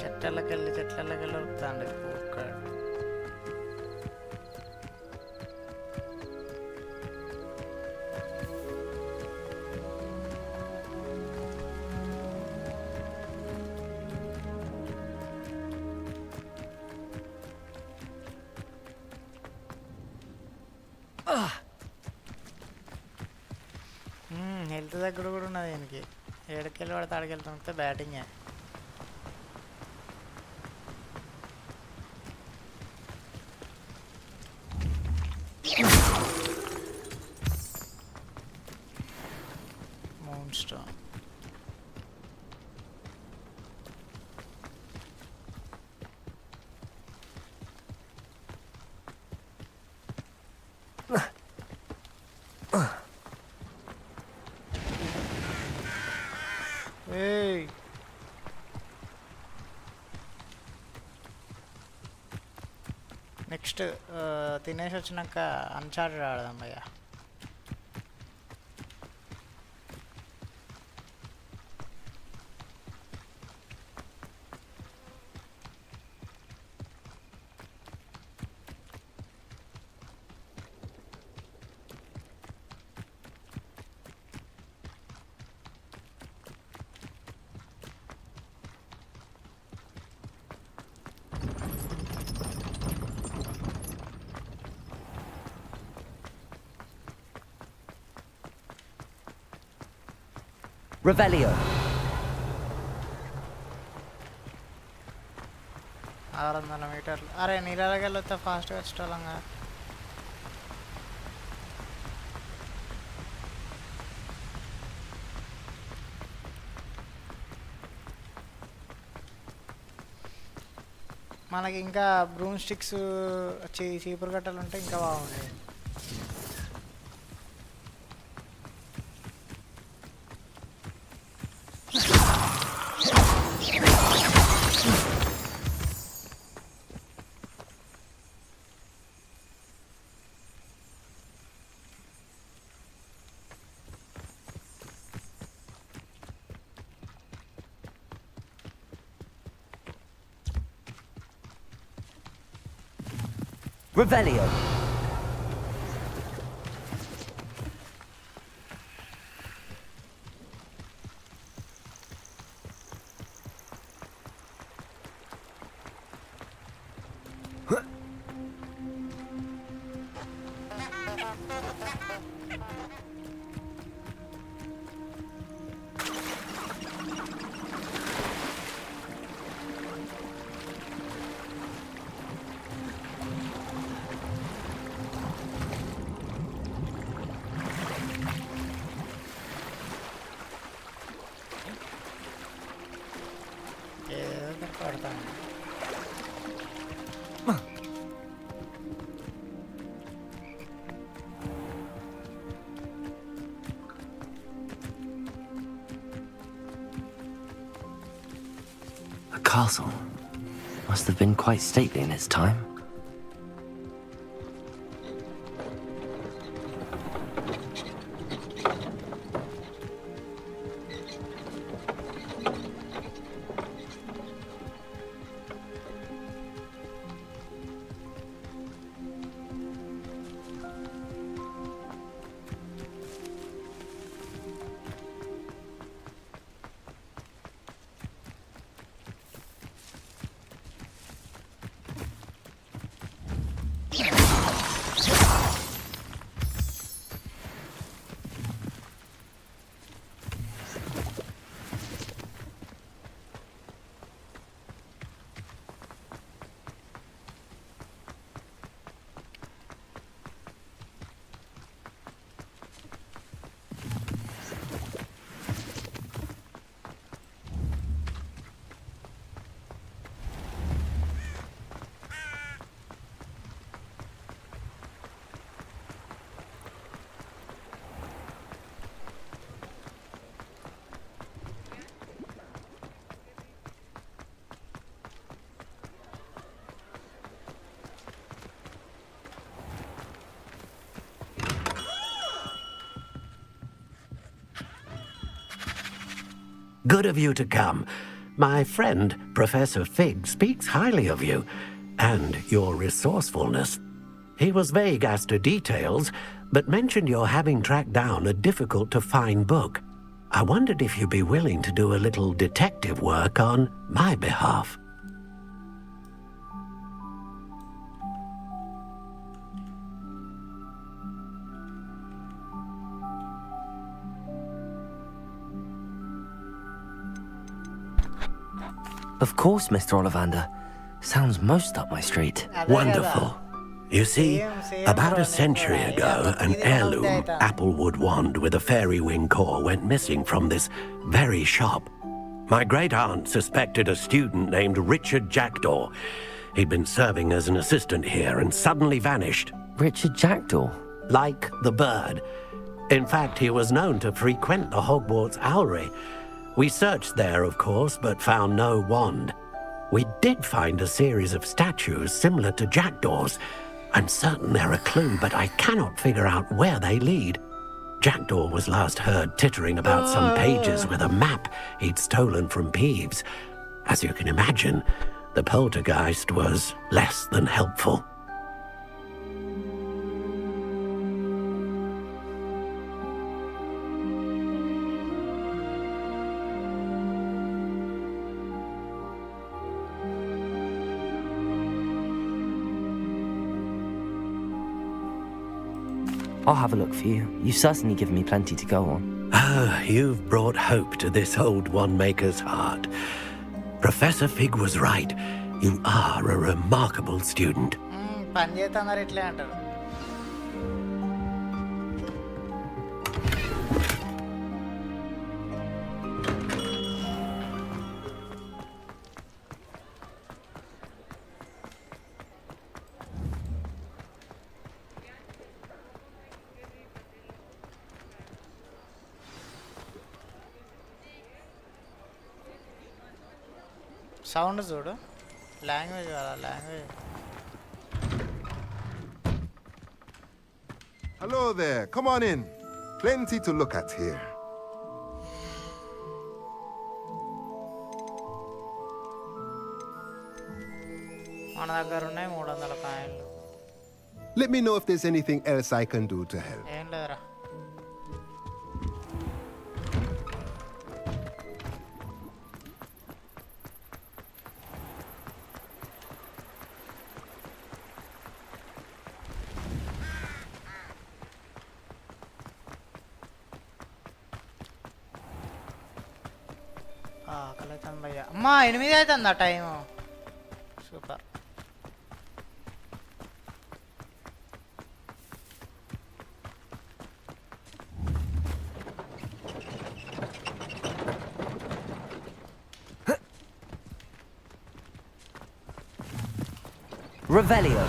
[SPEAKER 4] చెట్లకెళ్ళి ఉరుకుతాండి పూకాడు. Health దగ్గర కూడా ఉన్నది దీనికి. ఏడుకెళ్ళి పడితే ఆడికెళ్తుంటే బ్యాటింగే. మౌన్ stone. ఏయ్ next తినేసి వచ్చినాక అన్చార్టెడ్ ఆడదాం భయ్య.
[SPEAKER 2] Revelio.
[SPEAKER 4] 600 మీటర్లు. అరే నీళ్ళకి వెళ్ళొస్తే ఫాస్ట్గా వచ్చేటోళ్ళంగా. మనకి ఇంకా బ్రూమ్ స్టిక్స్ చీపురు కట్టలు ఉంటే ఇంకా బాగుండేది.
[SPEAKER 2] Revelio. The castle must have been quite stately in its time.
[SPEAKER 8] Good of you to come.
[SPEAKER 15] My friend, Professor Fig, speaks highly of you and your resourcefulness. He was vague as to details, but mentioned your having tracked down a difficult-to-find book. I wondered if you'd be willing to do a little detective work on my behalf.
[SPEAKER 2] Of course, Mr. Ollivander. Sounds most up my street.
[SPEAKER 15] Wonderful. You see, about a century ago, an heirloom applewood wand with a fairy wing core went missing from this very shop. My great-aunt suspected a student named Richard Jackdaw. He'd been serving as an assistant here and suddenly vanished.
[SPEAKER 2] Richard Jackdaw?
[SPEAKER 15] Like the bird. In fact, he was known to frequent the Hogwarts Owlery. We searched there, of course, but found no wand. We did find a series of statues similar to Jackdaw's. I'm certain they're a clue, but I cannot figure out where they lead. Jackdaw was last heard tittering about some pages with a map he'd stolen from Peeves. As you can imagine, the poltergeist was less than helpful.
[SPEAKER 2] I'll have a look for you. You've certainly given me plenty to go on.
[SPEAKER 15] Ah, you've brought hope to this old one-maker's heart. Professor Fig was right. You are a remarkable student.
[SPEAKER 4] Sound చూడు language వాళ్ళ language.
[SPEAKER 17] Hello there, come on in. Plenty to look at here.
[SPEAKER 4] మన దగ్గర ఉన్నాయి 300 కాయిన్లు.
[SPEAKER 17] Let me know if there's anything else I can do to help.
[SPEAKER 4] ఏం లేదురా. ఆకలితను భయ్యా. అమ్మా 8 అవుతుందా time? Super.
[SPEAKER 2] Revelio.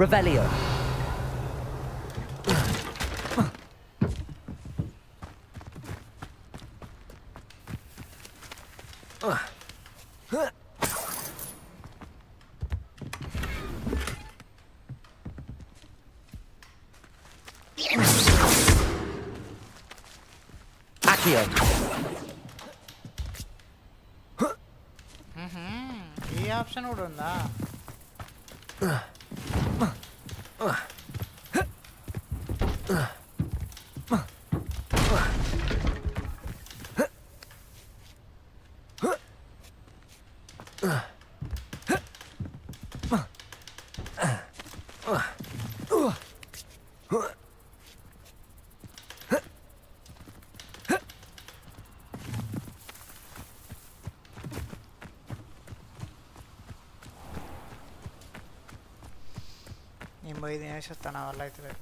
[SPEAKER 2] Revelio. Accio.
[SPEAKER 4] ఈ ఆప్షన్ కూడా ఉందా? నేను పోయి తినేసి వస్తాను వల్ల అవుతుంది.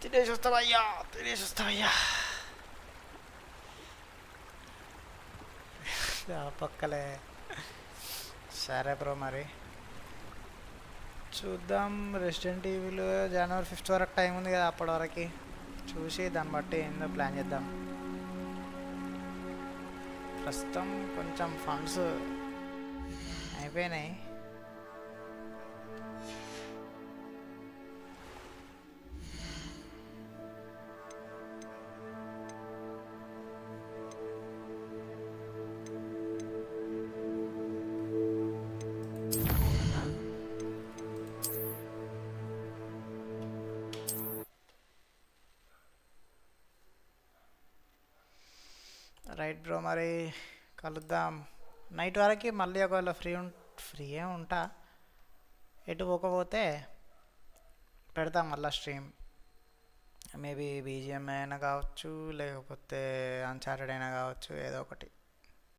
[SPEAKER 4] తినేసి వస్తావయ్యా. పక్కలే. సరే బ్రో, మరి చూద్దాం. రెసిడెంట్ ఈవిల్ జనవరి 5th వరకు టైం ఉంది కదా, అప్పటి వరకు చూసి దాన్ని బట్టి ఏందో ప్లాన్ చేద్దాం. ప్రస్తుతం కొంచెం ఫండ్స్ అయిపోయినాయి. రైట్ బ్రో, మరి కలుద్దాం నైట్ వరకు. మళ్ళీ ఒకవేళ ఫ్రీయే ఉంటా, ఎటు పోకపోతే పెడతాం మళ్ళీ స్ట్రీమ్. మేబీ బీజిఎం అయినా కావచ్చు, లేకపోతే అన్చార్టెడ్ అయినా కావచ్చు, ఏదో ఒకటి.